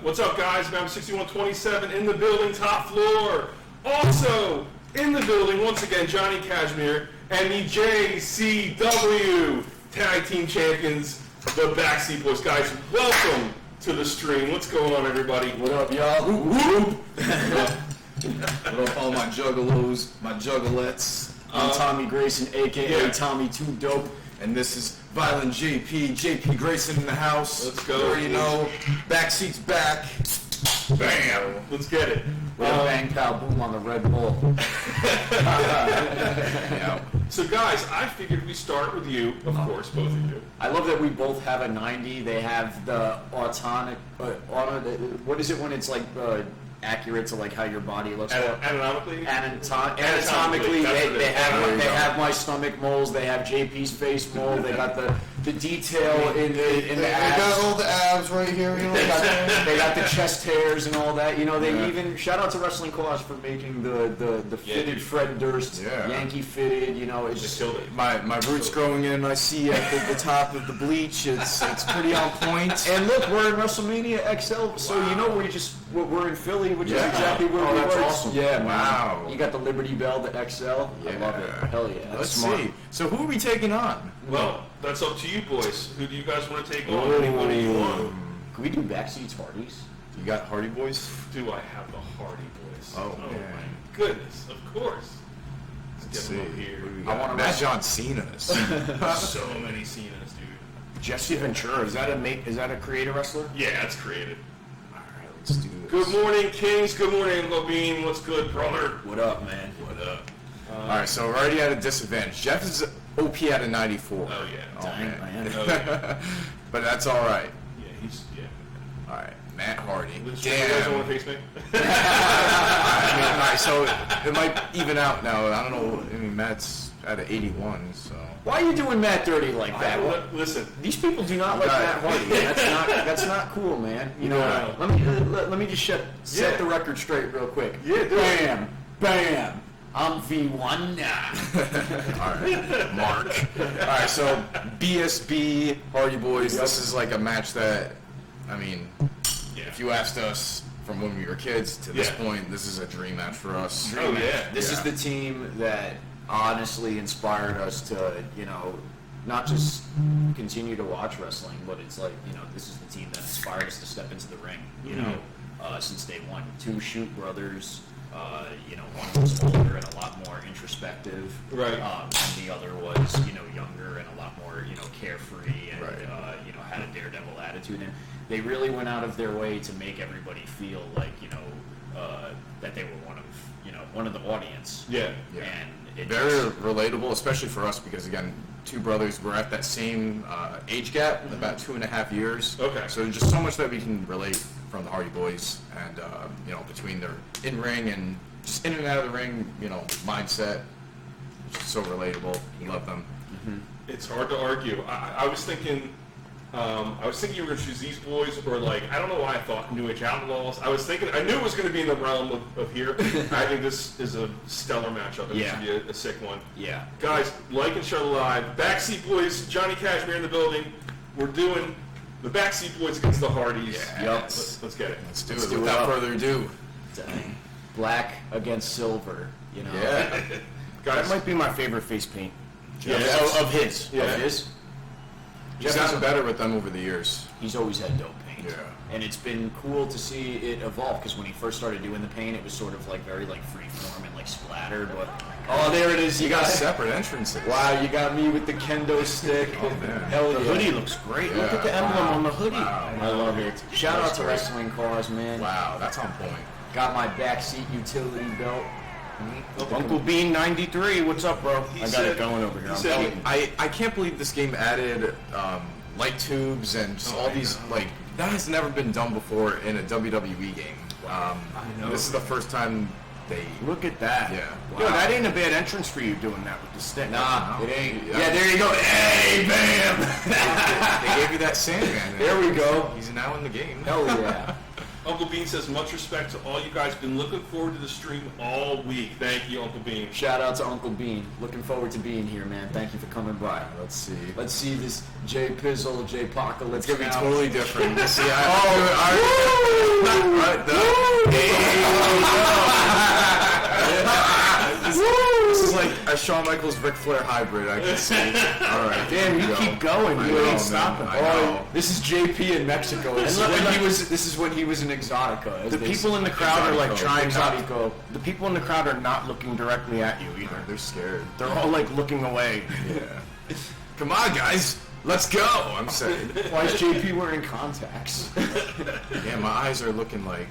What's up, guys? Member 6127 in the building, top floor. Also in the building, once again, Johnny Kashmere and the JCW Tag Team Champions, the Backseat Boyz. Guys, welcome to the stream. What's going on, everybody? What up, y'all? Whoop, whoop. What up, all my juggalos, my juggalettes? I'm Tommy Grayson, A.K.A. Tommy Too Dope, and this is Violent JP Grayson in the house. Let's go. You already know, Backseat's back. Bam! Let's get it. Bang, pow, boom on the Red Bull. Yeah. So, guys, I figured we start with you, of course, both of you. I love that we both have a 90. They have the what is it when it's like accurate to like how your body looks? Anatomically? Anatomically, they have my stomach moles. They have JP's face mole. They got the detail in the abs. They got all the abs right here. You know, they got the chest hairs and all that. You know, they even shout out to Wrestling Cause for making the fitted Fred Durst Yankee fitted. You know, it's just my roots growing in. I see at the top of the bleach. It's pretty on point. And look, we're in WrestleMania XL, so you know we're in Philly, which is exactly where we were. Awesome. Yeah, man. Wow. You got the Liberty Bell, the XL. I love it. Hell yeah. Let's see. So who are we taking on? Well, that's up to you, boys. Who do you guys want to take on? What do you want? Can we do Backseat's Hardys? You got Hardy Boys? Do I have the Hardy Boys? Oh man. My goodness, of course. Let's get them up here. I want to Matt John Cena's. So many Cenas, dude. Jesse Ventura, is that a creator wrestler? Yeah, it's created. All right, let's do this. Good morning, Kings. Good morning, Uncle Bean. What's good, brother? What up, man? What up? All right, so we're already at a disadvantage. Jeff is OP at a 94. Oh yeah. Dang, man. Oh, yeah. But that's all right. Yeah. All right, Matt Hardy. You guys Damn. want to face me? All right, so it might even out now. I don't know. I mean, Matt's at an 81, so. Why are you doing Matt dirty like that? Listen, These people do not like Matt Hardy. That's not cool, man. You know, let me just set the record straight real quick. Yeah, Bam. I'm V1 now. All right, Mark. All right, so BSB Hardy Boys. This is like a match that, I mean, if you asked us from when we were kids to this point, this is a dream match for us. This is the team that honestly inspired us to, you know, not just continue to watch wrestling, but it's like, you know, this is the team that inspired us to step into the ring, you know, since day one. Two Shoot brothers, you know, one was older and a lot more introspective, right? And the other was, you know, younger and a lot more, you know, carefree and, you know, had a daredevil attitude. And they really went out of their way to make everybody feel like, you know, that they were one of the audience. Yeah. And very relatable, especially for us because again, two brothers were at that same age gap, about 2.5 years. Okay. So there's just so much that we can relate from the Hardy Boys, and you know, between their in-ring and just in and out of the ring, you know, mindset, it's just so relatable. We love them. It's hard to argue. I was thinking you were going to choose these boys, or like, I don't know why I thought New Age Outlaws. I knew it was going to be in the realm of here. I think this is a stellar matchup, and it should be a sick one. Yeah. Guys, like and share the live. Backseat Boys, Johnny Kashmere in the building. We're doing the Backseat Boys against the Hardys. Yep. Let's get it. Let's do it without further ado. Dang. Black against silver, you know. Yeah. Guys, that might be my favorite face paint. Of his. Yeah. Of his. He's gotten better with them over the years. He's always had dope paint. Yeah. And it's been cool to see it evolve, because when he first started doing the paint, it was sort of like very like freeform and like splattered, but there it is. You got separate entrances. Wow, you got me with the kendo stick. Oh, man. Hell The hoodie looks great. Look at the emblem on the hoodie. Wow. I love it. Shout out to Wrestling Cause, man. Wow, that's on point. Got my backseat utility belt. Uncle Bean 93, what's up, bro? I got it going over here. I'm telling you. I can't believe this game added light tubes and just all these, like, that has never been done before in a WWE game. I know. This is the first time they... Look at that. Yeah. Wow. Yo, that ain't a bad entrance for you doing that with the stick. Nah, it ain't. Yeah, there you go. Hey, bam! They gave you that Sandman. There we go. He's now in the game. Hell yeah. Uncle Bean says, much respect to all you guys. Been looking forward to the stream all week. Thank you, Uncle Bean. Shout out to Uncle Bean. Looking forward to being here, man. Thank you for coming by. Let's see. Let's see this J Pizzle, J Pocalypse. It's going to be totally different. See, that Shawn Michaels Ric Flair hybrid, I can see. All right. Damn, you keep going. I You know, ain't man. stopping. I know. This is JP in Mexico. This is when he was in Exotica. as The they people say. in the crowd are like Exotico. trying Exotico. not. The people in the crowd are not looking directly at you either. They're scared. They're all like looking away. Yeah. Come on, guys. Let's go. I'm saying. Why is JP wearing contacts? Yeah, my eyes are looking like.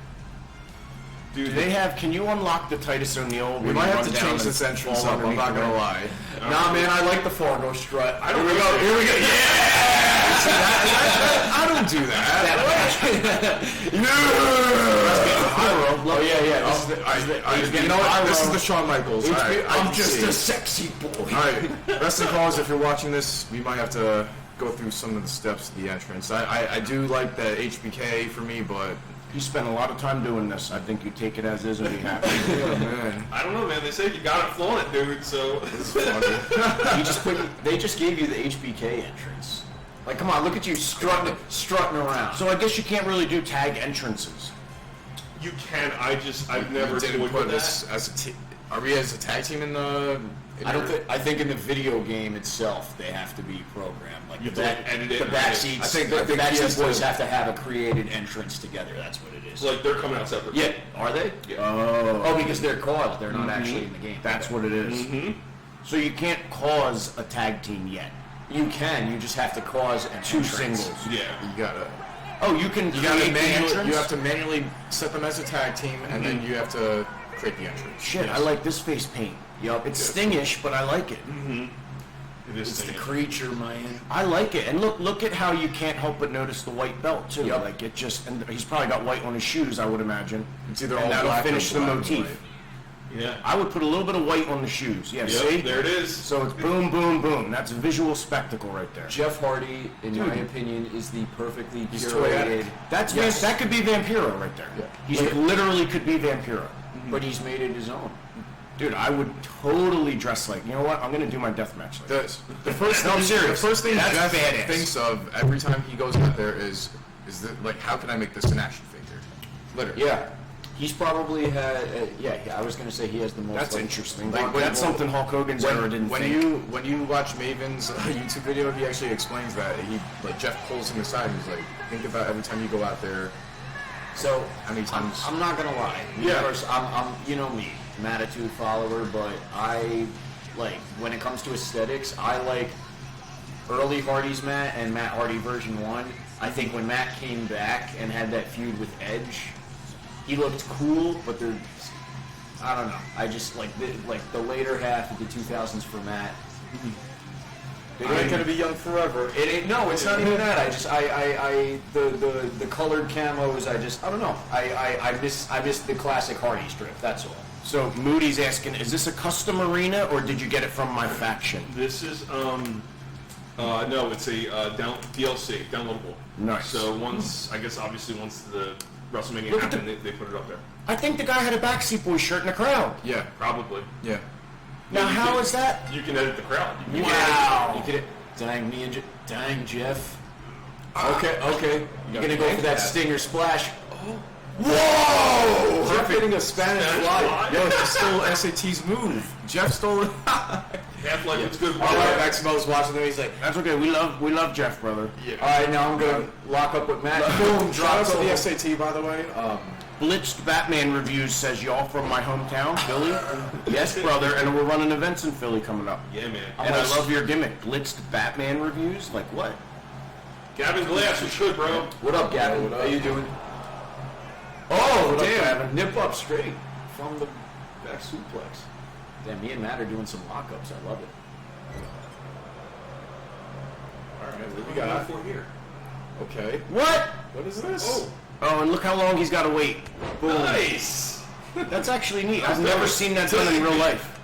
Do they have? Can you unlock the Titus O'Neil? We might have to change this entrance up. I'm not gonna lie. Nah, man, I like the Fargo strut. Here we go. Here we go. Yeah. See, I don't do that. Oh yeah. You know what? This is the Shawn Michaels. All right, I I'm can just see. a sexy boy. All right, wrestling callers, if you're watching this, we might have to go through some of the steps of the entrance. I do like the HBK for me, but You spent a lot of time doing this. I think you take it as is and be happy. oh man, I don't know, man. They say you got it flowing it, dude. So They just gave you the HBK entrance. Like, come on, look at you strutting around. So I guess you can't really do tag entrances. you can. I've never didn't toyed put with this that. as a team. Are we as a tag team in the? I think in the video game itself they have to be programmed. Like You the have to edit it the and Backseat I think the he has Backseat Boys to- have to have a created entrance together. That's what it is. It's like they're coming out separate. Yeah, are they? Oh, because they're caused. They're not actually in the game. That's what it is. Mm-hmm. So you can't cause a tag team yet. You can. You just have to cause Two entrance. singles. Yeah. You gotta. Oh, you can You gotta create the entrance? you have to manually set them as a tag team, and then you have to create the entrance. Shit, I like this face paint. Yup. It's Stingish, but I like it. It is It's the singing. creature, man. I like it. And look at how you can't help but notice the white belt too. Yep. Like it just, and he's probably got white on his shoes, I would imagine. It's either And all that'll black or finish the black and motif. white. Yeah. I would put a little bit of white on the shoes. Yeah, Yep, see? there it is. So it's boom, boom, boom. That's a visual spectacle right there. Jeff Hardy, in my opinion, is the perfectly He's curated. That's Yes. that could be Vampiro right there. Yeah. He's literally could be Vampiro. But he's made it his own. Dude, I would totally dress like. You know what? I'm gonna do my death match like this. The first No, I'm thing, serious. The first thing That's Jeff badass. thinks of every time he goes out there is like, how can I make this an action figure? Literally. Yeah. He's probably had. I was gonna say he has the most. That's like, interesting. like, That's something Hulk Hogan's era didn't when think. you watch Maven's YouTube video, he actually explains that Jeff pulls him aside and he's like, think about every time you go out there, So how many times. I'm not gonna lie. Yeah. I'm you know me, I'm an attitude follower, but I like when it comes to aesthetics, I like early Hardy's Matt and Matt Hardy version 1. I think when Matt came back and had that feud with Edge, he looked cool, but I don't know. I just like the later half of the 2000s for Matt. They ain't gonna be young forever. It ain't. No, it's not even that. The colored camos. I don't know. I miss the classic Hardy strip. That's all. So Moody's asking, is this a custom arena or did you get it from my faction? This is no, it's a DLC downloadable. Nice. So once obviously once the WrestleMania Look at happened, they put it up there. I think the guy had a Backseat Boys shirt in the crowd. Yeah, Probably. yeah. Now you how can- is that? You can edit the crowd. You can Wow. Dang Jeff. Okay. You're gonna go for that stinger splash. Whoa! Jeff hitting a Spanish Spanish fly. fly? Yo, he stole SAT's move. Jeff stole it. Half like it's good. All right, Maximo's watching them. He's like, That's okay. We love Jeff, brother. All right, now I'm gonna lock up with Matt. Boom, shout out drops to the the SAT, by the way. Blitzed Batman Reviews says y'all from my hometown, Philly. Yes, brother, and we're running events in Philly coming up. Yeah, man. And I love your gimmick, Blitzed Batman Reviews. Like what? Gavin Glass, you should, bro. What up, Gavin? What up? How you doing? Oh, What up, damn! Gavin? Nip up straight from the back suplex. Damn, me and Matt are doing some lockups. I love it. All right, what we got? For here. Okay. What? What is this? Oh, and look how long he's got to wait. Boom. Nice. That's actually neat. I've never seen that done in real life.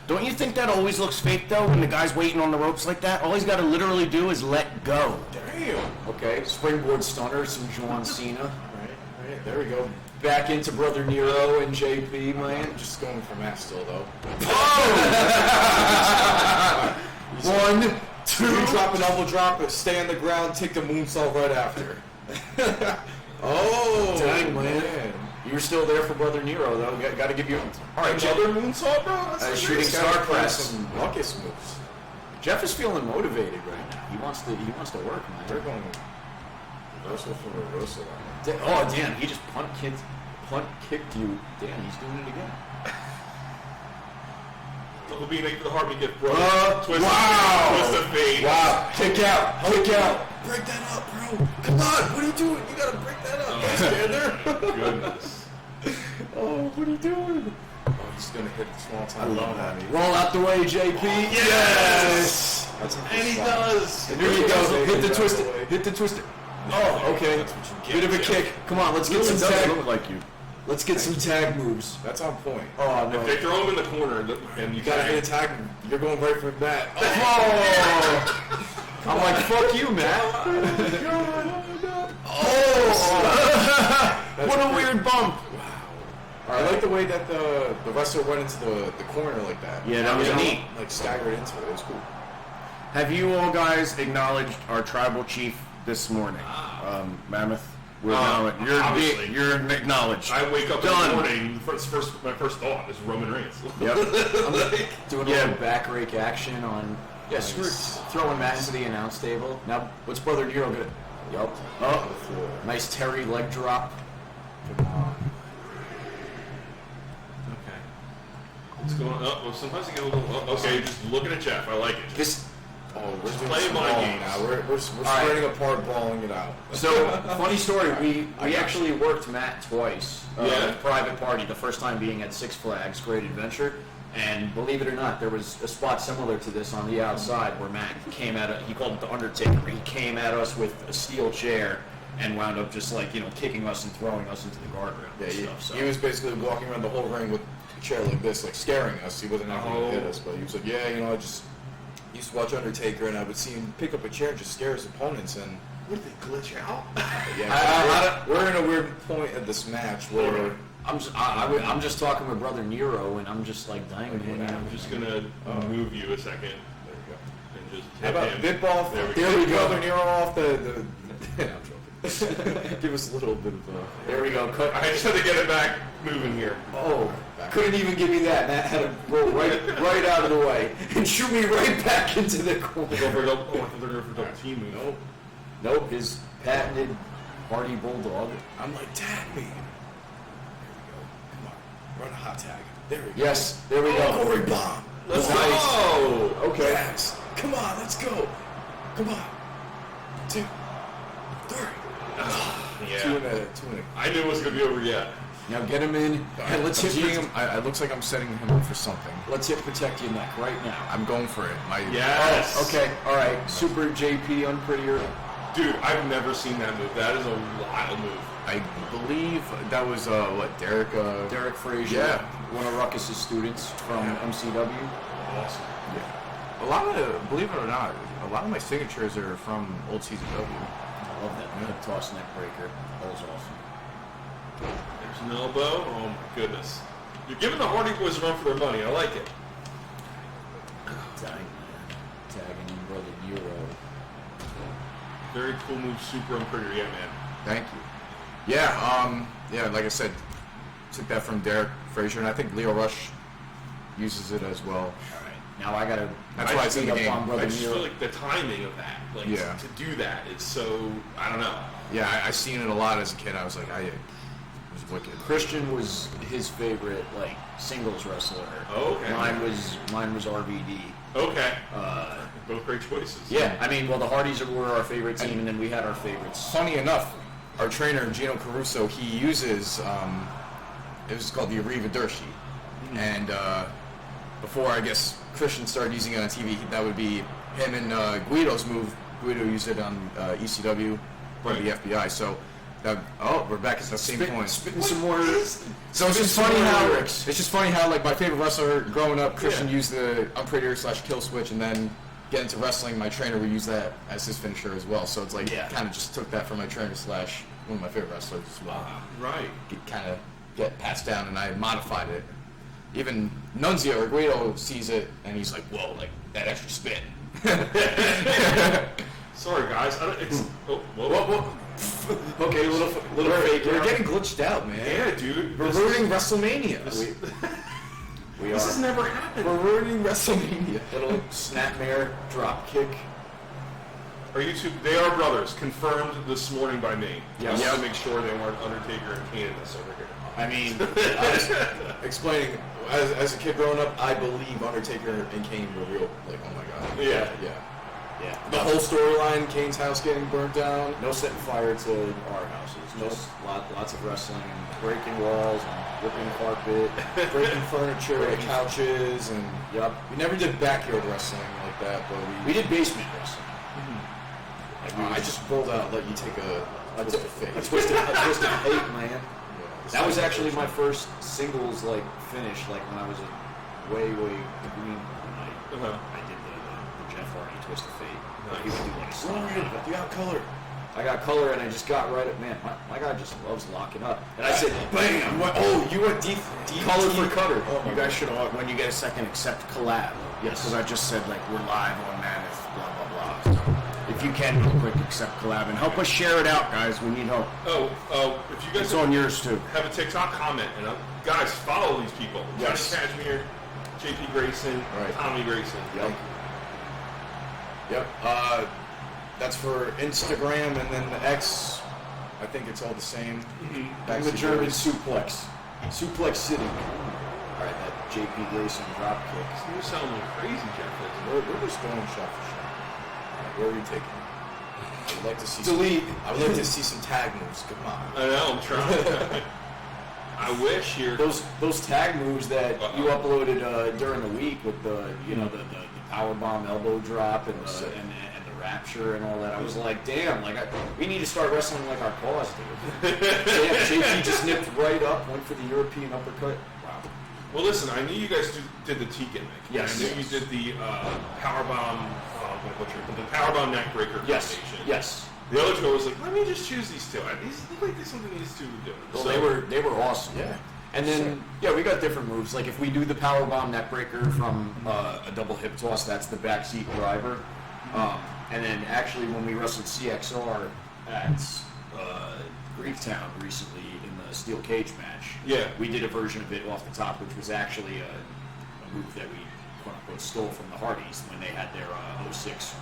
Don't you think that always looks fake though when the guy's waiting on the ropes like that? All he's got to literally do is let go. Damn. Okay, springboard stunner, some John Cena. Right, there we go. Back into Brother Nero and JP, man. I'm just going for Matt still, though. 1, 2. You drop an elbow drop, stay on the ground, take the moonsault right after. Oh, Dang, man. were still there for Brother Nero, though. Got to give you. All right, Jeff. Another moonsault, bro. That's Shooting He's star gotta play press. some ruckus moves. Jeff is feeling motivated right now. He wants to work, They're man. going reversal for reversal. Oh, damn! He just punt kicked you. Damn, he's doing it again. Double B for the heartbeat gift, bro. Twist wow. Twist of fate. Wow. Kick out. Break that up, bro. Come on. What are you doing? You gotta break that up. Stand there. Goodness. Oh, what are you doing? Oh, he's gonna hit the small time. I love that. Roll out the way, JP. Yes! That's a good And he shot. does. And here he goes. Hit the twisted. Hit the twisted. Oh, okay. That's what you get, Bit of a Jeff. kick. Come on, let's get It some doesn't tag. look like you. Let's get some tag moves. That's on point. Oh If they throw him in the corner and you You gotta hit a tag. You're going right for that. Oh! I'm like, fuck you, Matt. Oh! What a weird bump. I like the way that the wrestler went into the corner like that. Yeah, that was neat. Like staggered into it. It was cool. Have you all guys acknowledged our tribal chief this morning? Mammoth. We're obviously. you're acknowledged. I wake up Done. in the morning, my first thought is Roman Reigns. Yep. Doing a little back rake action on. Yeah, screw throwing Matt into the announce table. Now, what's Brother Nero gonna? Yup. Oh, nice Terry leg drop. Okay. What's going on? Oh, well, sometimes you get a little. Okay, just looking at Jeff. I like it. This. Oh, we're Just doing play some my brawling games. now. We're spreading apart, brawling it out. So, funny story. We actually worked Matt twice. Yeah? Private party. The first time being at Six Flags Great Adventure. And believe it or not, there was a spot similar to this on the outside where Matt came at he called it the Undertaker. He came at us with a steel chair and wound up just like, kicking us and throwing us into the guardrail Yeah, and he, stuff. So. he was basically walking around the whole ring with a chair like this, like scaring us. He wasn't actually going to hit us, but he was like, yeah, I just used to watch Undertaker, and I would see him pick up a chair and just scare his opponents. And What did they glitch out? yeah, we're in a weird point of this match where I'm just talking with Brother Nero, and I'm just like, dang, man. I'm just gonna move you a second there we go. and just How hit about him. bit off? There we go. Brother Nero off the give us a little bit of There we go. Cut. I just had to get it back moving here. Oh, couldn't even give me that. Matt had to roll right out of the way and shoot me right back into the corner. Go for a double. Oh, I thought they were going for a double team move. Nope, his patented Hardy Bulldog. I'm like, tag me. There we go. Come on. Run a hot tag. There we go. Yes, there we go. Corey bomb. Let's Nice. go! Okay. Yes. Come on, let's go. Come on. 2, 3. Yeah. Two and a. I knew it was going to be over yet. Now get him in and let's hit him. It looks like I'm setting him up for something. Let's hit protect your neck right now. I'm going for it. Yes! Oh, okay, all right. Super JP unprettier. Dude, I've never seen that move. That is a wild move. I believe that was Derek. Derek Frazier, Yeah. one of Ruckus's students from MCW. Awesome. Yeah. A lot of, believe it or not, a lot of my signatures are from old CZW. I love that hip toss neck breaker. That was awesome. There's an elbow. Oh my goodness. You're giving the Hardy Boys a run for their money. I like it. Tagging in Brother Nero. Very cool move. Super unprettier. Yeah, man. Thank you. Yeah, like I said, took that from Derek Frazier, and I think Leo Rush uses it as well. All right, now I gotta. That's why it's in the beat up game. on Brother I just Nero. feel like the timing of that, like Yeah. to do that, is so, I don't know. Yeah, I seen it a lot as a kid. I was like, it was wicked. Christian was his favorite like singles wrestler. Oh, okay. Mine was RVD. Okay. Both great choices. Yeah, I mean, well, the Hardys were our favorite team, and then we had our favorites. Funny enough, our trainer Gino Caruso, he uses it was called the Arrivederci, and before I guess Christian started using it on TV, that would be him and Guido's move. Guido used it on ECW, or the FBI. So that we're back at the same point. Spitting some more. So it's just funny how like my favorite wrestler growing up, Christian used the unprettier / kill switch, and then get into wrestling, my trainer would use that as his finisher as well. So it's like kind of just took that from my trainer / one of my favorite wrestlers as well. Right. Kind of get passed down, and I modified it. Even Nunzio or Guido sees it, and he's like, "Whoa, like that extra spin." Sorry, guys. It's. Oh, whoa. Okay, little fake. We're getting glitched out, man. Yeah, dude. We're ruining WrestleMania. We This has are. never happened. We're ruining WrestleMania. Little snapmare drop kick. Are you two? They are brothers. Confirmed this morning by me. Yes. I wanted to make sure they weren't Undertaker and Kane in this over here. I mean, I was explaining, as a kid growing up, I believe Undertaker and Kane were real. Like, oh my god. Yeah. yeah. The whole storyline, Kane's house getting burnt down. No setting fire to our houses. Just lots of wrestling and breaking walls and ripping carpet. Breaking furniture, couches, and Yep. we never did backyard wrestling like that, but We did basement wrestling. I just rolled out, let you take a twist of fate. A twisted fate, man. Yeah. That was actually my first singles finish. Like when I was way green. Uh-huh. I did the Jeff Hardy twist of fate. He would do like a song. You got color. I got color and I just got right at man. My guy just loves locking up. And I said, Bam! You went deep color for cutter. You guys should all, when you get a second, accept collab. Yes. Because I just said, like, we're live on Mammoth, blah, blah, blah. So if you can, real quick, accept collab. And help us share it out, guys. We need help. If you guys It's on yours, too. have a TikTok, comment, and guys, follow these people. Yes. Johnny Kashmere, JP Grayson, Right. Tommy Grayson. Yep. That's for Instagram, and then the X. I think it's all the same. And the German suplex. Suplex City. All right, that JP Grayson drop kick. You're sounding crazy, Jeff. We're just going shot for shot. All right, where are we taking? I would like to see. Delete. I would like to see some tag moves. Come on. I know, I'm trying. I wish you're... Those tag moves that you uploaded during the week with the the power bomb elbow drop and the rapture and all that. I was like, damn, we need to start wrestling like our cause, dude. Damn, JP just nipped right up, went for the European uppercut. Wow. Well, listen, I knew you guys did the T gimmick. Yes. I knew you did the powerbomb, the powerbomb neckbreaker Yes. combination. Yes. The other two, I was like, let me just choose these two. These look like there's something these two would do. Well, they were awesome. Yeah. And then, we got different moves. Like if we do the powerbomb neckbreaker from a double hip toss, that's the backseat driver. And then actually when we wrestled CXR at Greektown recently in the steel cage match, we did a version of it off the top, which was actually a move that we quote-unquote stole from the Hardys when they had their 06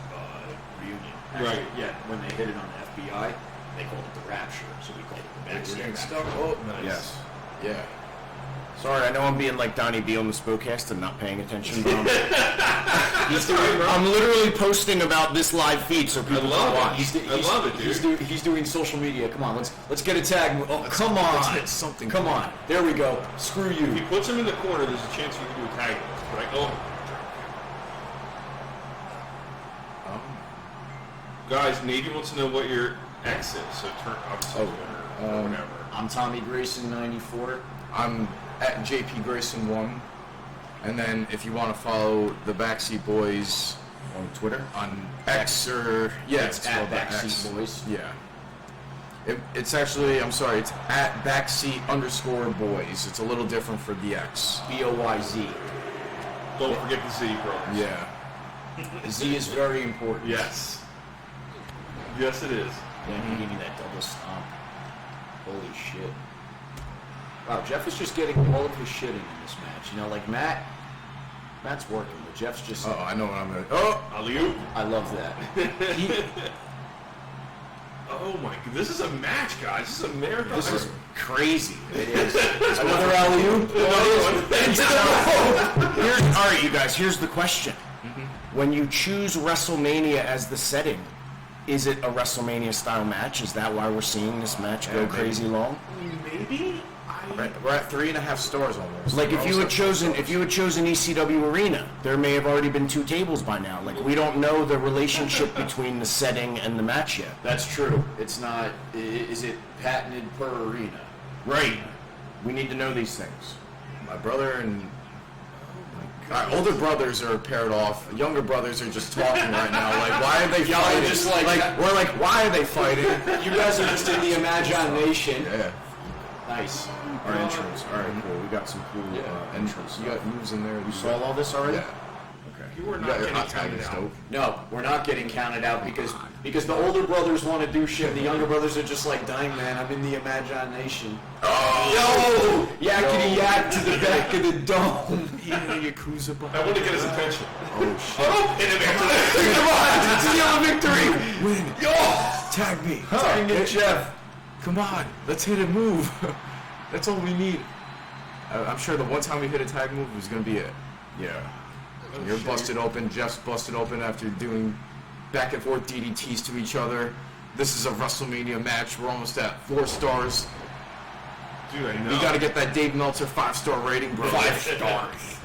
reunion. Actually, Right. Yeah, when they hit it on the FBI, they called it the Rapture, so we called it the We're Backseat getting Rapture. stuck. Oh, Nice. Yes. yeah. Sorry, I know I'm being like Donnie B on the Spokecast and not paying attention, but I'm literally posting about this live feed so people love can it. watch. I love it, dude. He's doing social media. Come on, let's get a tag. Oh, come let's on. hit something. Come on. There we go. Screw If he you. puts him in the corner, there's a chance you can do a tag. Right? Guys, Navy wants to know what your X is, so turn obviously or whatever. I'm Tommy Grayson, 94. I'm at JP Grayson 1. And then if you want to follow the Backseat Boyz On Twitter? on X or It's at called the Backseat X. Boyz. Yeah. It's actually, I'm sorry, it's at Backseat_Boys. It's a little different for the X. BOYZ. Don't forget the Z, bro. Yeah. Z is very important. Yes. Yes, it is. Yeah, he gave me that double stomp. Holy shit. Wow, Jeff is just getting all of his shit in this match. You know, like Matt's working, but Jeff's just... Oh, I know what I'm going to... Oh! Alley-oop. I love that. Oh my god, this is a match, guys. This is a marathon. This is crazy. It is. Another alley-oop. All right, you guys, here's the question. When you choose WrestleMania as the setting, is it a WrestleMania style match? Is that why we're seeing this match go Yeah, crazy long? Maybe? We're at 3.5 stars almost. Like if We're you had almost at chosen ECW Arena, there may have already been 2 tables by now. Like we don't know the relationship between the setting and the match yet. That's true. It's not... Is it patented per arena? Right. We need to know these things. My brother and... Our older brothers are paired off. Younger brothers are just talking right now. Like, why are they Y'all are fighting? just like- we're like, why are they fighting? You guys are just in the imagination. Yeah. Nice. Our entrance. All right, cool. We got some cool entrance. You got moves in there. You saw all this already? Yeah. Okay. You were You not got your getting hot tag counted and out. stove. No, we're not getting counted out because the older brothers want to do shit, and the younger brothers are just like, dang man, I'm in the imagination. Oh! Yo! Yakety yak to the back of the dome. Yeah, Yakuza. I want to get his attention. Oh shit! Oh, hit him after that. Come on! Seal a victory! Win! Yo! Tag me! Dang it, Jeff. Come on! Let's hit a move. That's all we need. I'm sure the one time we hit a tag move was gonna be it. Yeah. You're busted open. Jeff's busted open after doing back and forth DDTs to each other. This is a WrestleMania match. We're almost at 4 stars. Dude, I know. We gotta get that Dave Meltzer 5-star rating, bro. 5 stars.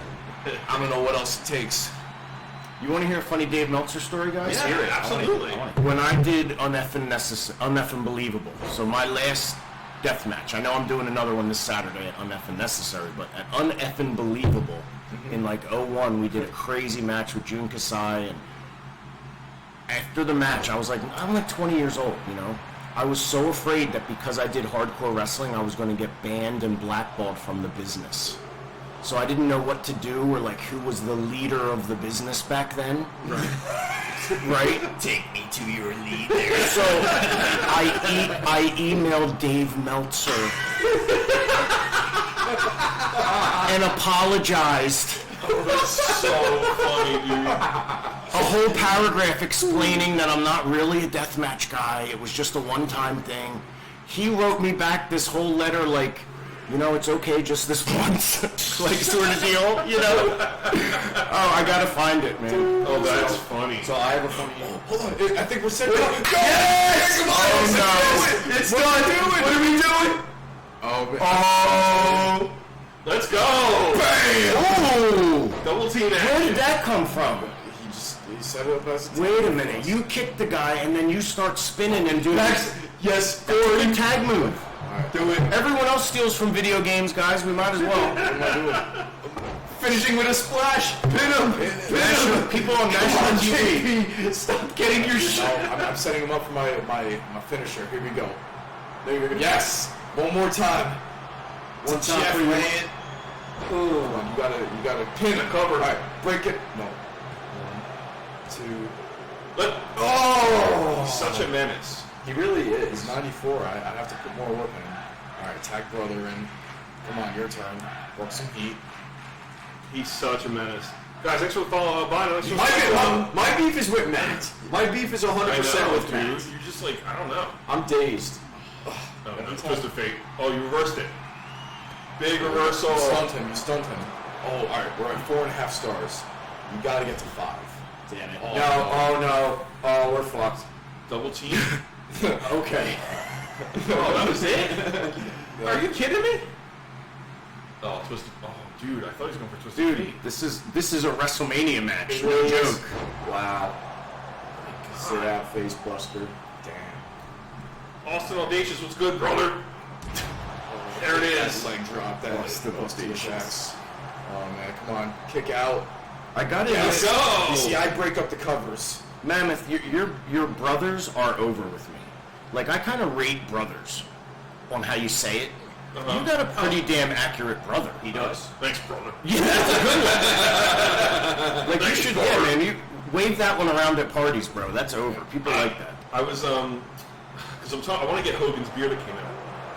I don't know what else it takes. You want to hear a funny Dave Meltzer story, guys? Yeah, Hear it. absolutely. When I did Uneffin' Believable, so my last death match, I know I'm doing another one this Saturday at Uneffin' Necessary, but at Uneffin' Believable, in like 01, we did a crazy match with Jun Kasai, and after the match, I was like, I'm like 20 years old, you know? I was so afraid that because I did hardcore wrestling, I was going to get banned and blackballed from the business. So I didn't know what to do or like who was the leader of the business back then. Right? Take me to your leader. So I emailed Dave Meltzer and apologized. That's so funny, dude. A whole paragraph explaining that I'm not really a deathmatch guy. It was just a one-time thing. He wrote me back this whole letter like, you know, it's okay just this once, like sort of deal, you know? Oh, I gotta find it, man. Oh, that's funny. So I have a funny. Hold on, I think we're set. Yes! Oh no! It's done. What are we doing? Oh, man. Oh, Let's go! ooh. Double team Where action. did that come from? He set it up as a Wait a minute, you kick the guy and then you start spinning and doing Yes. the tag move. Do it. Everyone else steals from video games, guys. We might as well. What am I doing? Finishing with a splash. Pin him. National, people on national TV. JP, stop getting your shit. No, I'm setting him up for my finisher. Here we go. There we go. Yes! One more time. One time Jeff for you. Wayne. Come on, you gotta pin it. Cover. Alright, break it. No. 1, 2. Oh! Such a menace. He really He's is. 94. I have to put more work in him. Alright, tag brother in. Come on, your turn. Work some heat. He's such a menace. Guys, thanks for following by. My beef is with Matt. My beef is 100% with dude. Matt. You're just like, I don't know. I'm dazed. Oh, no, twist of fate. Oh, you reversed it. Big reversal. You stunned him. You stunned him. Oh, alright. We're at 4.5 stars. You gotta get to 5. Damn it. Oh, No, oh no. Oh, we're fucked. Double team. Okay. Oh, that was it? Are you kidding me? Oh, twisted. Oh, dude, I thought he was going for twisted Dude, fate. this is a WrestleMania match. It No really is. joke. Wow. Sit out, face buster. Damn. Austin Audacious, what's good, brother? There it is. Leg drop. That was the most Audacious. Oh man, come on. Kick out. I gotta Let's admit, go! You see, I break up the covers. Mammoth, your brothers are over with me. Like, I kind of rate brothers on how you say it. Uh-huh. You got a pretty damn accurate brother. He does. Thanks, brother. Yeah, that's a good one. Like, you should, yeah, man, you wave that one around at parties, bro. That's over. People like that. I was, because I want to get Hogan's beer that came out.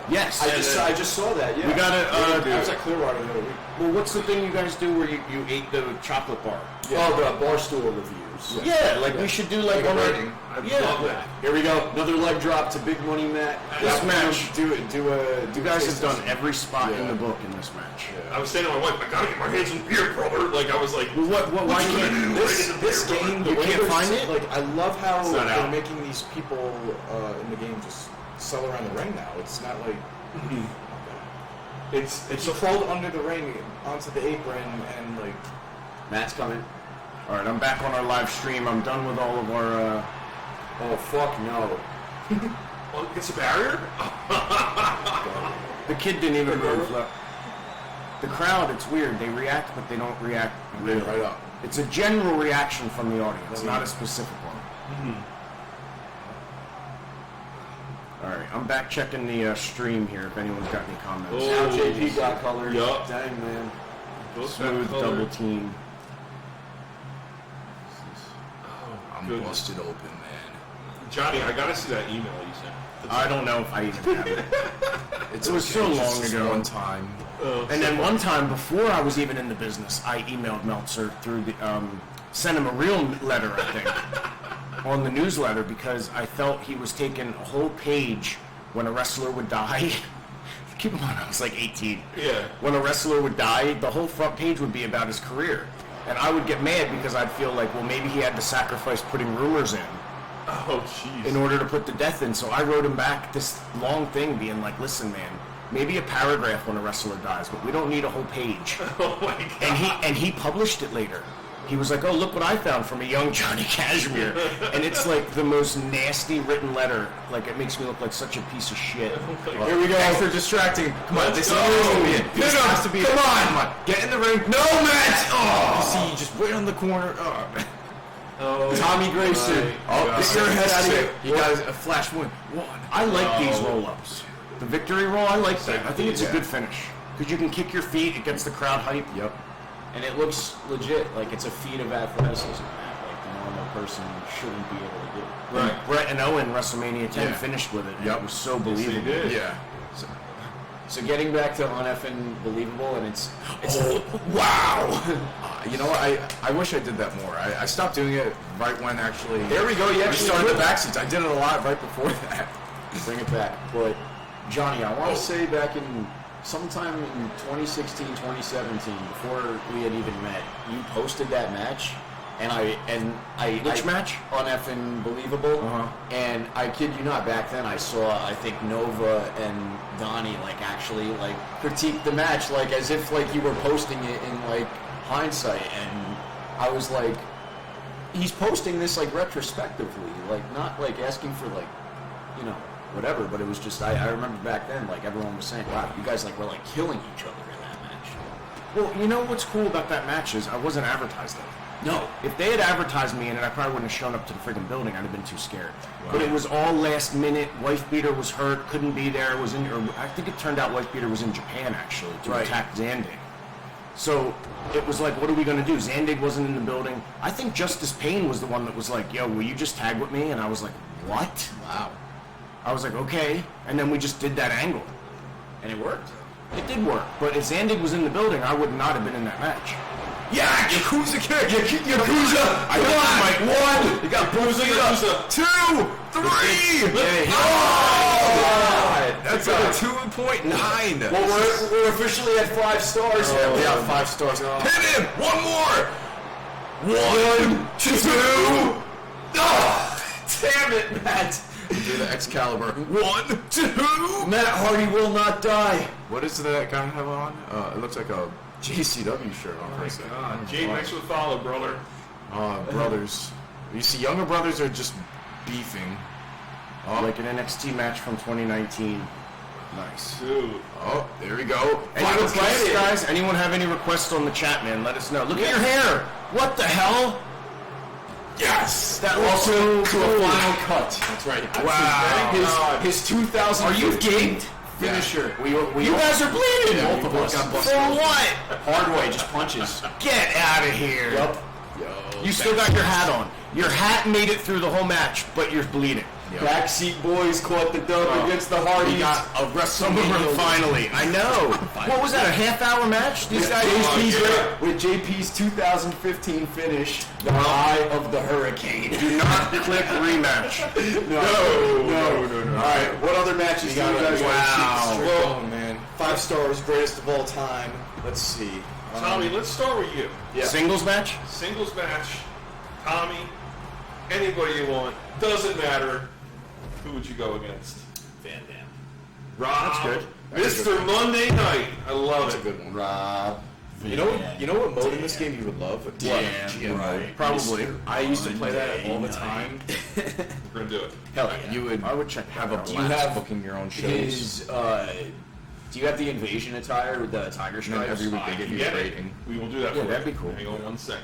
Yes. I just saw that. Yeah. We gotta, I was at Clearwater the other week. well, what's the thing you guys do where you ate the chocolate bar? Oh, the Barstool reviews. Yeah, like we should do like Like a one of rating. I Yeah. love that. Here we go. Another leg drop to Big Money Matt. this match. Do You guys have done every spot in Yeah. the book in this match. I was saying to my wife, I gotta get my hands on beer, brother. Like, I was like, Well, why can't This game, the You way can't they're find s- it? Like, I love how not they're out. making these people in the game just sell around the ring now. It's not like it's it's crawled under the ring onto the apron and like. Matt's coming. All right, I'm back on our live stream. I'm done with all of our. Oh fuck no. well, it's a barrier. The kid didn't even move. Look. The crowd, it's weird. They react, but they don't react really. Right up. It's a general reaction from the audience, not a specific one. All right, I'm back checking the stream here. If anyone's got any comments. Oh. Now JP got color. Yup. Dang man. Goes back Smooth color. double team. I'm Goodness. busted open, man. Johnny, I gotta see that email you sent. I don't know if I even have it. It was so long ago. One time. And then one time, before I was even in the business, I emailed Meltzer through the, sent him a real letter, I think, on the newsletter, because I felt he was taking a whole page when a wrestler would die. Keep in mind, I was like 18. Yeah. When a wrestler would die, the whole front page would be about his career. And I would get mad because I'd feel like, well, maybe he had to sacrifice putting rumors in Oh, jeez. in order to put the death in. So I wrote him back this long thing being like, listen, man, maybe a paragraph when a wrestler dies, but we don't need a whole page. Oh my God. And he published it later. He was like, oh, look what I found from a young Johnny Kashmere. And it's like the most nasty written letter. Like, it makes me look like such a piece of shit. Here we go. Thanks for distracting. Come on, this has to be it. This has to be it. Come on. Get in the ring. No, Matt. Oh, see, just wait on the corner. Oh, Tommy Grayson. my God. Get your head out of here. You guys, a flash win. One. I like these roll-ups. The victory roll, I like that. I think it's a good finish. Because you can kick your feet, it gets the crowd hype. Yep. And it looks legit, like it's a feat of athleticism, man. Like the normal person shouldn't be able to do. Right. Brett and Owen, WrestleMania 10, Yeah. finished with it. And Yep. it was so Yes, they believable. did. Yeah. So getting back to uneffing believable, and it's Wow. You know what? I wish I did that more. I stopped doing it right when actually. There we go, you we actually started did. the backseats. I did it a lot right before that. bring it back. But Johnny, I want to say back in sometime in 2016, 2017, before we had even met, you posted that match, and I Which match? Uneffing believable. Uh-huh. And I kid you not, back then I saw, I think, Nova and Donnie like actually like critique the match, like as if like you were posting it in like hindsight, and I was like, he's posting this like retrospectively, like not like asking for like, you know, whatever, but it was just, I remember back then, like, everyone was saying, wow, you guys, like, were, like, killing each other in that match. Well, you know what's cool about that match is I wasn't advertised it. No. If they had advertised me in it, I probably wouldn't have shown up to the friggin' building. I'd have been too scared. But it was all last minute. Wife Beater was hurt, couldn't be there. Was in, or I think it turned out Wife Beater was in Japan, actually, to Right. attack Zandig. So it was like, what are we going to do? Zandig wasn't in the building. I think Justice Payne was the one that was like, yo, will you just tag with me? And I was like, what? Wow. I was like, okay. And then we just did that angle. And it worked. It did work. But if Zandig was in the building, I would not have been in that match. Yeah, Yakuza kick. Yakuza. I got my one. You got Yakuza. 2, 3. Yeah. Oh, that's a 2.9. Well, we're officially at 5 stars. Yeah, 5 stars. Hit him. One more. 1, 2. Oh, damn it, Matt. Do the Excalibur. 1, 2. Matt Hardy will not die. What does that guy have on? It looks like a JCW shirt on. Oh my God. Jay, thanks for the follow, brother. Brothers. You see, younger brothers are just beefing. Like an NXT match from 2019. Nice. Dude. Oh, there we go. Any Final requests, kick. guys? Anyone have any requests on the chat, man? Let us know. Look at your hair. What the hell? Yes. That looks so To a cool. final cut. That's right. Wow. His 2000 Are you ganked? finisher. You guys are bleeding. Yeah, Both of us. got For busted. what? Hard way, just punches. Get out of here. Yep. Yo, You still got your hat on. Your hat made it through the whole match, but you're bleeding. Backseat Boyz caught the dub against the Hardys. We got a WrestleMania finally. I know. What was that? A half-hour match? These guys. With JP's 2015 finish, the Eye of the Hurricane. Do not click rematch. No. All right, what other matches do you guys Wow. want to Well, man. 5 stars, greatest of all time. Let's see. Tommy, let's start with you. Yeah. Singles match? Singles match. Tommy, anybody you want. Doesn't matter. Who would you go against? Van Dam. Rob. That's good. Mr. Monday Night. I love That's a it. good one. Rob. You know what mode in this game you would love? Damn right. Probably. I used to play that all the time. We're going to do it. Hell yeah. You would I would check have a that out. blast booking your own shows. His, do you have the invasion attire with the tiger And then stripes? every week they I give can you a get it. rating. We will do that Yeah, for that'd you. be cool. Hang on one second.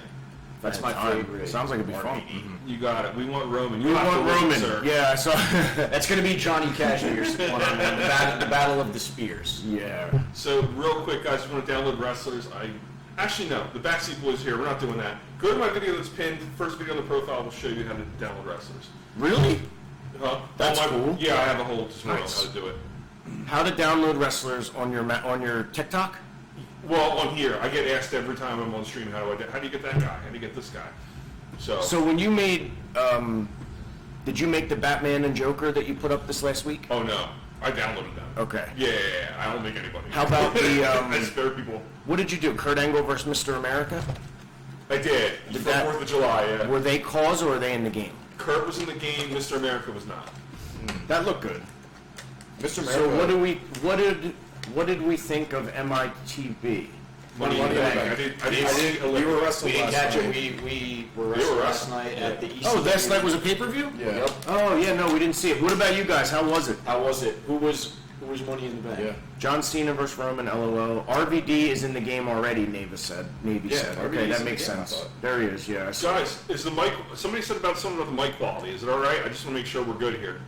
That's my Time. favorite. Sounds like it'd be fun. You got it. We want Roman. We You have want to win, Roman. sir. Yeah, I saw. That's going to be Johnny Cashmere's one-on-one, the battle of the spears. Yeah. So real quick, guys, if you want to download wrestlers, I Actually, no. The Backseat Boyz here. We're not doing that. Go to my video that's pinned. First video on the profile will show you how to download wrestlers. Really? Huh? That's cool. Yeah, I have a whole tutorial Nice. on how to do it. How to download wrestlers on your TikTok? Well, on here, I get asked every time I'm on stream, how do you get that guy? How do you get this guy? So when you made, did you make the Batman and Joker that you put up this last week? Oh no, I downloaded them. Okay. Yeah. I don't make anybody. How about the, I spare people. What did you do? Kurt Angle versus Mr. America? I did. Did For that- 4th of July, yeah. Were they cause or were they in the game? Kurt was in the game, Mr. America was not. That looked good. Mr. America. So what did we think of MITB? Money in the Bank. I did. We were We wrestling didn't last catch night. it. We were wrestling last night at the ECW. Oh, last night was a pay-per-view? Yeah. Yep. Oh, yeah, no, we didn't see it. What about you guys? How was it? How was it? Who was Money in the Bank? Yeah. John Cena versus Roman, LOL. RVD is in the game already, Navy said. Yeah, said. RVD Okay, is that in the makes game, I sense. thought. There he is, yeah. I saw it. Guys, is the mic? Somebody said about something about the mic quality. Is it all right? I just want to make sure we're good here.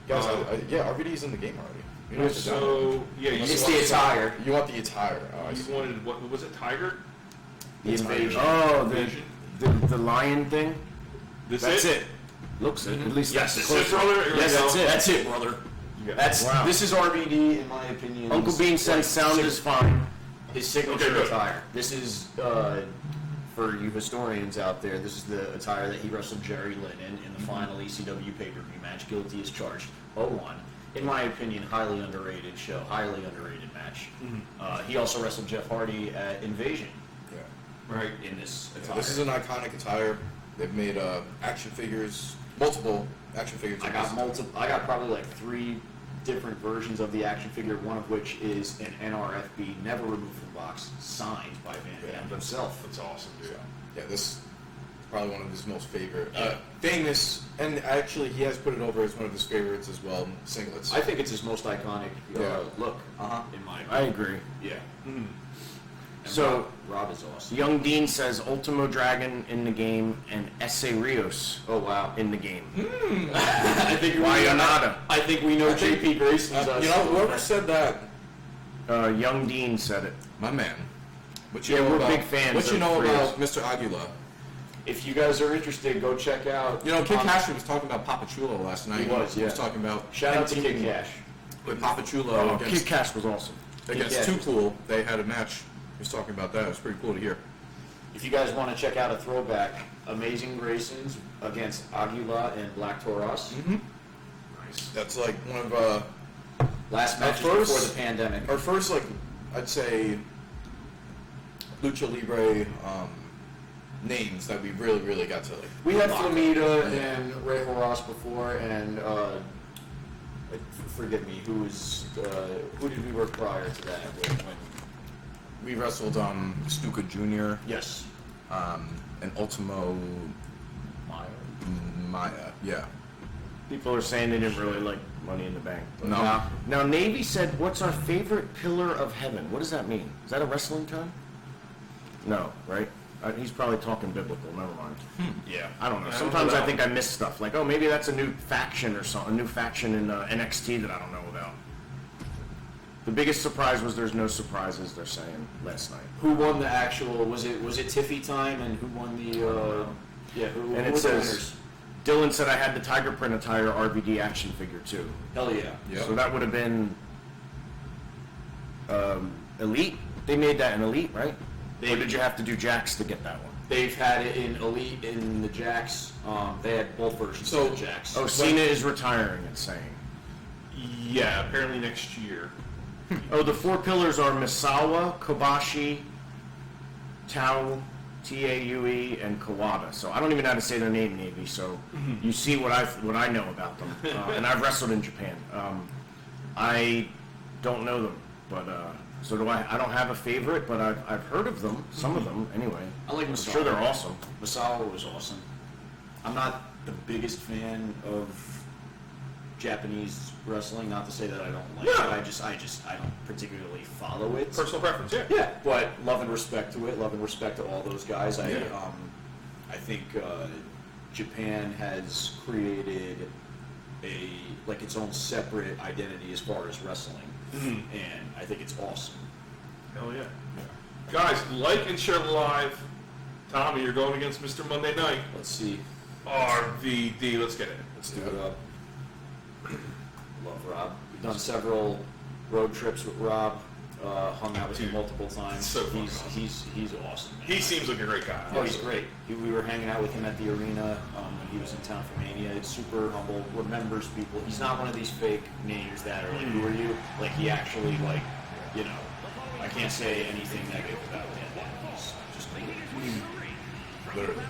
Guys, yeah, RVD's in the game already. You don't have to download So yeah, you It's want the attire. it. You want the attire. Oh, I You see. wanted what was it? Tiger? The invasion. Oh, Invasion? the lion thing? This That's it. Looks it. At least Yes, that's that's it, close. brother. Here we Yes, go. that's it. That's it, brother. Yeah. That's Wow. This is RVD, in my opinion. Uncle Bean said sound is fine. His signature Okay, good. attire. This is for you historians out there. This is the attire that he wrestled Jerry Lynn in the final ECW pay-per-view match. Guilty as charged. 0-1. In my opinion, highly underrated show. Highly underrated match. He also wrestled Jeff Hardy at Invasion Yeah. Right. in this Yeah, attire. this is an iconic attire. They've made action figures, multiple action figures. I got probably like 3 different versions of the action figure, one of which is an NRFB, never removed from the box, signed by Van Dam himself. That's awesome, dude. Yeah, this is probably one of his most favorite, famous, and actually he has put it over as one of his favorites as well. Singlets. I think it's his most iconic Yeah. look, Uh-huh. in my I opinion. agree. Yeah. And So- Rob is awesome. Young Dean says Ultimo Dragon in the game and Esse Rios Oh wow. in the game. I think Wayonada. I think we know JP Grayson's. you know, whoever said that, Young Dean said it. my man. What Yeah, know we're about, big fans What you of know Rios. about Mr. Aguila? If you guys are interested, go check out. You know, Kid Cash was talking about Papa Chulo last night. He was, He was yeah. talking about Shout out to him Kid teaming Cash. with Papa Chulo Oh, against, Kid Cash was awesome. against Kid Cash Too was- Cool. They had a match. He was talking about that. It was pretty cool to hear. If you guys want to check out a throwback, Amazing Graysons against Aguila and Black Toros. Nice. That's like one of Last match first- before the pandemic. our first, like, I'd say, Lucha Libre names that we really got to, like. We had lock up. Flamita Yeah. and Ray Horas before, and forgive me, who did we work prior to that? When We wrestled Stuka Jr. yes, and Ultimo Maya. Yeah. People are saying they didn't really like Money in the Bank. but- No. Now, Navy said, what's our favorite pillar of heaven? What does that mean? Is that a wrestling term? No, right? He's probably talking biblical. Never mind. yeah. I don't know. Yeah, I don't Sometimes know I that think I miss stuff. Like, oh, maybe that's a new faction or something. A new faction in NXT that I don't know about. The biggest surprise was there's no surprises, they're saying, last night. Who won the actual? Was it Tiffy time? And who won the? Yeah, who? And who it were the says, winners? Dylan said I had the Tiger Print attire RVD action figure too. Hell yeah. Yep. So that would have been Elite. They made that in Elite, right? Or did you have to do Jax to get that one? They've had it in Elite, in the Jacks. They had both versions So- of the Jacks. Oh, Cena is retiring, it's saying. Yeah, apparently next year. Oh, the 4 pillars are Misawa, Kobashi, Tao, Taue, and Kawada. So I don't even know how to say their name, Navy. So you see what I know about them, and I've wrestled in Japan. I don't know them, but so do I. I don't have a favorite, but I've heard of them. Some of them, anyway. I like I'm Misawa. sure they're awesome. Misawa was awesome. I'm not the biggest fan of Japanese wrestling. Not to say that I don't like No. it. I don't particularly follow it. Personal preference, yeah. Yeah, but love and respect to it. Love and respect to all those guys. I think Japan has created its own separate identity as far as wrestling, and I think it's awesome. Hell yeah. Guys, like and share the live. Tommy, you're going against Mr. Monday Night. Let's see. RVD, let's get it. Let's do it up. Love Rob. We've done several road trips with Rob. Hung out with him multiple times. So fun, he's awesome. Man. He seems like a great guy. Oh, he's great. We were hanging out with him at the arena when he was in town for Mania. It's super humble, remembers people. He's not one of these fake names that are like, who are you? Like, he actually, like, you know, I can't say anything negative about him. He's just cool. Literally.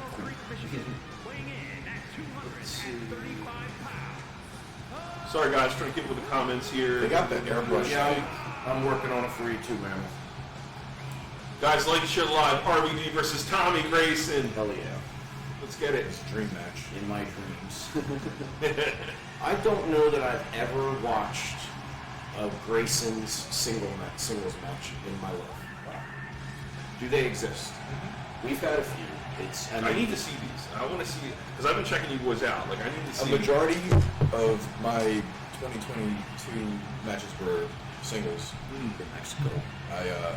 Sorry, guys, trying to get with the comments here. They got that airbrush. Yeah, I'm working on a free too, man. Guys, like and share the live. RVD versus Tommy Grayson. Hell yeah. Let's get it. It's a dream match. In my dreams. I don't know that I've ever watched a Grayson's singles match in my life. Wow. Do they exist? We've had a few. I need to see these. I want to see it because I've been checking you boys out. Like, I need to see. A majority of my 2022 matches were singles in Mexico. I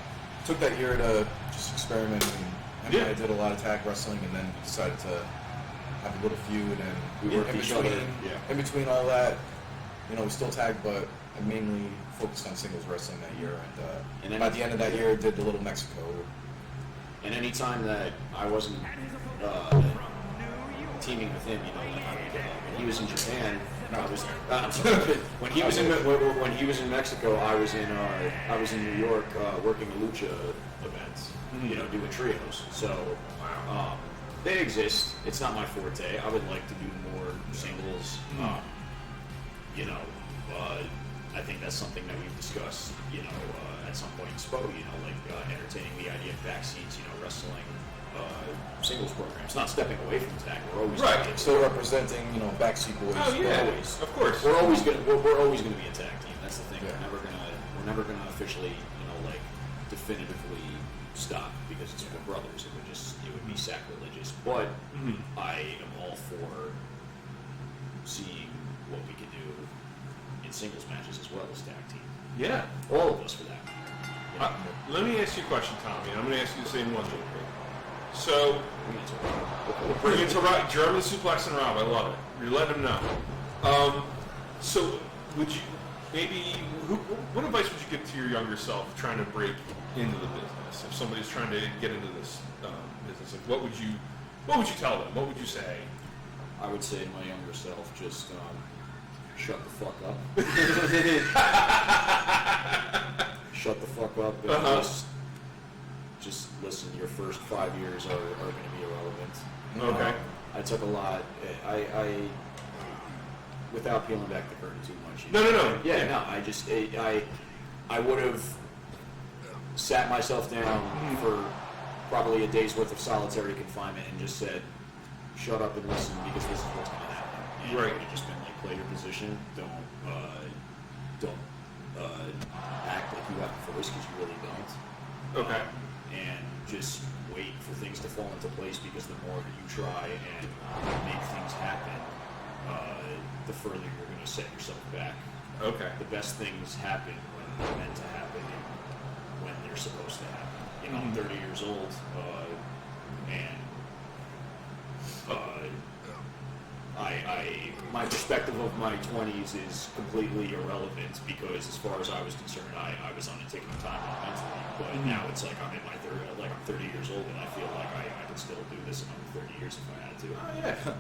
took that year to just experiment, and Yeah. I did a lot of tag wrestling, and then decided to have a little feud, and We worked each other. Yeah. in between all that, you know, we still tagged, but I mainly focused on singles wrestling that year, And and then by the end of that year, did the little Mexico. And any time that I wasn't teaming with him, you know, like, when he was in Japan, I was when he was in Mexico, I was in New York working a lucha events, you know, doing trios. So they exist. It's not my forte. I would like to do more singles. You know, I think that's something that we've discussed, you know, at some point in SPO, you know, like entertaining the idea of backseats, you know, wrestling singles programs. Not stepping away from tag. We're always Right. gonna Still representing, you know, Backseat Boyz. Oh yeah, always. of course. We're always gonna be a tag team. That's the thing. Yeah. We're never gonna officially, you know, like definitively stop because we're brothers. It would be sacrilegious. But I am all for seeing what we can do in singles matches as well as tag team. Yeah. All of us for that. You know, Let me ask you a question, Tommy. I'm going to ask you the same one, real quick. So, we need to- bring it to German suplex and Rob. I love it. You're letting him know. So, would you what advice would you give to your younger self trying to break into the business? If somebody's trying to get into this business, like what would you tell them? What would you say? I would say to my younger self, just shut the fuck up. Shut the fuck up and just listen. Your first 5 years are going to be irrelevant. Okay. I took a lot. I without peeling back the curtain too much. you No. Yeah, no. I would have sat myself down for probably a day's worth of solitary confinement and just said, "Shut up and listen," because this is what's going to happen. And Right. I would have just been like, play your position. Don't act like you have a voice because you really don't. Okay. And just wait for things to fall into place because the more that you try and make things happen, the further you're going to set yourself back. Okay. The best things happen when they're meant to happen and when they're supposed to happen. You know, I'm 30 years old, and my perspective of my 20s is completely irrelevant because, as far as I was concerned, I was on a ticking time bomb mentally. But now it's like I'm in my 30 years old, and I feel like I could still do this another 30 years if I had to. Oh,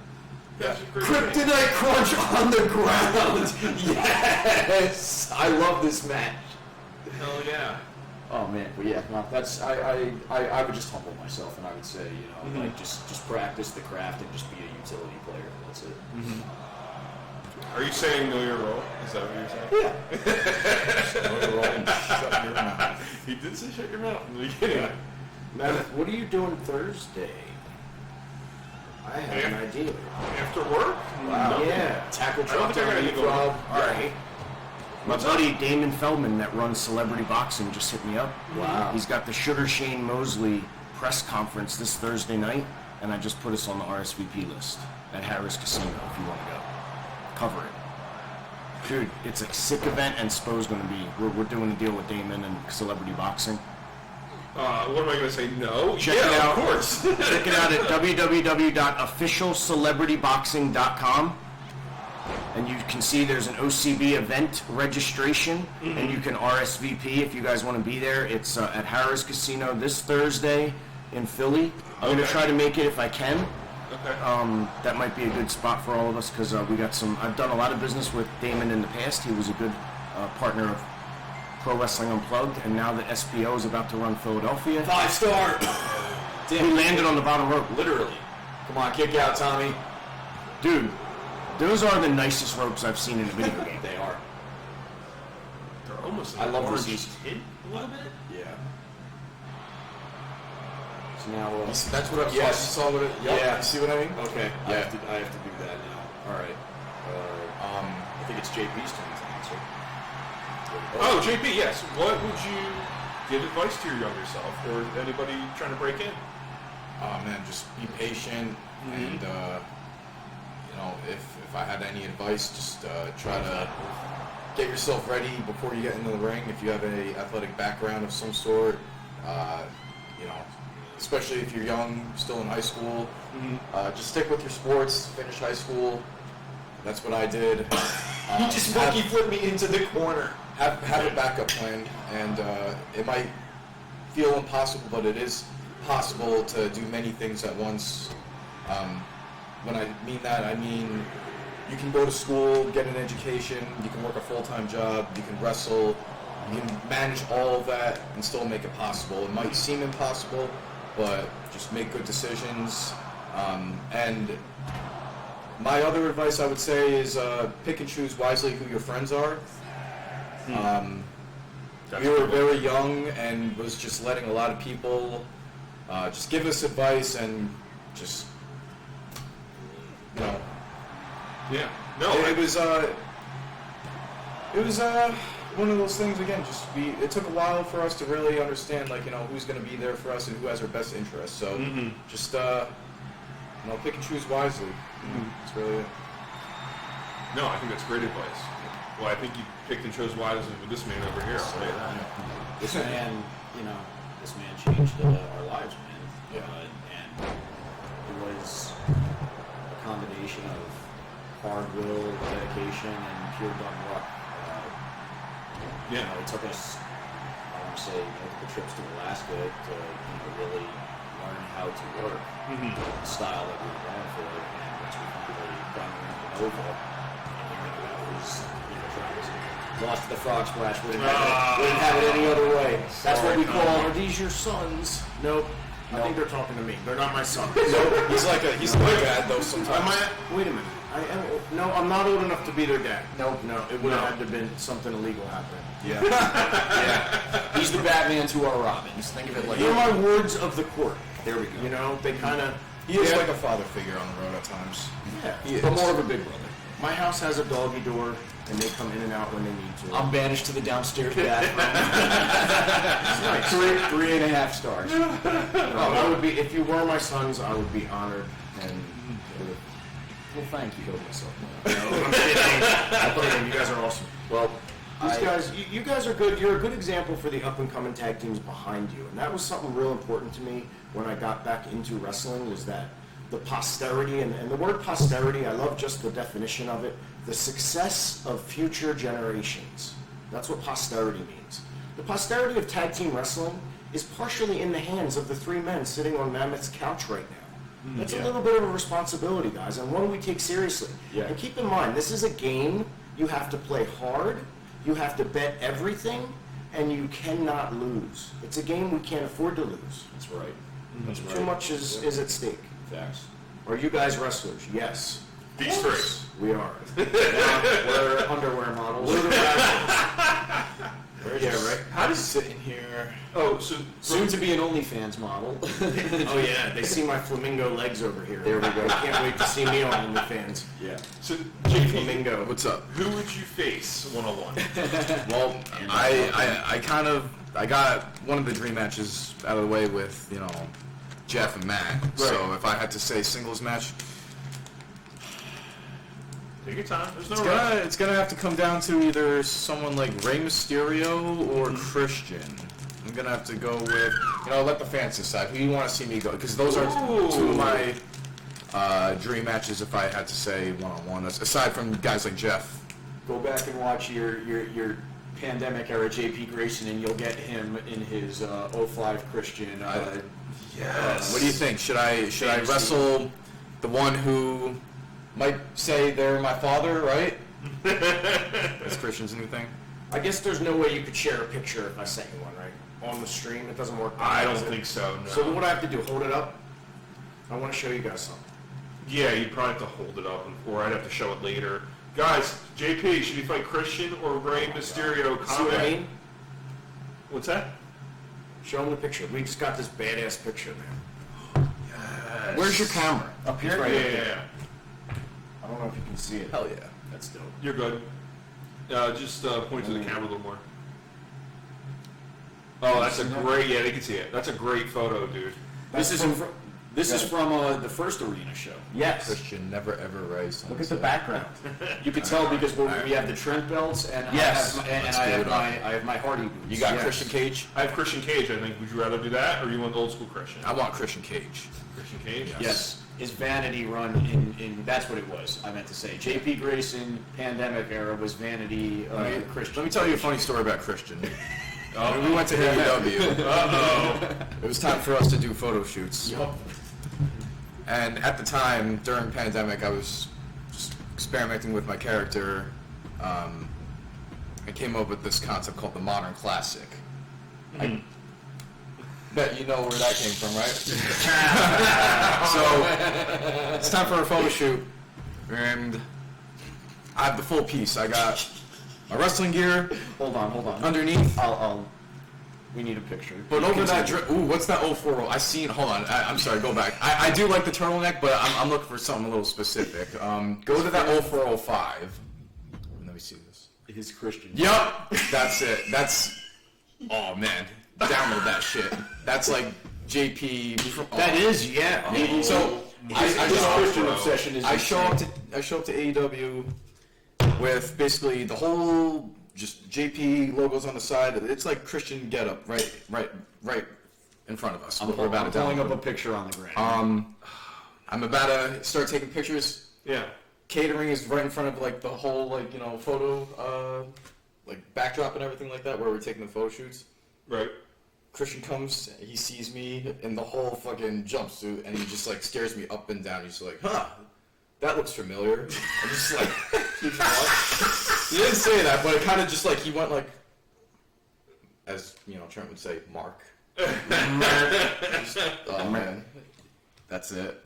yeah. Kryptonite Crunch on the ground. Yes, I love this match. Hell yeah. Oh man, but yeah, no, that's I would just humble myself and I would say, you know, like just practice the craft and just be a utility player. That's it. Are you saying know your role? Is that what you're saying? Yeah. Know your role and shut your mouth. He did say shut your mouth in the beginning. Mammoth, what are you doing Thursday? I have an idea. After work? Wow. Yeah. Tackle I don't drop think I down gotta go. leapfrog. All right. My buddy Damon Feldman that runs Celebrity Boxing just hit me up. Wow. He's got the Sugar Shane Mosley press conference this Thursday night, and I just put us on the RSVP list at Harris Casino if you want to go. Cover it. Dude, it's a sick event, and SPO's going to be, we're doing a deal with Damon and Celebrity Boxing. What am I going to say? No. Check it out. Of course. Check it out at www.officialcelebrityboxing.com. And you can see there's an OCB event registration, and you can RSVP if you guys want to be there. It's at Harrah's Casino this Thursday in Philly. I'm going to try to make it if I can. Okay. That might be a good spot for all of us because we got some. I've done a lot of business with Damon in the past. He was a good partner of Pro Wrestling Unplugged, and now the SPO is about to run Philadelphia. 5-star. Damn, He landed on the bottom rope. literally. Come on, kick out, Tommy. Dude, those are the nicest ropes I've seen in a video game. They are. They're almost I love orange these. tint a little bit. Yeah. So now, That's what I saw what it. Yeah. You see what I mean? okay, Yeah. I have to do that now. All right. I think it's JP's turn to answer. Oh, JP, yes. What would you give advice to your younger self or anybody trying to break in? Oh man, just be patient and if I had any advice, just try to get yourself ready before you get into the ring. If you have a athletic background of some sort, especially if you're young, still in high school, just stick with your sports. Finish high school. That's what I did. You just monkey flipped me into the corner. Have a backup plan, and it might feel impossible, but it is possible to do many things at once. When I mean that, I mean you can go to school, get an education, you can work a full-time job, you can wrestle, you can manage all of that and still make it possible. It might seem impossible, but just make good decisions. And my other advice I would say is pick and choose wisely who your friends are. We were very young and was just letting a lot of people just give us advice and just, Yeah. No. it was one of those things again. It took a while for us to really understand, who's going to be there for us and who has our best interests. So just pick and choose wisely. It's really it. No, I think that's great advice. Well, I think you picked and chose wisely with this man over here. I'll tell you that. This man, this man changed our lives, man. Yeah. And it was a combination of hard will, dedication, and pure dumb luck. It took us, I want to say, multiple trips to Alaska to really learn how to work the style that we were going for. And once we finally got around Nova, that was, lost to the frog splash. Wouldn't have it any other way. That's what we call. Are these your sons? Nope. I think they're talking to me. They're not my sons. He's like that though sometimes. Wait a minute. I'm not old enough to be their dad. No. It would have had to have been something illegal happening. Yeah. He's the Batman to our Robins. Think of it like You're my words of the court. There we go. They kind of. He is like a father figure on the road at times. Yeah. But more of a big brother. My house has a doggy door, and they come in and out when they need to. I'm banished to the downstairs bathroom. Nice. 3.5 stars. I would be, if you were my sons, I would be honored and. Well, thank you. Killed myself. I'm kidding. You guys are awesome. Well, These guys, you guys are good. You're a good example for the up-and-coming tag teams behind you, and that was something real important to me when I got back into wrestling. Was that the posterity, and the word posterity, I love just the definition of it. The success of future generations. That's what posterity means. The posterity of tag team wrestling is partially in the hands of the three men sitting on Mammoth's couch right now. That's a little bit of a responsibility, guys, and one we take seriously. Yeah. And keep in mind, this is a game. You have to play hard. You have to bet everything, and you cannot lose. It's a game we can't afford to lose. that's right. Too much is at stake. Facts. Are you guys wrestlers? Yes. These three. We are. We're underwear models. We're the wrestlers. Yeah, right. How does sitting here? Oh, so Soon to be an OnlyFans model. Oh yeah, they see my flamingo legs over here. There we go. They can't wait to see me on OnlyFans. Yeah. so JP, Flamingo. What's up? who would you face one-on-one? Well, I got one of the dream matches out of the way with Jeff and Matt. So if I had to say singles match, Take your time. There's no rush. it's gonna have to come down to either someone like Rey Mysterio or Christian. I'm gonna have to go with, let the fans decide who you want to see me go, because those are two of my dream matches if I had to say one-on-one. Aside from guys like Jeff. Go back and watch your pandemic era JP Grayson, and you'll get him in his 05 Christian. Yes. What do you think? Should I wrestle the one who might say they're my father, right? That's Christian's new thing. I guess there's no way you could share a picture if I sent you one, right? On the stream, it doesn't work. I don't think so, no. So what do I have to do? Hold it up? I want to show you guys something. Yeah, you'd probably have to hold it up, or I'd have to show it later. Guys, JP, should he fight Christian or Rey Mysterio? Comment. See what I mean? What's that? Show him the picture. We just got this badass picture, man. Yes. Where's your camera? Up here? It's right up there. Yeah. I don't know if you can see it. Hell yeah. That's dope. You're good. Just point to the camera a little more. Oh, that's a great, yeah, they can see it. That's a great photo, dude. This is from the first arena show. Yes. Christian never ever rise. Look at the background. You can tell because we have the Trent belts, and Yes. I have my Hardy boots. You got Yes. Christian Cage? I have Christian Cage, I think. Would you rather do that, or you want old school Christian? I want Christian Cage. Christian Cage? Yes, his vanity run in that's what it was. I meant to say JP Grayson pandemic era was vanity Christian. Let me tell you a funny story about Christian. When we went to AEW, it was time for us to do photo shoots. Yup. And at the time, during pandemic, I was just experimenting with my character. I came up with this concept called the Modern Classic. I bet you know where that came from, right? So, it's time for a photo shoot. And I have the full piece. I got my wrestling gear Hold on. underneath. We need a picture. But over that, what's that 040? I seen. Hold on. I'm sorry. Go back. I do like the turtleneck, but I'm looking for something a little specific. Go to that 0405. Let me see this. His Christian. Yup. That's it. Oh man. Download that shit. That's like JP. That is, yeah. So His Christian obsession is. I show up to AEW with basically the whole just JP logos on the side. It's like Christian getup right in front of us. I'm pulling up a picture on the ground. I'm about to start taking pictures. Yeah. Catering is right in front of like the whole photo like backdrop and everything like that where we're taking the photo shoots. Right. Christian comes, he sees me in the whole fucking jumpsuit, and he just like stares me up and down. He's like, "Huh, that looks familiar." I'm just like, keeps walking. He didn't say that, but it kind of just like he went like, as Trent would say, Mark. Oh man, that's it.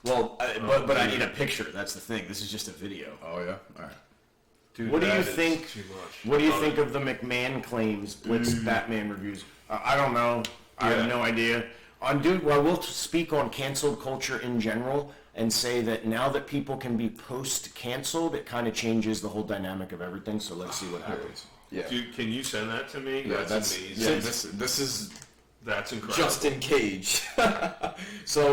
Well, but I need a picture. That's the thing. This is just a video. Oh yeah, all right. Dude, What do you that is think? too much. What do you think of the McMahon claims, Blitz Batman reviews? I don't know. I have no idea. Dude, well, we'll speak on canceled culture in general and say that now that people can be post-canceled, it kind of changes the whole dynamic of everything. So let's see what happens. Yeah. Dude, can you send that to me? Yeah, that's amazing. Yeah, this is That's incredible. Justin Cage. So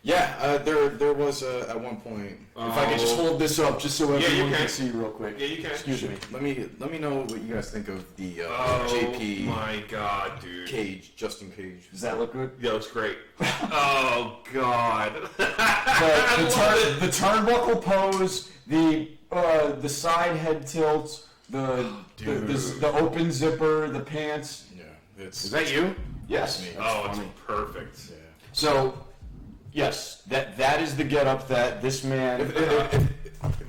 there was a at one point. If I could just hold this up, just so you everyone can. can see real quick. Yeah, you can. Excuse me. Let me know what you guys think of the Oh JP my god, dude. Cage, Justin Cage. Does that look good? Yeah, that's great. Oh god. The turnbuckle pose, the side head tilt, the open zipper, the pants. Yeah, it's. Is that you? Yes. Oh, it's perfect. Yeah. So, yes, that is the getup that this man. If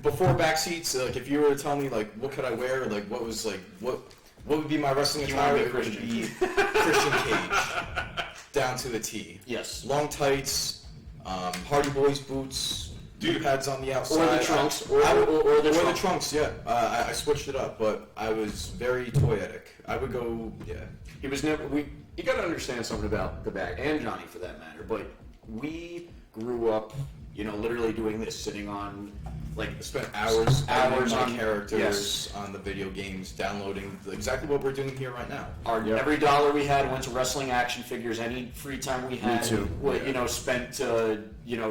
before backseats, like if you were to tell me like what could I wear, like what would be my wrestling attire, it would be Christian Cage, down to the T. Yes. Long tights, Hardy Boyz boots, Dude. pads on the outside, Or the trunks, or the trunks. Yeah, I switched it up, but I was very toyetic. I would go, yeah. He was never. You got to understand something about the back and Johnny for that matter. But we grew up, literally doing this, sitting on Spent hours on on characters, yes. on the video games, downloading exactly what we're doing here right now. Every dollar we had went to wrestling action figures. Any free time we had, too. Spent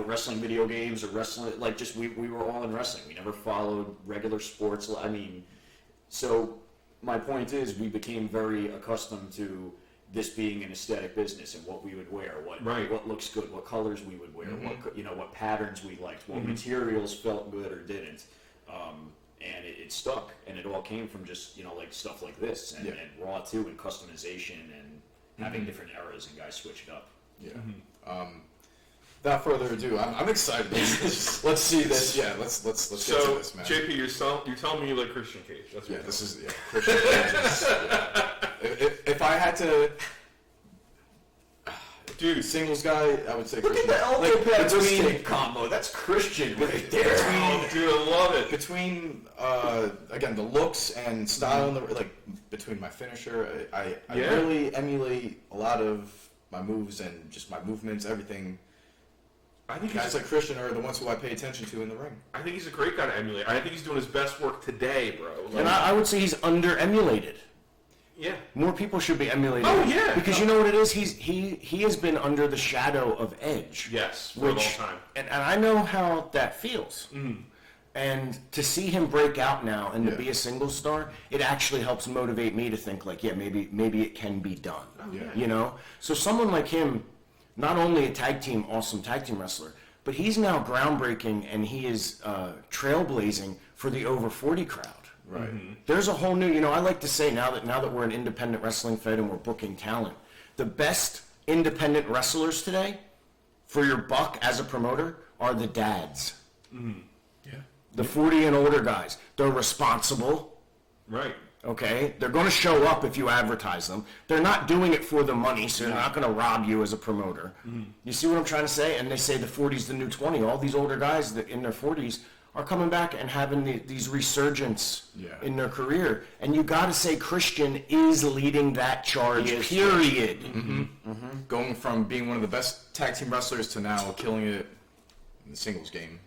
wrestling video games or wrestling. We were all in wrestling. We never followed regular sports. So my point is, we became very accustomed to this being an aesthetic business and what we would wear, what looks good, what colors we would wear, what patterns we liked, what materials felt good or didn't, and it stuck, and it all came from just like stuff like this and raw too, and customization and having different eras and guys switch it up. Yeah. Without further ado, I'm excited. Let's see this. Yeah, let's get to this, man. JP, you're telling me you like Christian Cage. That's what this is Christian Cage. If I had to, dude, singles guy, I would say Look Christian. at the elbow pad wrist combo. That's Christian right there. Dude, I love it. Between again the looks and style, and between my finisher, I really emulate a lot of my moves and just my movements, everything. I think guys like Christian are the ones who I pay attention to in the ring. I think he's a great guy to emulate. I think he's doing his best work today, bro. And I would say he's under-emulated. Yeah. More people should be emulating. Oh, yeah. Because you know what it is? He has been under the shadow of Edge. Yes, for a long time. And I know how that feels. And to see him break out now and to be a single star, it actually helps motivate me to think maybe it can be done. So someone like him, not only a awesome tag team wrestler, but he's now groundbreaking and he is trailblazing for the over 40 crowd. Right. There's a whole new, I like to say now that we're an independent wrestling fed and we're booking talent, the best independent wrestlers today, for your buck as a promoter, are the dads. Yeah. The 40 and older guys. They're responsible. Right. Okay? They're going to show up if you advertise them. They're not doing it for the money, so they're not going to rob you as a promoter. You see what I'm trying to say? And they say the 40's the new 20. All these older guys that in their 40s are coming back and having these resurgence in their career. And you got to say Christian is leading that charge, period. Going from being one of the best tag team wrestlers to now killing it in the singles game.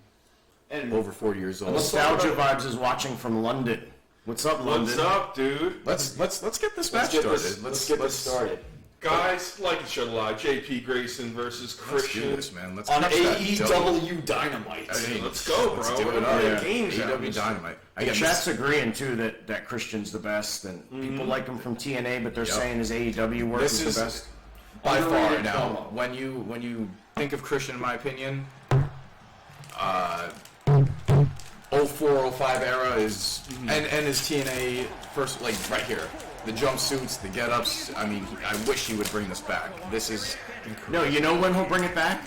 And over 40 years old. Nostalgia Vibes is watching from London. What's up, London? What's up, dude? Let's get this match started. Let's get this started. Guys, like each other live. JP Grayson versus Christian. Let's do this, man. Let's on crush that AEW Dynamite. I mean, let's go, bro. Let's do it. We're games out. AEW Dynamite. The chat's agreeing too that Christian's the best, and people like him from TNA, but they're saying his AEW work is the best. By far Underrated now. promo. When you think of Christian, in my opinion, 04, 05 era is and his TNA first, like right here, the jumpsuits, the get-ups. I mean, I wish he would bring this back. This is No, you know when he'll bring it back?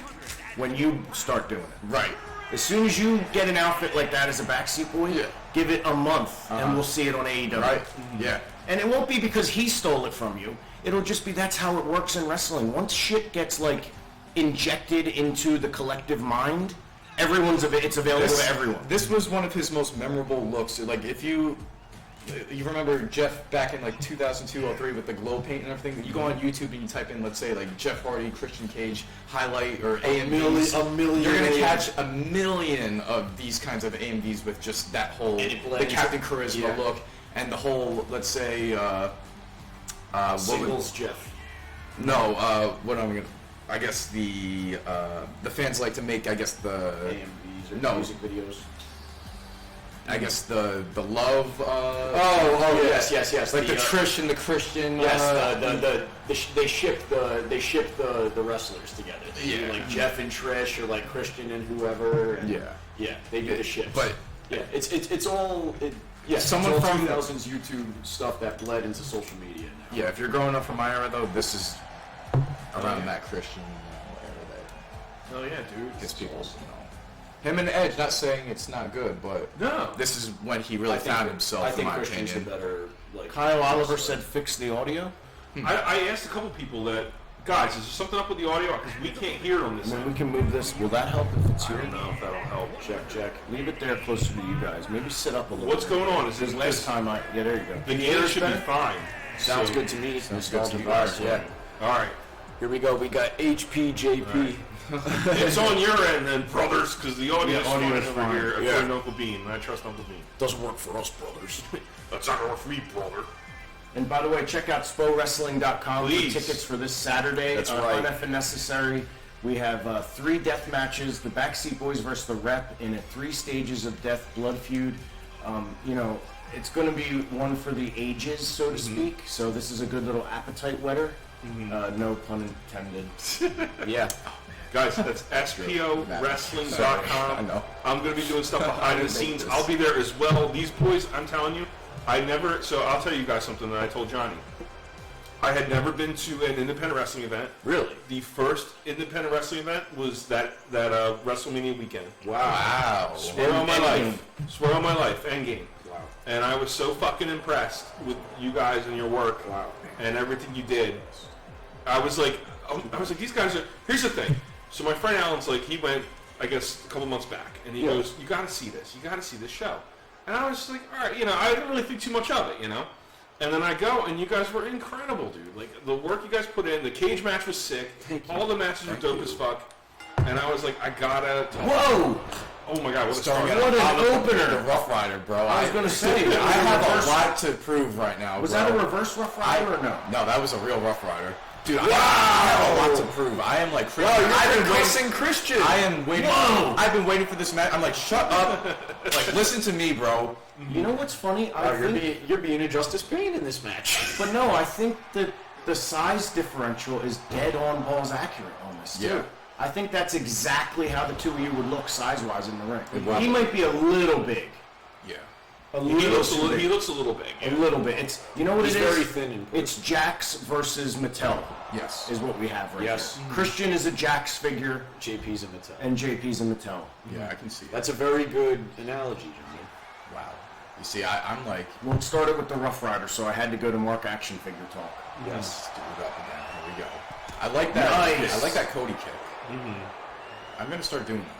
When you start doing it. right. As soon as you get an outfit like that as a backseat boy, give it a month, and we'll see it on AEW. Right. Yeah. And it won't be because he stole it from you. It'll just be that's how it works in wrestling. Once shit gets injected into the collective mind, it's available to everyone. This was one of his most memorable looks. Like if you remember Jeff back in 2002, 03 with the glow paint and everything. You go on YouTube and you type in, let's say, Jeff Hardy, Christian Cage highlight or AMVs. A million. You're gonna catch a million of these kinds of AMVs with just that whole the Captain Charisma look and the whole, let's say, Singles Jeff. No, what am I gonna? I guess the fans like to make, I guess the AMVs or music videos. I guess the love. Yes. Like the Trish and the Christian. Yes, they ship the wrestlers together. They do Jeff and Trish or Christian and whoever. And they do the ships. But it's all. Someone it's all from 2000s YouTube stuff that bled into social media now. Yeah, if you're growing up from my era though, this is around that Christian era Hell yeah, dude. that gets people. Him and Edge, not saying it's not good, but this is when he really found himself. I think in my Christian's opinion. the better. Kyle Oliver said fix the audio. I asked a couple people that, guys, is there something up with the audio? Because we can't hear it on this I mean, end. we can move this. Will that help if it's I here? don't know if that'll help. Check. Leave it there closer to you guys. Maybe sit up a little. What's going on? Because last time there you go. The gear should be fine. Sounds good to me. Sounds good to Nostalgia you vibes, guys. yeah. All right. Here we go. We got HPJP. It's on your end then, brothers, because the audio is fine audio's over fine. here. According to Uncle Bean. I trust Uncle Bean. Doesn't work for us, brothers. That's not going to work for me, brother. And by the way, check out spowrestling.com for Please. tickets for this Saturday. That's right. Uneffing Necessary. We have 3 death matches. The Backseat Boyz versus the Rep in a 3 stages of death blood feud. It's going to be one for the ages, so to speak. So this is a good little appetite whetter. No pun intended. Yeah. Guys, that's SPOWrestling.com. I know. I'm going to be doing stuff behind the scenes. I'll be there as well. These boys, I'm telling you, so I'll tell you guys something that I told Johnny. I had never been to an independent wrestling event. Really? The first independent wrestling event was that WrestleMania weekend. Wow. Swear on my life. Swear on my life. Endgame. Wow. And I was so fucking impressed with you guys and your work. Wow. And everything you did. I was like, these guys are. Here's the thing. So my friend Alan's like, he went, I guess, a couple months back, and he goes, "You got to see this. You got to see this show." And I was just like, all right, I didn't really think too much of it, And then I go, and you guys were incredible, dude. Like, the work you guys put in, the cage match was sick. All the matches were dope as fuck. And I was like, I gotta... Whoa! Oh my god, what a Starting start. at What an the opener. Rough Rider, bro. I was gonna say, I have a lot to prove right now, Was bro. that a reverse Rough Rider or no? No, that was a real Rough Rider. Dude, I have a lot to prove. I am like Christian. I've been waiting, Christian. I am waiting. Whoa. I've been waiting for this match. I'm like, shut up. Like, listen to me, bro. You know what's funny? You're being a Justice Pain in this match. But no, I think that the size differential is dead on balls accurate on this too. Yeah. I think that's exactly how the two of you would look size-wise in the ring. Wow. He might be a little big. Yeah. He looks a little big. A little bit. It's what He's it is. very thin in person. It's Jax versus Mattel. Yes. Is what we have right Yes. here. Christian is a Jax figure, JP's a Mattel. and JP's a Mattel. Yeah, I can see it. That's a very good analogy, Johnny. Wow. You see, I'm like, Well, it started with the Rough Rider, so I had to go to Mark Action Figure Talk. yes, do it up again. Here we go. I like that. Nice. I like that Cody kick. I'm gonna start doing that.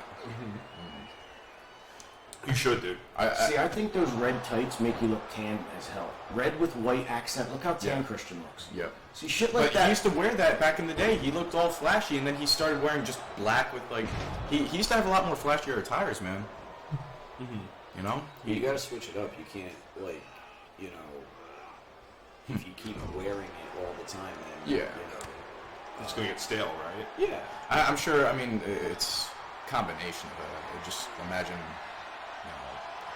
You should, dude. See, I think those red tights make you look tan as hell. Red with white accent. Look how tan Yeah. Christian looks. Yep. See, shit like But that. he used to wear that back in the day. He looked all flashy, and then he started wearing just black with like. He used to have a lot more flashier attires, man. You know. You gotta switch it up. You can't, like, if you keep wearing it all the time, then, Yeah. It's gonna get stale, right? Yeah. I'm sure. I mean, it's a combination of it. Just imagine,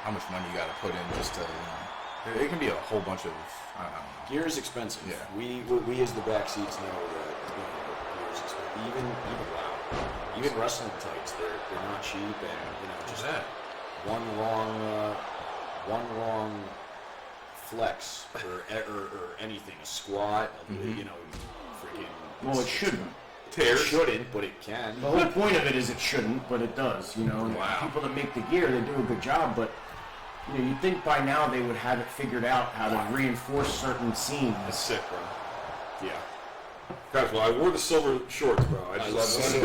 how much money you got to put in just to. It can be a whole bunch of. I don't know. Gear is expensive. Yeah. We as the backseats know that gear is expensive. Even wrestling tights, they're not cheap, and just that? one wrong flex or anything, a squat, freaking. Well, it shouldn't. It shouldn't, but it can. The whole point of it is it shouldn't, but it does. And people that make the gear, they do a good job. But you'd think by now they would have it figured out how to reinforce certain seams. That's sick, bro. Yeah. Guys, well, I wore the silver shorts, bro. I just love it.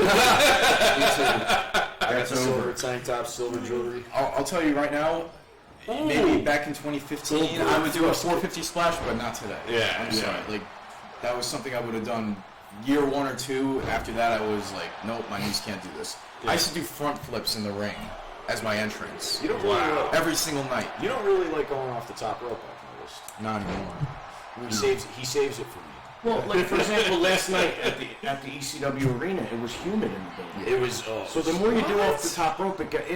I got the silver tank top, silver jewelry. I'll tell you right now. Maybe back in 2015, I would do a 450 splash, but not today. Yeah, I'm sorry. Like, that was something I would have done year 1 or 2. After that, I was like, nope, my knees can't do this. I used to do front flips in the ring as my entrance. You don't really Every single night. You don't really like going off the top rope, I've noticed. Not anymore. He saves it for me. Well, like for example, last night at the ECW arena, it was humid in the building. It was. So the more you do off the top rope, it got,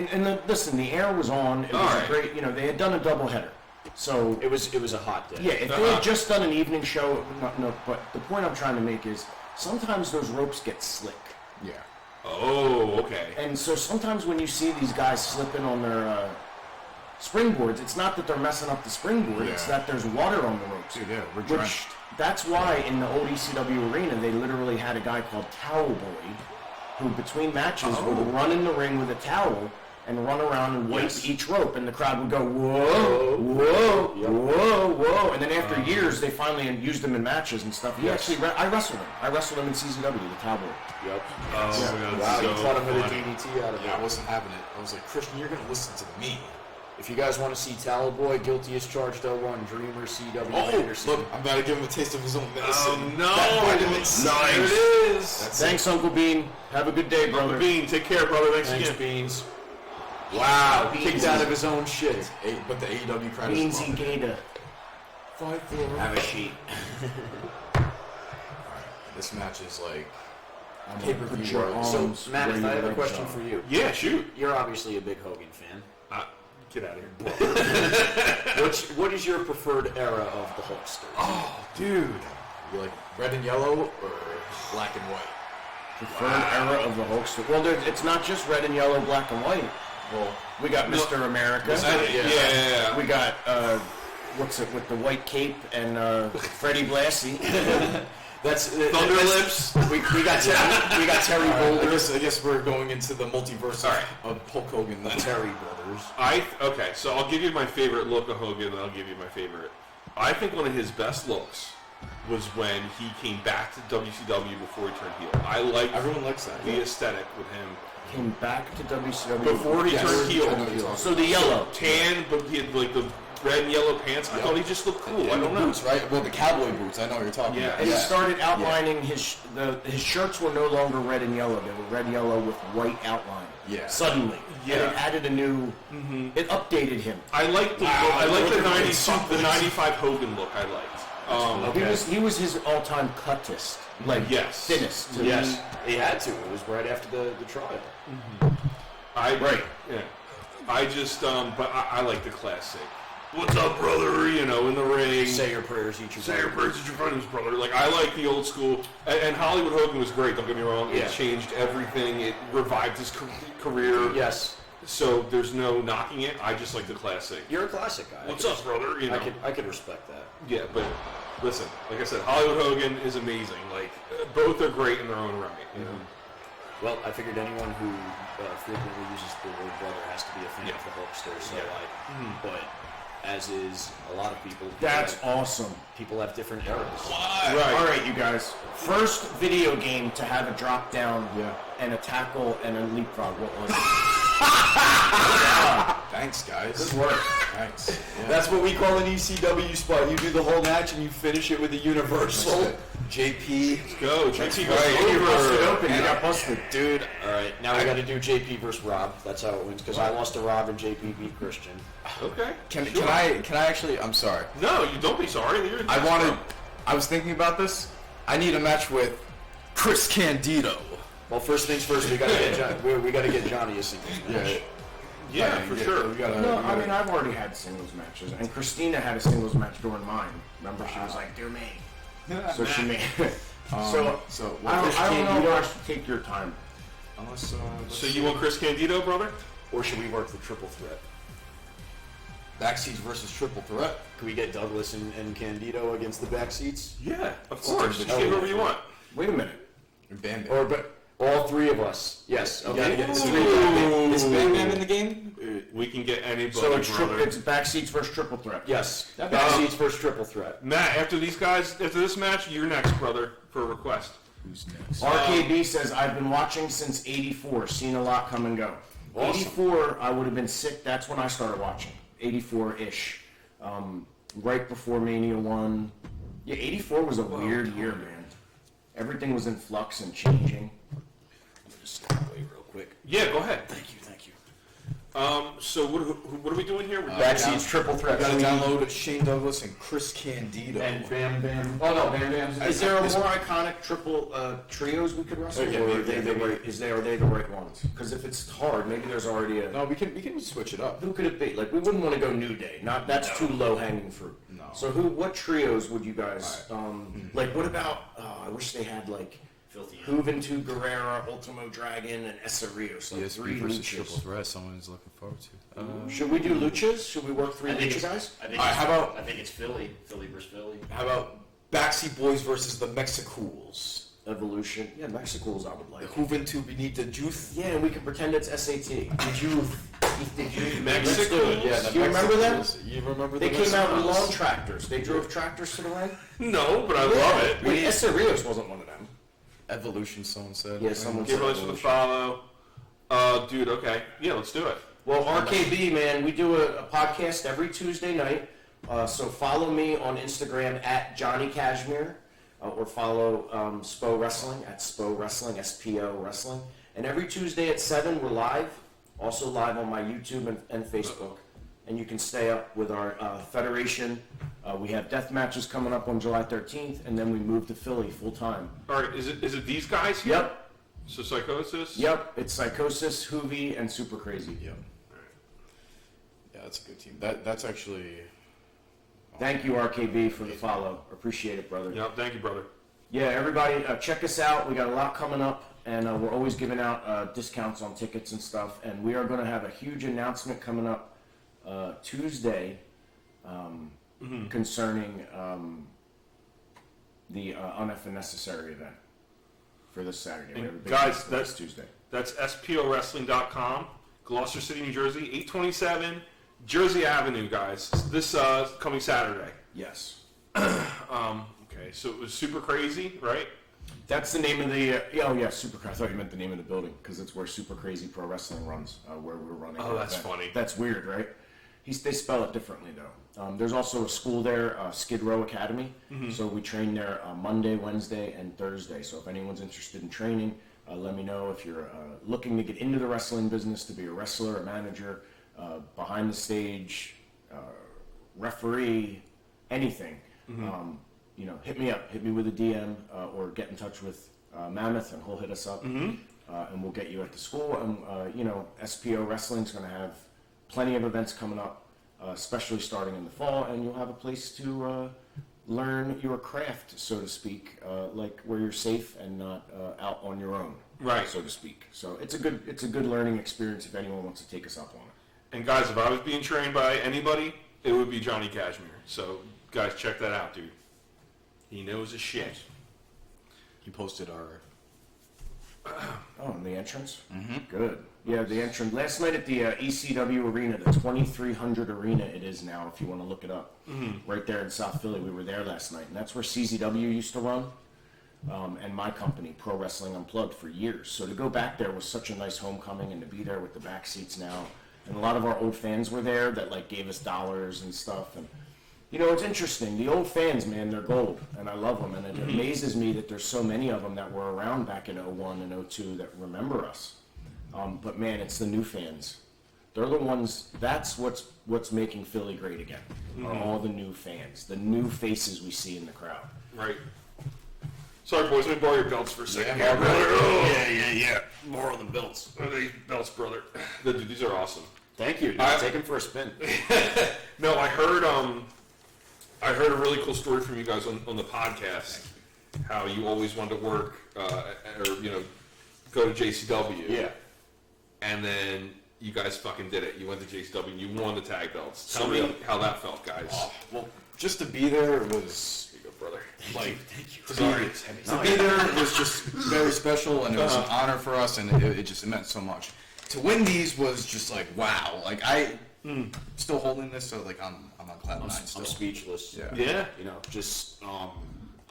listen, the air was on. It was a great. They had done a doubleheader. So it was a hot day. Yeah, if they had just done an evening show, it would not. No, but the point I'm trying to make is sometimes those ropes get slick. Yeah. Oh, okay. And so sometimes when you see these guys slipping on their springboards, it's not that they're messing up the springboard; it's that there's water on the ropes. Dude, yeah, we're Which drenched. that's why in the old ECW arena they literally had a guy called Towel Boy, who between matches would run in the ring with a towel and run around and wipe each rope, and the crowd would go, whoa, whoa, whoa, whoa. And then after years, they finally used him in matches and stuff. He actually, I wrestled him. I wrestled him in CZW, the Cowboy. Yep. Oh, Wow, so you caught him with a funny. DDT out of it. Yeah, I wasn't having it. I was like, Christian, you're going to listen to me. If you guys want to see Tallow Boy, Guilty as Charged 01, Dreamer, CW, Anderson. Look, I'm about to give him a taste of his own medicine. Oh, no. That vitamin C. Nice. There it is. Thanks, Uncle Bean. Have a good day, brother. Bean, take care, brother. Thanks Thanks, again. Beans. Wow, kicked out of his own shit. But the AEW crowd is Beansy Gator. Have a sheet. This match is like Pay-per-view pay-per-view worthy. So, arms. Matt, I have a legs question up. for you. Yeah, shoot. You're obviously a big Hogan fan. Get out of here. What is your preferred era of the Hulkster? Oh, dude. You like Red and yellow or black and white? Preferred era of the Hulkster. Well, it's not just red and yellow, black and white. Well, We got Mr. America. Yeah. We got what's it with the white cape and Freddie Blassie. that's Thunderlips. We got Terry Boulder. I guess we're going into the multiverse of Hulk Hogan. The Terry brothers. Okay, so I'll give you my favorite look of Hogan, and I'll give you my favorite. I think one of his best looks was when he came back to WCW before he turned heel. Everyone likes that. The aesthetic with him. Came back to WCW Before he turned heel. So the yellow. Tan, but he had like the red and yellow pants. I thought he just looked cool. I don't know. Boots, right? Well, the cowboy boots. I know what you're talking about. And he started outlining his shirts were no longer red and yellow. They were red and yellow with white outline. Yeah. Suddenly. Yeah. And it added a new. It updated him. I like the look. I like the '95 Hogan look. I liked. He was his all-time cuttest, like thinnest. Yes, he had to. It was right after the trial. Yeah. I just but I like the classic. What's up, brother? You know, in the ring. Say your prayers, eat your friends, brother. Like, I like the old school. And Hollywood Hogan was great, don't get me wrong. It changed everything. It revived his career. Yes. So there's no knocking it. I just like the classic. You're a classic guy. What's up, brother? You know. I could respect that. Yeah, but listen, like I said, Hollywood Hogan is amazing. Like, both are great in their own right. You know? Well, I figured anyone who frequently uses the word brother has to be a fan of the Hulkster. So but as is a lot of people. That's awesome. People have different eras. Right. All right, you guys. First video game to have a drop down and a tackle and a leapfrog. What was it? Thanks, guys. Good work. Thanks. Yeah. That's what we call an ECW spot. You do the whole match and you finish it with a universal. JP. Let's go. JP You busted goes open. You got busted. Dude, all right. Now we got to do JP versus Rob. That's how it wins because I lost to Rob and JP beat Christian. Okay. Can I actually? I'm sorry. No, you don't be sorry. I was thinking about this. I need a match with Chris Candido. Well, first things first. We got to get Johnny a singles match. Yeah, for sure. I mean, I've already had singles matches, and Christina had a singles match during mine. Remember, she was like, "Do me." So she made. I don't know if I should take your time. So you want Chris Candido, brother? Or should we work the triple threat? Backseats versus triple threat. Can we get Douglas and Candido against the backseats? Yeah, of course. Just get whoever you want. Wait a minute. Bam Bam. Or but all three of us. Yes. Okay. Is Bam Bam in the game? We can get anybody. So it's backseats versus triple threat. Yes. Backseats versus triple threat. Matt, after this match, you're next, brother, for a request. Who's next? RKB says, I've been watching since 84, seen a lot come and go. Awesome. 84, I would have been sick. That's when I started watching. 84-ish. Right before Mania 1. Yeah, 84 was a weird year, man. Everything was in flux and changing. Let me just step away real quick. Yeah, go ahead. Thank you. So what are we doing here? Backseats triple threat. Gotta download Shane Douglas and Chris Candido. And Bam Bam. Oh no, Bam Bam. Is there a more iconic triple trios we could wrestle? Yeah, or yeah, are they the right? Are they the right ones? Because if it's hard, maybe there's already a. No, we can switch it up. Who could it be? Like we wouldn't want to go New Day. That's too low hanging fruit. No. So what trios would you guys? Like what about? I wish they had like. Juventud Guerrera, Ultimo Dragon, and Essa Rios. Like three versus luchas. triple threat. Someone's looking forward to. Should we do luchas? Should we work three lucha guys? I think it's Philly versus Philly. How about Backseat Boyz versus the Mexicools? Evolution. Yeah, Mexicools I would The like. Juventud beneath the Youth. Yeah, and we can pretend it's SAT. The Youth. Mexico. Yeah, the Do you remember them? Mexicools. You remember They the came out with Mexicools? lawn tractors. They drove tractors to the ring. No, but I love it. Wait, Essa Rios wasn't one of them. Evolution, someone said. Yeah, someone Give said us for the Evolution. follow. Dude, okay. Yeah, let's do it. Well, RKB, man, we do a podcast every Tuesday night. So follow me on Instagram at Johnny Kashmere, or follow SPO Wrestling at SPO Wrestling, SPO Wrestling. And every Tuesday at 7, we're live. Also live on my YouTube and Facebook. And you can stay up with our Federation. We have death matches coming up on July 13th, and then we move to Philly full time. All right, is it these guys here? Yep. So Psychosis? Yep, it's Psychosis, Hoovy, and Super Crazy. Yep. Yeah, that's a good team. That's actually. Thank you, RKB, for the follow. Appreciate it, brother. Yep, thank you, brother. Yeah, everybody, check us out. We got a lot coming up, and we're always giving out discounts on tickets and stuff. And we are going to have a huge announcement coming up Tuesday concerning the Unnecessary event for this Saturday. We have a big Guys, event that's this Tuesday. That's spowrestling.com, Gloucester City, New Jersey, 827 Jersey Avenue, guys. This coming Saturday. Yes. Okay, so it was super crazy, right? That's the name of the. Oh yeah, Super. I thought you meant the name of the building because it's where Super Crazy Pro Wrestling runs, where we're running. Oh, that's funny. That's weird, right? They spell it differently though. There's also a school there, Skid Row Academy. So we train there Monday, Wednesday, and Thursday. So if anyone's interested in training, let me know. If you're looking to get into the wrestling business, to be a wrestler, a manager, behind the stage, referee, anything. Hit me up. Hit me with a DM or get in touch with Mammoth, and he'll hit us up, and we'll get you at the school. And SPO Wrestling's going to have plenty of events coming up, especially starting in the fall, and you'll have a place to learn your craft, so to speak, like where you're safe and not out on your own, Right. so to speak. So it's a good learning experience if anyone wants to take us up on it. And guys, if I was being trained by anybody, it would be Johnny Kashmere. So guys, check that out, dude. He knows his shit. He posted our. Oh, and the entrance? Good. Yeah, the entrance. Last night at the ECW Arena, the 2300 Arena it is now, if you want to look it up. Right there in South Philly. We were there last night. And that's where CZW used to run. And my company, Pro Wrestling Unplugged, for years. So to go back there was such a nice homecoming, and to be there with the back seats now. And a lot of our old fans were there that gave us dollars and stuff. And it's interesting. The old fans, man, they're gold, and I love them. And it amazes me that there's so many of them that were around back in 01 and 02 that remember us. But man, it's the new fans. They're the ones. That's what's making Philly great again. Are all the new fans, the new faces we see in the crowd. Right. Sorry, boys. Let me borrow your belts for a second. Yeah, brother. Oh, Yeah. More of the belts. what are these belts, brother? Dude, these are awesome. Thank you. Take him for a spin. No, I heard a really cool story from you guys on the podcast. How you always wanted to work go to JCW. Yeah. And then you guys fucking did it. You went to JCW and you won the tag belts. Tell me how that felt, guys. Well, just to be there was. Here you go, brother. Thank you. Sorry. To be there was just very special, and it was an honor for us, and it meant so much. To win these was just wow. I still holding this, so I'm on cloud nine still. I'm speechless. Yeah. Yeah.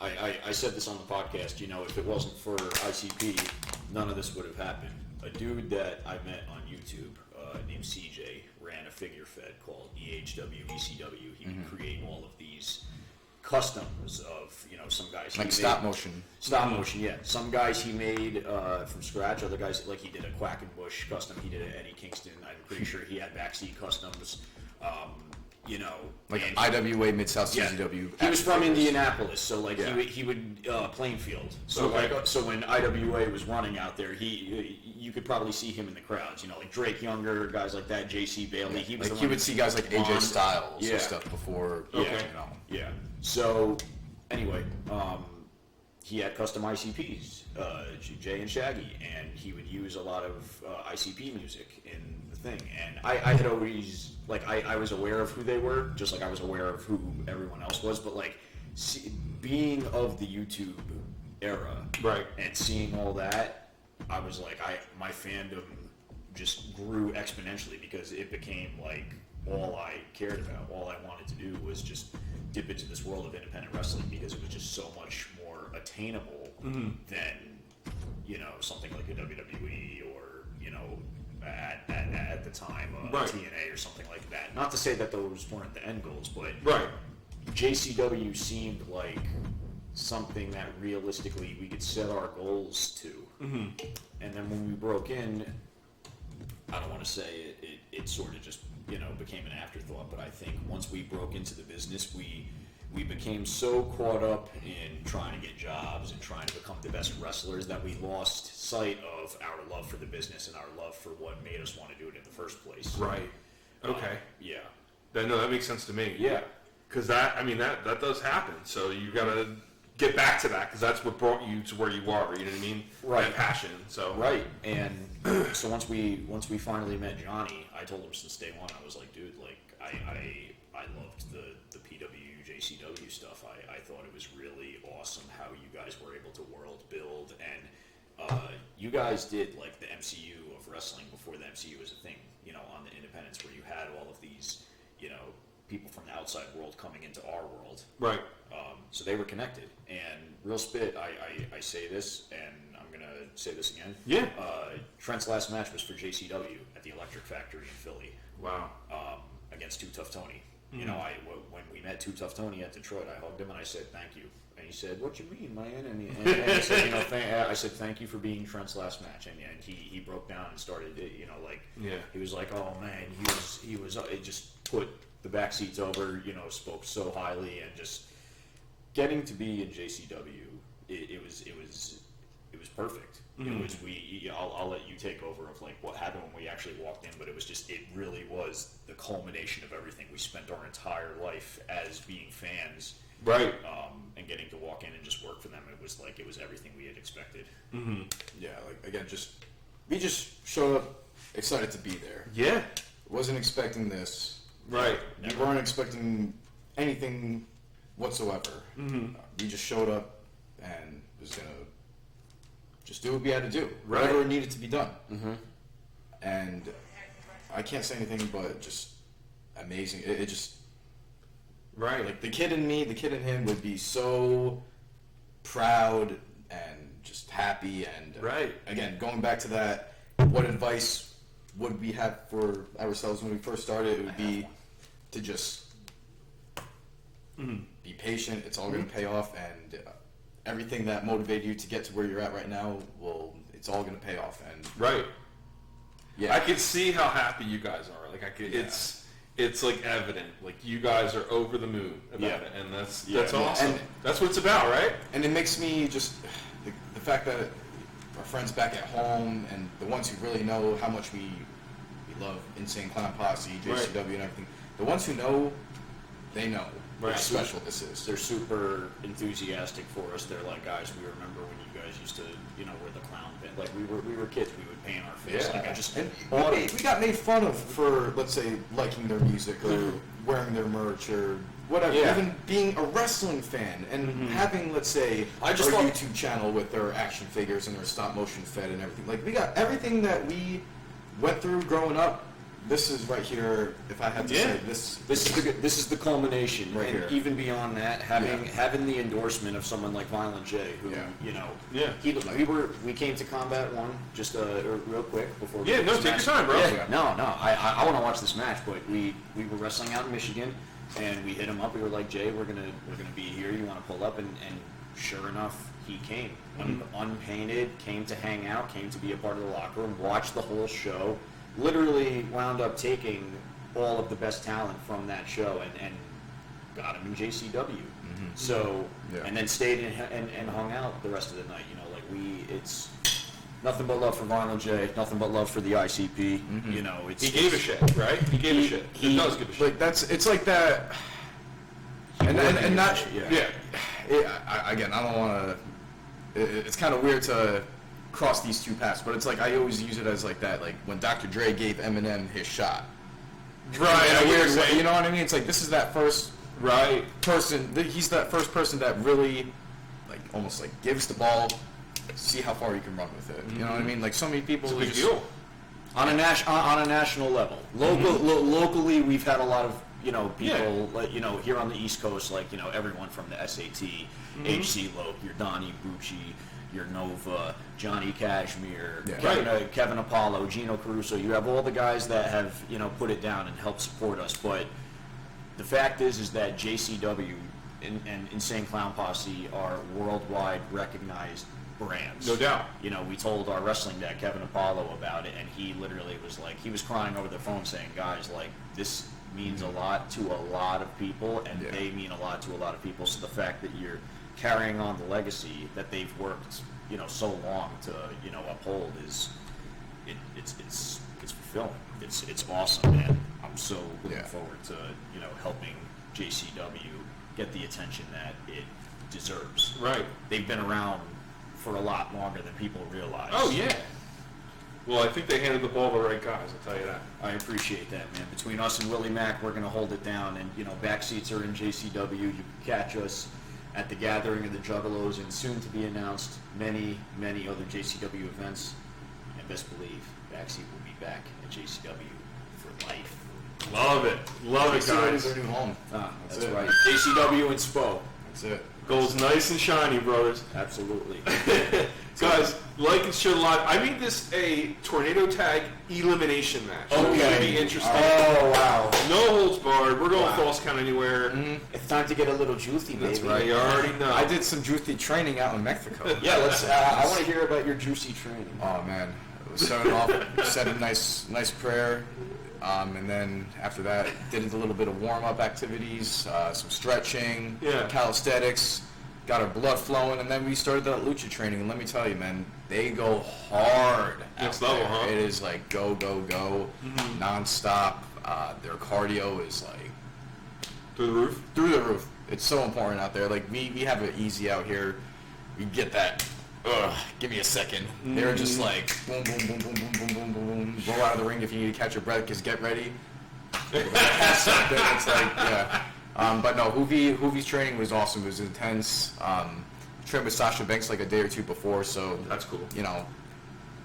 I said this on the podcast. If it wasn't for ICP, none of this would have happened. A dude that I met on YouTube named CJ ran a figure fed called EHW, ECW. He would create all of these customs of some guys Stop motion. Stop motion, yeah. Some guys he made from scratch. Other guys, he did a Quackenbush custom. He did an Eddie Kingston. I'm pretty sure he had backseat customs. Like IWA Mid-South Yeah. CZW. He was from figures. Indianapolis, so Yeah. he would Plainfield. So Okay. so when IWA was running out there, you could probably see him in the crowds. Like Drake Younger, guys like that, J.C. Bailey. He was the He one would see guys like AJ blonde. Styles Yeah. and stuff before. Okay. Yeah. So anyway, he had custom ICPs, Jay and Shaggy, and he would use a lot of ICP music in the thing. And I had always I was aware of who they were, just like I was aware of who everyone else was. But being of the YouTube era, Right. and seeing all that, I was my fandom just grew exponentially because it became all I cared about. All I wanted to do was just dip into this world of independent wrestling because it was just so much more attainable than something like a WWE or at the time Right. TNA or something like that. Not to say that those weren't the end goals, but Right. JCW seemed like something that realistically we could set our goals to. And then when we broke in, I don't want to say it sort of just became an afterthought, but I think once we broke into the business, we became so caught up in trying to get jobs and trying to become the best wrestlers that we lost sight of our love for the business and our love for what made us want to do it in the first place. Right. Okay. Yeah. That makes sense to me. Yeah. Because that does happen. So you gotta get back to that because that's what brought you to where you are. You know what I mean? Right. That passion. So Right, and so once we finally met Johnny, I told him since day one, I was like, dude, like I loved the PW JCW stuff. I thought it was really awesome how you guys were able to world build, and you guys did like the MCU of wrestling before the MCU was a thing. You know, on the independents where you had all of these, you know, people from the outside world coming into our world. right. So they were connected. And real spit, I say this, and I'm going to say this again. Yeah. Trent's last match was for JCW at the Electric Factory in Philly Wow. against Too Tough Tony. You know, when we met Too Tough Tony at Detroit, I hugged him and I said, thank you. And he said, what you mean, man? And I said, you know, I said, thank you for being Trent's last match. And he broke down and started, you know, like, he was like, oh, man, it just put the back seats over, you know, spoke so highly, and just getting to be in JCW, it was perfect. It was I'll let you take over of like what happened when we actually walked in, but it really was the culmination of everything we spent our entire life as being fans, Right. and getting to walk in and just work for them. It was everything we had expected. Yeah, like again, we just showed up excited to be there. Yeah. Wasn't expecting this. Right. We weren't expecting anything whatsoever. We just showed up and was gonna just do what we had to do, Right. whatever needed to be done. And I can't say anything but just amazing. It just Right. like the kid in me, the kid in him would be so proud and just happy. And Right. again, going back to that, what advice would we have for ourselves when we first started? It would be to just be patient. It's all going to pay off, and everything that motivated you to get to where you're at right now, it's all going to pay off. And Right. yeah, I could see how happy you guys are. Like it's like evident. Like you guys are over the moon about it, and that's awesome. And- that's what it's about, right? and it makes me just the fact that our friends back at home and the ones who really know how much we love Insane Clown Posse, JCW, and everything. The ones who know, they know Right. how special this is. They're super enthusiastic for us. They're like, guys, we remember when you guys used to, you know, wear the clown pin. Like we were kids, we would paint our face. Yeah. Like I just And we got made fun of for, let's say, liking their music or wearing their merch or whatever. Yeah. Even being a wrestling fan and having, let's say, I just our thought- YouTube channel with their action figures and their stop motion fed and everything. Like we got everything that we went through growing up. This is right here. If I had to say This is the culmination, Right and here. even beyond that, having the endorsement of someone like Violent J, who you know, we came to Combat One just real quick before. Yeah, we no, this take match. your time, bro. Yeah, no, I want to watch this match, but we were wrestling out in Michigan, and we hit him up. We were like, Jay, we're gonna be here. You want to pull up? And sure enough, he came, unpainted, came to hang out, came to be a part of the locker room, watched the whole show. Literally wound up taking all of the best talent from that show and got him in JCW. So, and then stayed and hung out the rest of the night. You know, like it's nothing but love for Violent J, nothing but love for the ICP. You know, He gave a shit, right? He gave a shit. He does give a shit. like it's like that. And not again, I don't want to. It's kind of weird to cross these two paths, but it's like I always use it as like that, like when Dr. Dre gave Eminem his shot. Right. In a weird way, you know what I mean? It's like this is that first person. He's that first person that really, like, almost like gives the ball, see how far you can run with it. You know what I mean? Like so many people. It's a big just, deal. on a national level. Locally, we've had a lot of people like here on the East Coast, like everyone from the SAT, HC Lope, your Donnie Bucci, your Nova, Johnny Kashmere, Kevin Apollo, Gino Caruso. You have all the guys that have put it down and helped support us. But the fact is that JCW and Insane Clown Posse are worldwide recognized brands. No doubt. We told our wrestling dad, Kevin Apollo, about it, and he literally was like, he was crying over the phone saying, guys, like, this means a lot to a lot of people, and they mean a lot to a lot of people. So the fact that you're carrying on the legacy that they've worked, so long to, uphold is, it's fulfilling. It's awesome, man. I'm so looking forward to, helping JCW get the attention that it deserves. Right. They've been around for a lot longer than people realize. Oh, yeah. Well, I think they handed the ball to the right guys, I'll tell you that. I appreciate that, man. Between us and Willie Mack, we're going to hold it down. And, backseats are in JCW. You can catch us at the Gathering of the Juggalos and soon to be announced many, many other JCW events. And best believe, Backseat will be back at JCW for life. Love it. Love it, JCW is guys. our new home. That's right. JCW and SPO. That's it. Gold's nice and shiny, brothers. Absolutely. Guys, like and share live. I made this a tornado tag elimination match. So it should be interesting. Oh, wow. No holds barred. We're going Wow. false count anywhere. It's time to get a little juicy, baby. That's right. You already know. I did some juicy training out in Mexico. Yeah, let's. I want to hear about your juicy training. Oh man, it was starting off, said a nice prayer, and then after that, did a little bit of warm-up activities, some stretching, Yeah. calisthenics, got our blood flowing, and then we started that lucha training. And let me tell you, man, they go hard. Next out level, there. huh? It is like go, non-stop. Their cardio is like Through the roof? through the roof. It's so important out there. Like we have it easy out here. We get that. Give me a second. They're just like boom, boom, boom, boom, boom, boom, boom, boom, boom. Roll out of the ring if you need to catch your breath. Because get ready. It's like yeah. But no, Hoovie's training was awesome. It was intense. Trained with Sasha Banks like a day or two before, so That's cool.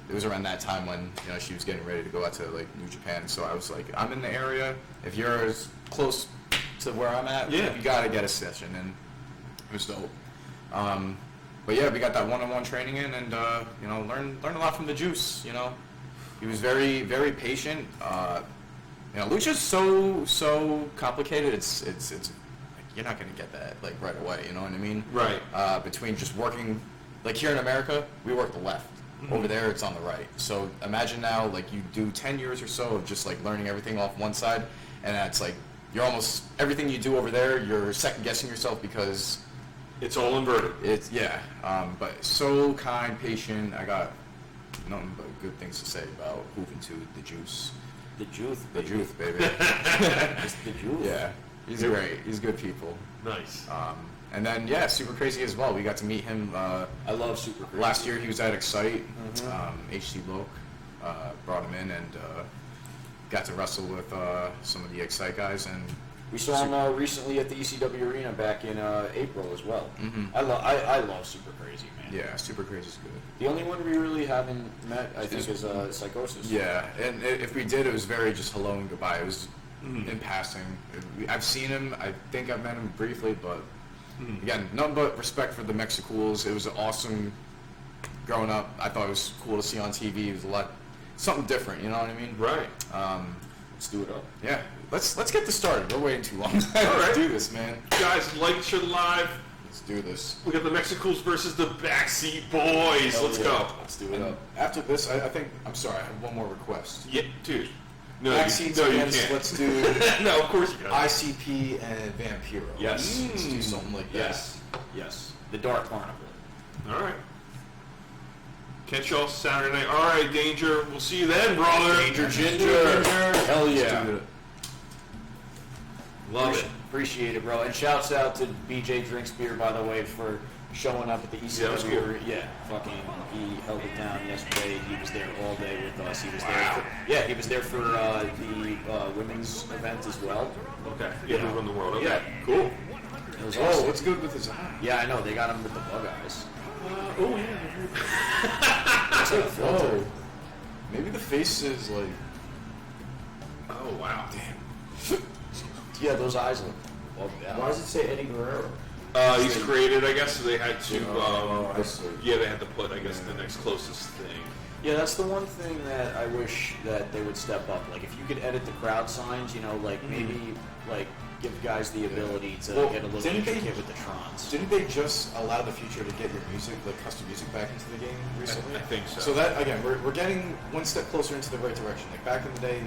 It was around that time when she was getting ready to go out to like New Japan. So I was like, I'm in the area. If you're as close to where I'm at, Yeah. you gotta get a session, and it was dope. But yeah, we got that one-on-one training in, and learned a lot from the Juice. He was very, very patient. Lucha's so complicated. It's like, you're not gonna get that like right away. You know what I mean? Right. Between just working, like here in America, we work the left. Over there, it's on the right. So imagine now, like you do 10 years or so of just like learning everything off one side, and that's like you're almost everything you do over there, you're second guessing yourself because It's all inverted. it's but so kind, patient. I got nothing but good things to say about moving to the Juice. The juice. The Juice, baby. Just the juice. Yeah, he's great. He's good people. Nice. And then Super Crazy as well. We got to meet him I love Super Crazy. last year. He was at Excite. HC Loke brought him in and got to wrestle with some of the Excite guys. And We saw him recently at the ECW Arena back in April as well. I love Super Crazy, man. yeah, Super Crazy's good. The only one we really haven't met, I think, is Psychosis. Yeah, and if we did, it was very just hello and goodbye. It was in passing. I've seen him. I think I've met him briefly, but again, nothing but respect for the Mexicools. It was awesome growing up. I thought it was cool to see on TV. It was something different. You know what I mean? Right. Let's do it up. Yeah. Let's get this started. We're waiting too long. right. Let's do this, man. Guys, like, share live. Let's do this. We got the Mexicools versus the Backseat Boys. Let's go. Let's do it up. After this, I think I'm sorry. I have one more request. Yeah, dude. No, Backseats you against, can't. let's do No, of course you can. ICP and Vampiro. Yes. Let's do something like that. Yes. The Dark Carnival. All right. Catch y'all Saturday night. All right, Danger. We'll see you then, brother. Danger Ginger. Hell Let's yeah. do it. Love it. Appreciate it, bro. And shouts out to BJ Drinks Beer, by the way, for showing up at the ECW. Yeah, that was cool. Yeah, fucking, he held it down yesterday. He was there all day with us. He was there. He was there for the women's event as well. Okay. Yeah, who run the world. Okay. Yeah. Cool. It was Oh, awesome. what's good with his eye? Yeah, I know. They got him with the bug eyes. Oh, yeah. It's like a filter. Oh, maybe the face is like. Oh, wow. Damn. Yeah, those eyes look bugged out. Why does it say Eddie Guerrero? He's created, I guess, so they had to, I see. yeah, they had to put, I guess, the next closest thing. Yeah, that's the one thing that I wish that they would step up. Like, if you could edit the crowd signs, like maybe like give guys the ability to Well, get a little didn't they- intricate with the trons. Didn't they just allow the future to get your music, like custom music, back into the game recently? I think so. So that again, we're getting one step closer into the right direction. Like back in the day,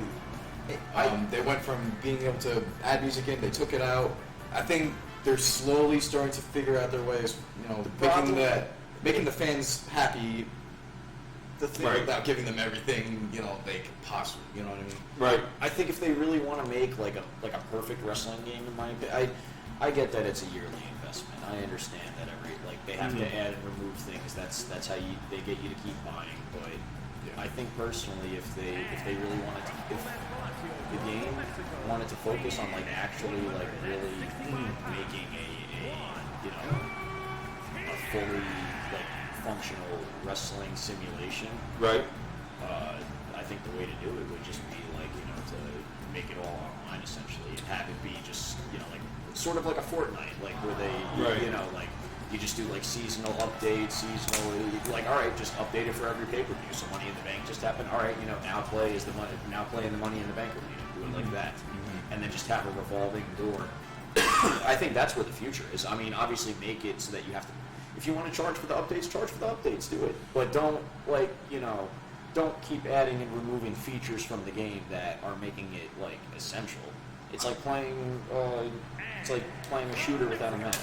they went from being able to add music in, they took it out. I think they're slowly starting to figure out their ways, making the fans happy. The thing Right. without giving them everything, they could possibly, you know what I mean? Right. I think if they really want to make like a perfect wrestling game, in my opinion, I get that it's a yearly investment. I understand that they have to add and remove things. That's how they get you to keep buying. But I think personally, if they really wanted to, if the game wanted to focus on actually really making a fully functional wrestling simulation, Right. I think the way to do it would just be to make it all online essentially and have it be just sort of like a Fortnite, where they Right. you just do seasonal updates, all right, just update it for every pay-per-view. So Money in the Bank just happened. All right, now play is the money. Now play in the Money in the Bank arena. Do it like that, and then just have a revolving door. I think that's where the future is. I mean, obviously, make it so that you have to. If you want to charge for the updates, charge for the updates. Do it, but don't don't keep adding and removing features from the game that are making it essential. It's like playing. It's like playing a shooter without a map.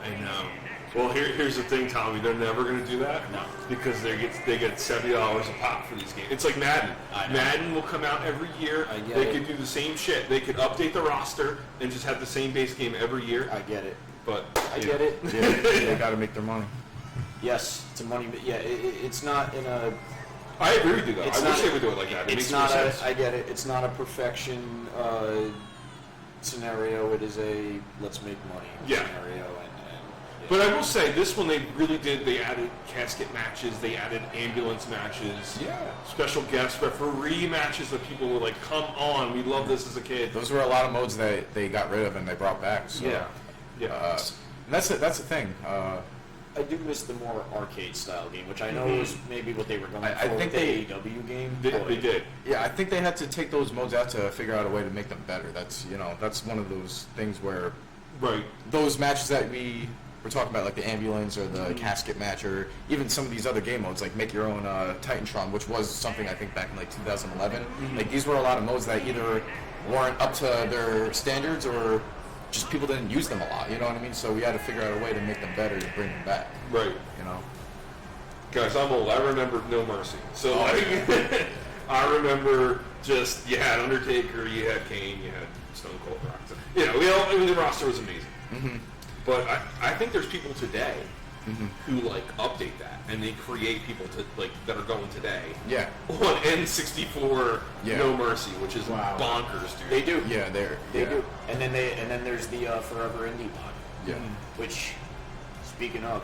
I know. Well, here's the thing, Tommy. They're never going to do that. No. Because they get $70 a pop for these games. It's like Madden. I know. Madden will come out every year. I get They it. could do the same shit. They could update the roster and just have the same base game every year. I get it. But I get it. They got to make their money. Yes, it's a money, but yeah, it's not in a. I agree with you though. It's I not, wish they would do it like that. It it's makes not more a. sense. I get it. It's not a perfection scenario. It is a let's make money scenario. But I will say, this one they really did. They added casket matches. They added ambulance matches. Yeah. Special guest referee matches that people were like, "Come on, we love this as a kid." Those were a lot of modes that they got rid of and they brought back. So, Yeah. and that's the thing. I do miss the more arcade style game, which I know is maybe what they were going I for think with the they- AEW game. They did. Yeah, I think they had to take those modes out to figure out a way to make them better. That's that's one of those things where Right. those matches that we're talking about, like the ambulance or the casket match, or even some of these other game modes, like make your own Titantron, which was something I think back in 2011. Like these were a lot of modes that either weren't up to their standards or just people didn't use them a lot. You know what I mean? So we had to figure out a way to make them better to bring them back. Right. You know? Guys, I'm old. I remember No Mercy. So I remember just you had Undertaker, you had Kane, you had Stone Cold Rock. The roster was amazing. But I think there's people today who update that and they create people to that are going today. Yeah. On N64 Yeah. No Mercy, which is bonkers, dude. They do. Yeah, They do. And then there's the Forever Indie mod. Yeah. Which, speaking of,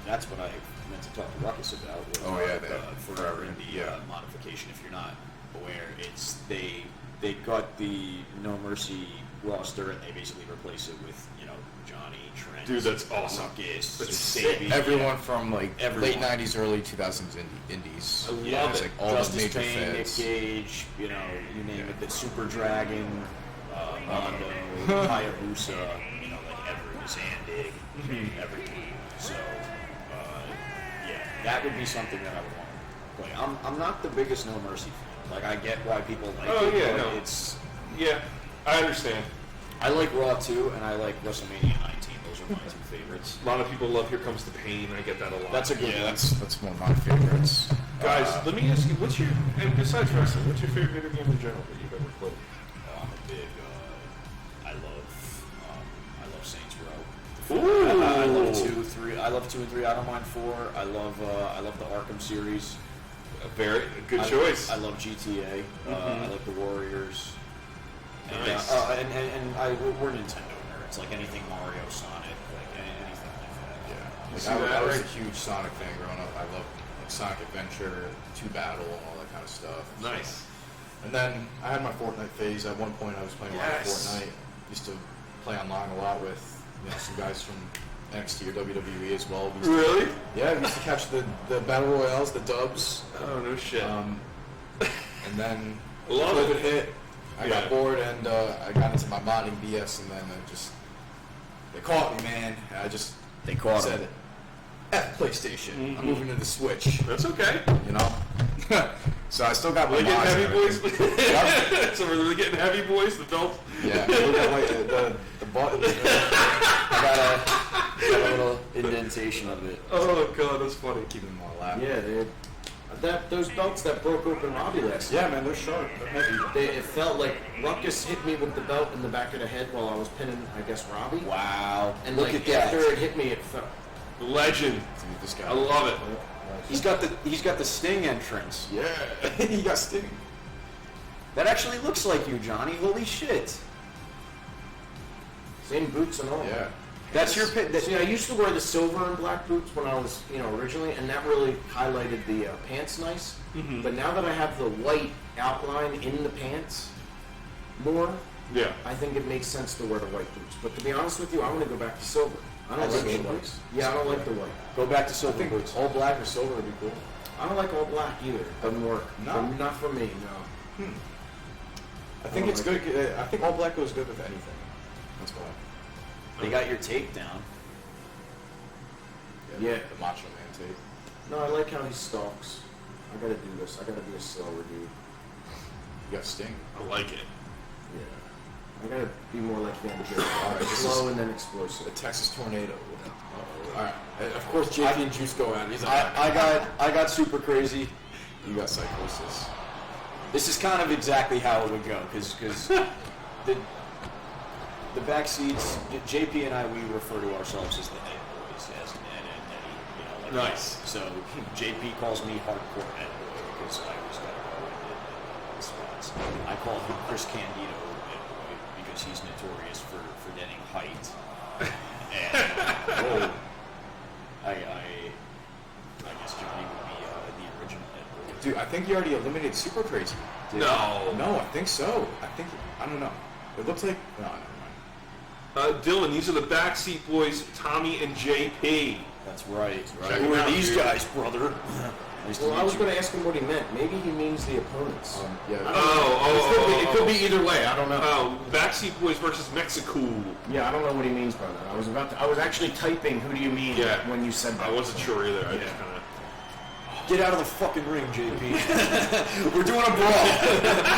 that's what I meant to talk to Ruckus about. Was, Oh, yeah, Forever Indie modification. If you're not aware, it's they got the No Mercy roster and they basically replace it with Johnny, Trent. Dude, that's awesome. Ruckus, That's Davey, Everyone from Everyone. late 90s, early 2000s indies. I love It's it. like all Justice the major Payne, Nick feds. Gage, you name it, the Super Dragon, Mondo, Hayabusa, everyone, Zandig, everything. So, that would be something that I would want to play. I'm not the biggest No Mercy fan. I get why people like Oh, it, yeah, but no. it's... Yeah, I understand. I like Raw 2, and I like WrestleMania 19. Those are my two favorites. A lot of people love Here Comes the Pain. I get that a lot. That's a good Yeah, one. that's one of my favorites. Guys, let me ask you, and besides wrestling, what's your favorite video game in general that you've ever played? I'm a big. I love Saints Row. Ooh. I love 2, 3. I love 2 and 3. I don't mind 4. I love the Arkham series. A very good choice. I love GTA. I like the Warriors. And, Nice. we're Nintendo nerds. Like anything Mario, Sonic, anything like that. Like, See I was that? a huge Sonic fan growing up. I loved Sonic Adventure, 2 Battle, and all that kind of stuff. Nice. And then I had my Fortnite phase. At one point, I was playing a lot of Yes. Fortnite. Used to play online a lot with some guys from NXT or WWE as well. We used to- Really? yeah, we used to catch the battle royales, the dubs. Oh, no shit. And then Love COVID it. hit. I Yeah. got bored and I got into my modding BS, and then they caught me, man. I just They caught said, him. F PlayStation. I'm moving to the Switch. That's okay. You know. So I still got my Are they getting mods and heavy boys? everything. Yep. So we're really getting heavy boys, the belt? Yeah, look at the button. I got a little indentation of it. Oh, God, that's funny. Keeping them all alive. Yeah, dude. Those belts that broke open Robbie last Yeah, man, they're sharp. They're heavy. it felt like Ruckus hit me with the belt in the back of the head while I was pinning, I guess, Robbie. Wow. And Look like at that. after it hit me, it felt. Legend. Dude, this guy. I love it. He's got the Sting entrance. Yeah, he got Sting. That actually looks like you, Johnny. Holy shit. Same boots and all. Yeah. That's your pit. See, I used to wear the silver and black boots when I was, originally, and that really highlighted the pants nice. Mm-hmm. But now that I have the white outline in the pants more, Yeah. I think it makes sense to wear the white boots. But to be honest with you, I'm going to go back to silver. I don't That's like good. the white. Yeah, I don't like the white. Go back to I silver think boots. all black or silver would be cool. I don't like all black either. Doesn't work. No? Not for me, no. I think it's good. I think all black goes good with anything. That's why. They got your tape down. Yeah. The Macho Man tape. No, I like how he stalks. I gotta do this. I gotta be a slower dude. You got Sting. I like it. Yeah. I gotta be more like Vanderbilt. Alright, this Slow is- and then The explosive. Texas Tornado. All right. Of course, JP and Juice go out. He's like, I got super crazy. you got psychosis. This is kind of exactly how it would go, because the backseats, JP and I, we refer to ourselves as the Ed Boys, as Ed and Eddie, like Nice. So JP calls me hardcore Ed Boy because I always got to go in the spots. I call him Chris Candido Ed Boy because he's notorious for forgetting height. And I guess Johnny would be the original Ed Boy. Dude, I think you already eliminated Super Crazy. No. No, I think so. I don't know. It looks like. No, never mind. Dylan, these are the Backseat Boys, Tommy and JP. That's right. Check Who him are out, these dude. guys, brother? Nice to Well, I meet was you. gonna ask him what he meant. Maybe he means the opponents. Yeah. It could be either way. I don't know. Oh, Backseat Boys versus Mexico. Yeah, I don't know what he means by that. I was actually typing. Who do you mean? Yeah. When you said that. I wasn't sure either. I Yeah. just kind of. Get out of the fucking ring, JP. We're doing a brawl.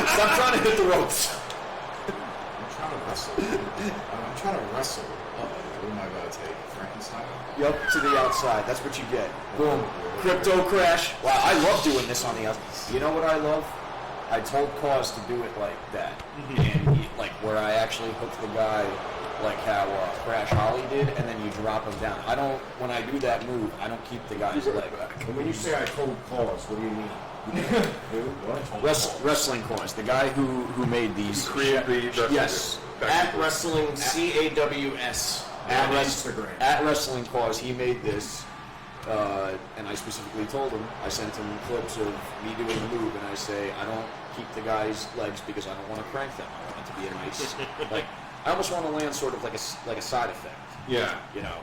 Stop trying to hit the ropes. I'm trying to wrestle. I'm trying to wrestle. What am I about to take? Frankenstein? Yup, to the outside. That's what you get. Boom. Crypto crash. Wow, I love doing this on the outside. You know what I love? I told Cause to do it like that. And like where I actually hook the guy like how Crash Holly did, and then you drop him down. When I do that move, I don't keep the guy's leg. And when you say I told cause, what do you mean? Who? What? Wrestling Cause, the guy who made these. Create the Yes. At wrestling CAWS At on Wrest- Instagram. At Wrestling Cause, he made this, and I specifically told him, I sent him clips of me doing the move, and I say, I don't keep the guy's legs because I don't want to crank them. I want it to be a nice, like, I almost want to land sort of like a side effect, Yeah. you know.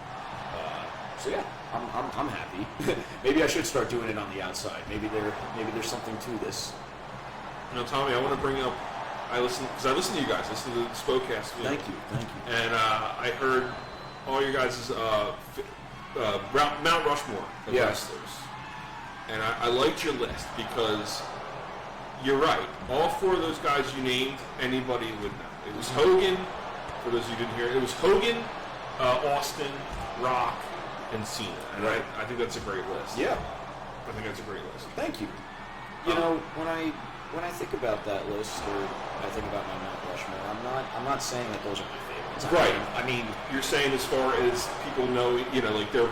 So yeah, I'm happy. Maybe I should start doing it on the outside. Maybe there's something to this. You know, Tommy, I want to bring up. I listen to you guys. I listen to the Spokecast. Thank you. And I heard all your guys' Mount Rushmore of Yeah. wrestlers. And I liked your list because you're right. All four of those guys you named, anybody would know. It was Hogan. For those of you who didn't hear it, it was Hogan, Austin, Rock, and Cena. And Right. I think that's a great list. Yeah. I think that's a great list. Thank you. You know, when I think about that list, or I think about my Mount Rushmore, I'm not saying that those are my favorites. Right. I mean, You're saying as far as people know, like they're,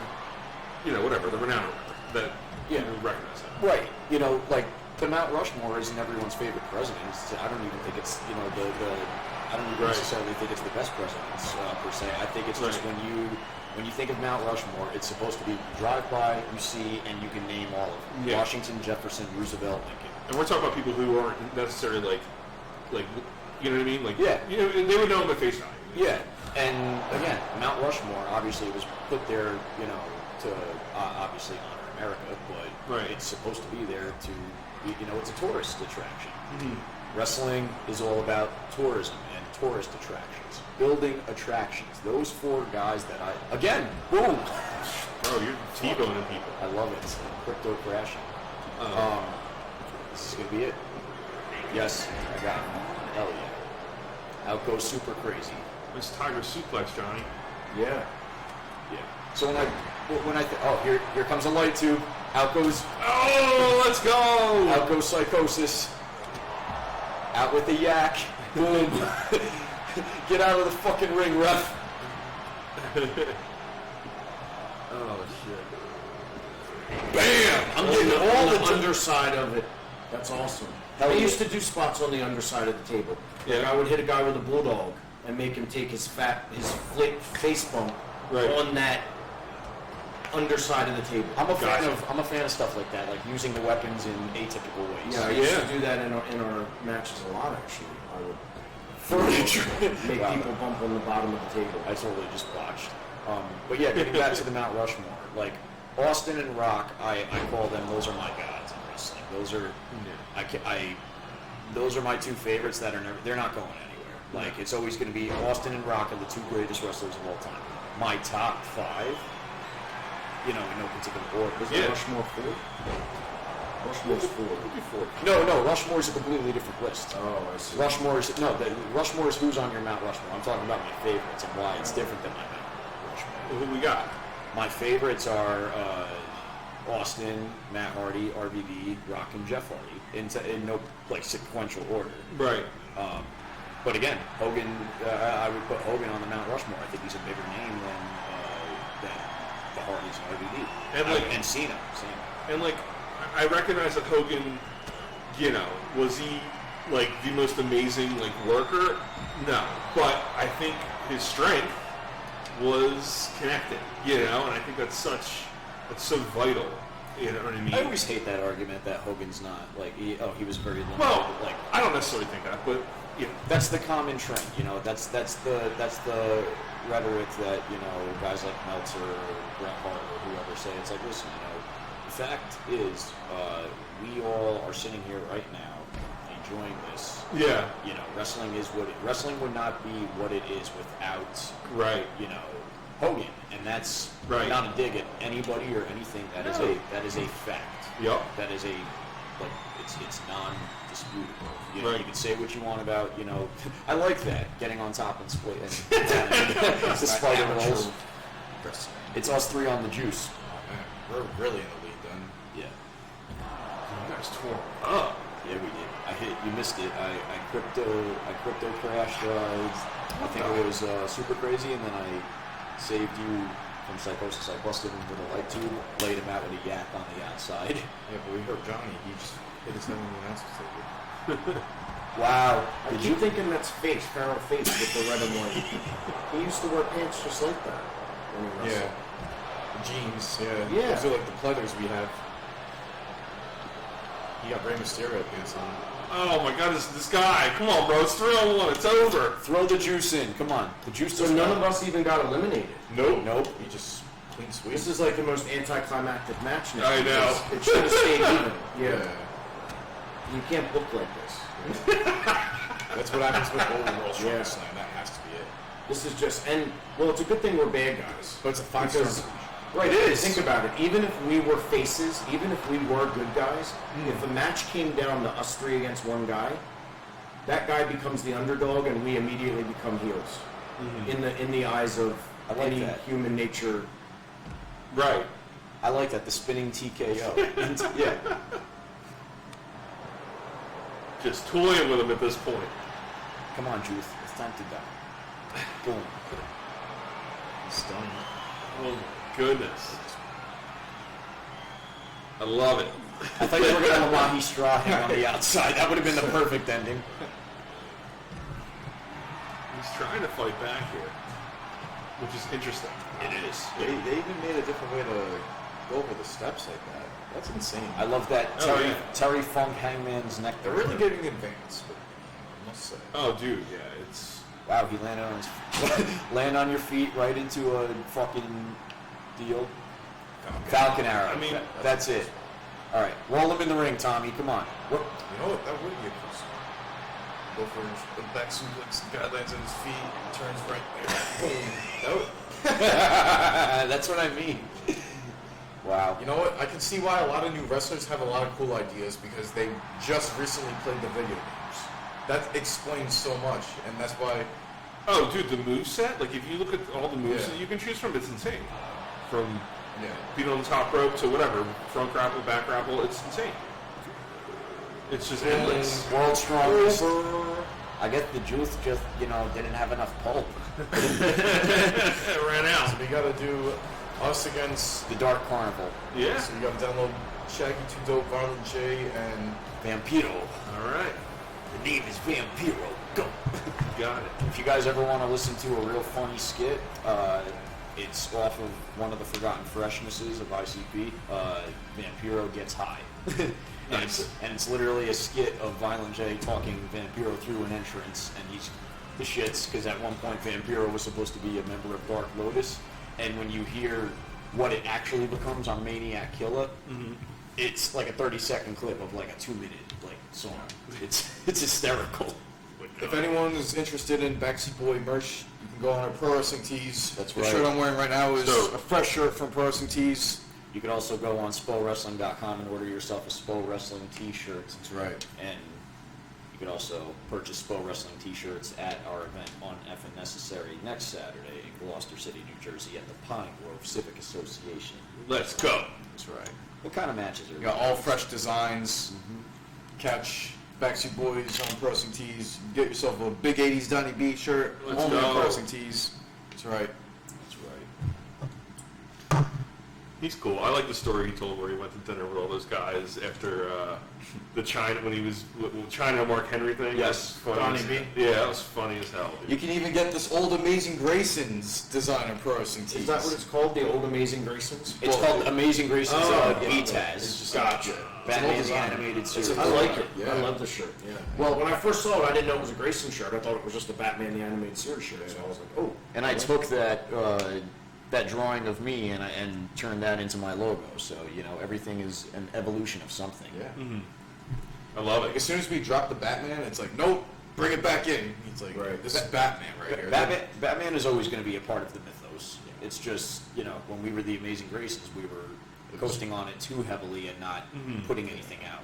whatever, the renowned or whatever, that Yeah. you recognize that. right. You know, like the Mount Rushmore isn't everyone's favorite president. I don't even think it's I don't even Right. necessarily think it's the best presidents per se. I think it's just Right. when you think of Mount Rushmore, it's supposed to be you drive by, you see, and you can name all of them: Yeah. Washington, Jefferson, Roosevelt, Lincoln. And we're talking about people who aren't necessarily like, you know what I mean? Like, Yeah. they would know them at face value. Yeah, and again, Mount Rushmore obviously was put there, to obviously honor America, but Right. it's supposed to be there to, it's a tourist attraction. Mm-hmm. Wrestling is all about tourism and tourist attractions, building attractions. Those four guys that boom, Bro, you're T-boning people. I love it. Crypto crashing. This is gonna be it. Yes, I got it. Hell yeah. Out goes super crazy. It's Tiger Suplex, Johnny. Yeah. Yeah. So when I oh, here comes a light tube. Out goes Oh, let's go! Out goes Psychosis. Out with the yak. Boom. Get out of the fucking ring, ref. Oh, shit. Bam! I'm getting the- all the the underside of it. That's awesome. Hell I yeah. used to do spots on the underside of the table. Like Yeah. I would hit a guy with a bulldog and make him take his face bump Right. on that underside of the table. I'm a fan Gotcha. of stuff like that, like using the weapons in atypical ways. Yeah, I used Yeah. to do that in our matches a lot, actually. I would Furniture. make Wow. people bump on the bottom of the table. I totally just botched. But yeah, getting back to the Mount Rushmore, like Austin and Rock, I call them. Those are my gods in wrestling. Those are those are my two favorites that are never. They're not going anywhere. Like it's always going to be Austin and Rock are the two greatest wrestlers of all time. My top five, in no particular order. Was Yeah. it Rushmore 4? Rushmore's 4. No, Rushmore's a completely different list. Oh, I see. Rushmore's who's on your Mount Rushmore. I'm talking about my favorites and why it's different than my Mount Rushmore. Who we got? My favorites are Austin, Matt Hardy, RVD, Rock, and Jeff Hardy in no sequential order. Right. But again, Hogan, I would put Hogan on the Mount Rushmore. I think he's a bigger name than the Hardys and RVD. And Cena. And I recognize that Hogan, was he the most amazing worker? No, but I think his strength was connected. And I think that's so vital. You know what I mean? I always hate that argument that Hogan's not he was very limited. Well, I don't necessarily think that, but That's the common trend, That's the rhetoric that guys like Meltzer or Bret Hart or whoever say. It's like, listen, the fact is, we all are sitting here right now enjoying this. yeah, Wrestling wrestling would not be what it is without right. Hogan, and that's Right. not a dig at anybody or anything. That is a fact. Yep. That is it's non-disputable. Right. You can say what you want about, I like that, getting on top and split and just fighting roles. It's us three on the juice. Oh man, we're really in the lead then. Yeah. You guys tore up. Yeah, we did. You missed it. I crypto crashed. I think it was super crazy, and then I saved you from Psychosis. I busted him with a light tube, laid him out with a yak on the outside. Yeah, but we heard Johnny. He just hit his head on the announcer's table. Wow. I keep thinking that's Face, Pharaoh Face with the red and white. He used to wear pants just like that when he wrestled. Yeah. The jeans. Yeah. Yeah. Those are like the pleathers we have. He got Rey Mysterio pants on. Oh my God, this guy! Come on, bro! It's 3-on-1. It's over. Throw the juice in. Come on. The juice So doesn't none of us even got eliminated. Nope. He just clean sweep. This is like the most anticlimactic match now. I know. because It should have stayed even. Yeah. You can't book like this. That's what happens with old World Strong Yeah. Slam. That has to be it. This is just, it's a good thing we're bad guys. But it's a 5-star Because- match. Right, it is. Think about it. Even if we were faces, even if we were good guys, if a match came down to us three against one guy, that guy becomes the underdog, and we immediately become heels in the eyes of I like any that. human nature. Right. I like that. The spinning TKO. Yeah. Just toying with him at this point. Come on, Juice. It's time to die. Boom. He's done. Oh my goodness. I love it. I thought you were going to have a Mahi straw hang on the outside. That would have been the perfect ending. He's trying to fight back here, which is interesting. It is. They even made a different way to go over the steps like that. That's insane. I love that Oh, yeah. Terry Funk Hangman's neck. They're really giving advance, but I must say. Oh, dude, yeah, it's Wow, he landed on his land on your feet right into a fucking deal. Falcon arrow. I mean- that's it. All right, roll him in the ring, Tommy. Come on. What? You know what? That would be a close one. Go for the back suplex. The guy lands on his feet, turns right there. Boom. That would, That's what I mean. Wow. you know what? I can see why a lot of new wrestlers have a lot of cool ideas because they just recently played the video games. That explains so much, and that's why. oh, dude, the moveset. Like if you look at all the moves Yeah. that you can choose from, it's insane. From Yeah. beat on the top rope to whatever, front grapple, back grapple. It's insane. It's just endless. World's strongest. I guess the juice just, didn't have enough pulp. It ran out. So we got to do us against. The Dark Carnival. Yeah. So we got to download Shaggy 2 Dope, Violent J, and Vampiro. All right. The name is Vampiro. Go. Got it. If you guys ever want to listen to a real funny skit, it's off of one of the Forgotten Freshnesses of ICP. Vampiro Gets High. Nice. And it's literally a skit of Violent J talking Vampiro through an entrance, and he's the shits, because at one point Vampiro was supposed to be a member of Dark Lotus, and when you hear what it actually becomes on Maniac Killer, it's like a 30-second clip of like a 2-minute song. It's hysterical. if anyone is interested in Backseat Boy merch, you can go on our Pro Wrestling Tees. That's The right. shirt I'm wearing right now is So- a fresh shirt from Pro Wrestling Tees. You can also go on spowrestling.com and order yourself a Spow Wrestling t-shirt. That's right. And you can also purchase Spow Wrestling t-shirts at our event on Effin' Necessary next Saturday in Gloucester City, New Jersey at the Pine Grove Civic Association. Let's go. That's right. What kind of matches are We got all fresh designs. Catch Backseat Boyz on Pro Wrestling Tees. Get yourself a big 80s Donnie B shirt. Let's Only on go. Pro Wrestling Tees. That's right. That's right. He's cool. I like the story he told where he went to dinner with all those guys after the China when he was China Mark Henry thing. Yes. That was funny. Donnie B. Yeah, that was funny as hell. Dude. You can even get this old Amazing Grayson's design on Pro Wrestling Tees. Is that what it's called? The Old Amazing Graysons? It's called Amazing Grayson's It's BTAS. just gotcha. Batman the design. Animated Series. I like it. Yeah. I love the shirt. Yeah. Well, when I first saw it, I didn't know it was a Grayson shirt. I thought it was just a Batman the Animated Series shirt. So I was like, oh. And I took that drawing of me and turned that into my logo. So, everything is an evolution of something. Yeah. I love Like, it. as soon as we drop the Batman, it's like, nope, bring it back in. It's like, this is Batman right here. Batman is always going to be a part of the mythos. It's just, when we were the Amazing Graysons, we were coasting on it too heavily and not putting anything out,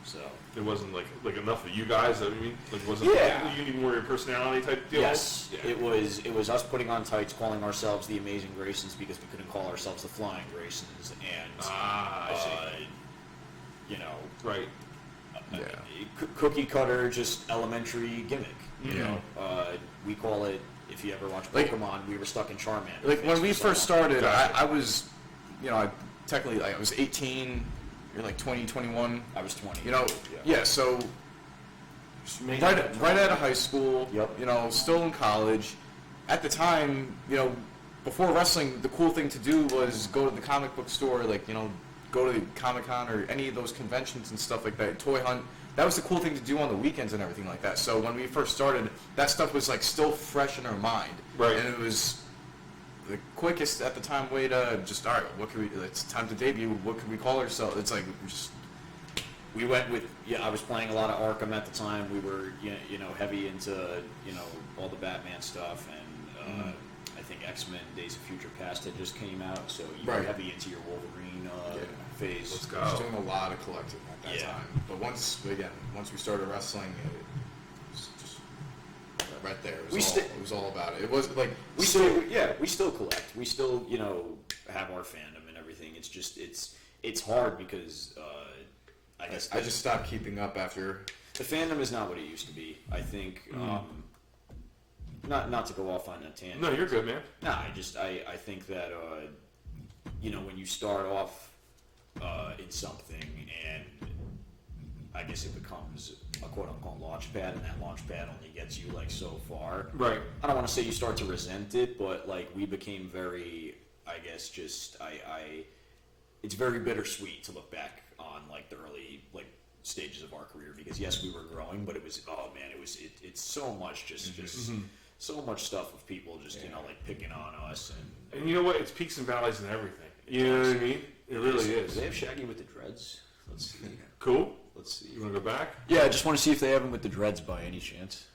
So, It wasn't like enough of you guys. I mean, like wasn't Yeah. you need more of your personality type deal. yes, Yeah. it was us putting on tights, calling ourselves the Amazing Graysons because we couldn't call ourselves the Flying Graysons, and I see. Right. Cookie cutter, just elementary gimmick. Yeah. We call it. If you ever watch Like- Pokemon, we were stuck in Charmander. Like, when we phase for first so long. started, Gotcha. I was, I technically, I was 18, you're like 20, 21. I was 20. Yeah, so right out of high school, Yep. Still in college. At the time, before wrestling, the cool thing to do was go to the comic book store, like, go to Comic-Con or any of those conventions and stuff like that, toy hunt. That was the cool thing to do on the weekends and everything like that. So when we first started, that stuff was like still fresh in our mind. Right. And it was the quickest at the time way to just, all right, what can we, it's time to debut, what can we call ourselves? It's like, We went with, I was playing a lot of Arkham at the time. We were, heavy into, all the Batman stuff, and I think X-Men Days of Future Past had just came out, so you were Right. heavy into your Wolverine phase. Let's I was go. doing a lot of collecting at that Yeah. time. But once we started wrestling, it was just right there. It was all about it. It was like We still collect. We still, have our fandom and everything. It's just, it's hard because, I guess I just stopped keeping up after. the fandom is not what it used to be. I think, not to go off on a tangent. No, you're good, man. No, I think that, when you start off in something and I guess it becomes a quote-unquote launch pad, and that launch pad only gets you like so far. Right. I don't want to say you start to resent it, but like we became very, I guess, it's very bittersweet to look back on like the early like stages of our career, because yes, we were growing, but it's so much just so much stuff of people just like picking on us, And you know what? It's peaks and valleys and everything. You know what I mean? It really Do is. they have Shaggy with the dreads? Let's see. Cool. Let's see. You want to go back? Yeah, I just want to see if they have him with the dreads by any chance.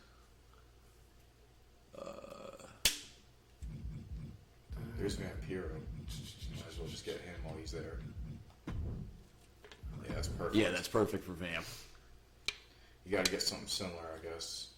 There's Vampiro. Might as well just get him while he's there. Yeah, that's perfect. Yeah, that's perfect for Vamp. You got to get something similar, I guess.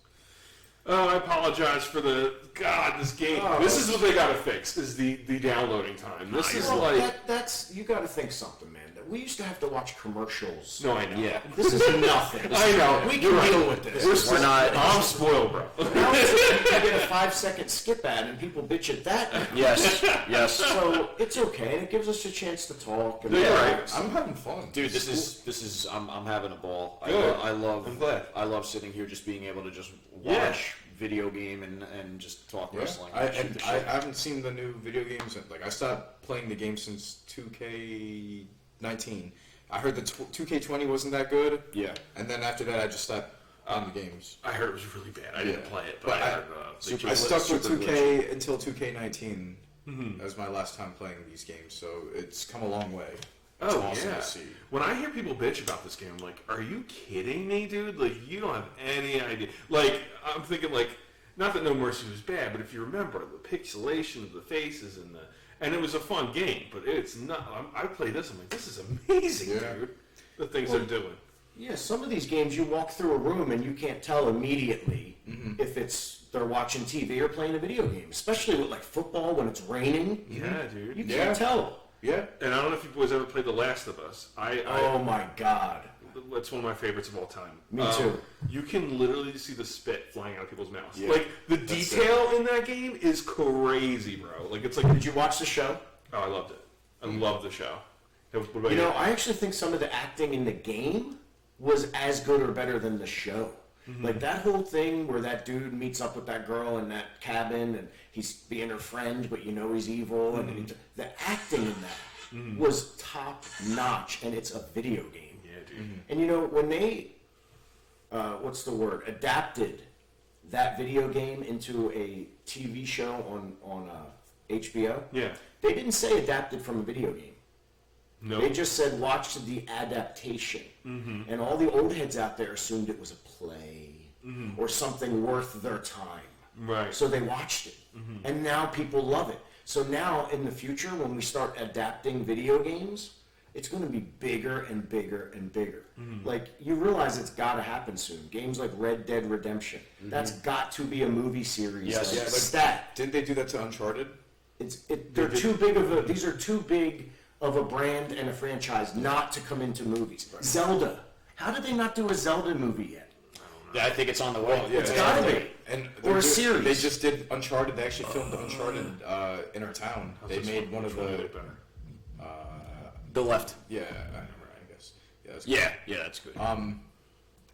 Oh, I apologize for this game. This is what they gotta fix, is the downloading time. This is like... That's you got to think something, man. We used to have to watch commercials. No, I know. Yeah. This is nothing. I know. We can deal with this. We're not. I'm spoiled, bro. Now it's like you get a 5-second skip ad and people bitch at that. Yes. So it's okay. It gives us a chance to talk. And Yeah, I'm having fun. Dude, this is I'm having a ball. Good. I love I'm glad. I love sitting here just being able to just Yeah. watch video game and just talk Yeah. wrestling. I Shoot the shit. haven't seen the new video games. Like I stopped playing the game since 2K19. I heard the 2K20 wasn't that good. Yeah. And then after that, I just stopped playing the games. I heard it was really bad. I didn't Yeah. play it, but But I heard I stuck with super 2K until 2K19 as my last time playing these games. So it's come a long way. It's awesome yeah. to see. When I hear people bitch about this game, I'm like, are you kidding me, dude? Like, you don't have any idea. Like, I'm thinking, like, not that No Mercy was bad, but if you remember the pixelation of the faces and it was a fun game, but it's not. I played this. I'm like, this is amazing, Yeah. dude. The things they're doing. Yeah, some of these games you walk through a room and you can't tell immediately if they're watching TV or playing a video game. Especially with like football when it's raining. Yeah, dude. You Yeah. can't tell. Yeah. And I don't know if you boys ever played The Last of Us. Oh my god. It's one of my favorites of all time. Me too. You can literally see the spit flying out of people's mouths. Yeah. Like, the detail in that game is crazy, bro. Like, it's like... Did you watch the show? Oh, I loved it. I loved the show. What about You know, I actually think some of the acting in the game was as good or better than the show. Like that whole thing where that dude meets up with that girl in that cabin and he's being her friend, but you know he's evil. And the acting in that was top notch, and it's a video game. Yeah, dude. And you know, when they, adapted that video game into a TV show on HBO, Yeah. they didn't say adapted from a video game. No. They just said watch the adaptation. And all the old heads out there assumed it was a play or something worth their time. Right. So they watched it. And now people love it. So now in the future, when we start adapting video games, it's going to be bigger and bigger and bigger. Like, you realize it's got to happen soon. Games like Red Dead Redemption, that's got to be a movie series. Yes. Like, Yeah, like- stat. Didn't they do that to Uncharted? They're too big of a. These are too big of a brand and a franchise not to come into movies. Zelda. How did they not do a Zelda movie yet? Yeah, I think it's on the way. Yeah, It's gotta be. And Or a series. They just did Uncharted. They actually filmed Uncharted in our town. They made one of the. The left. Yeah, I guess. Yeah, that's Yeah, that's good.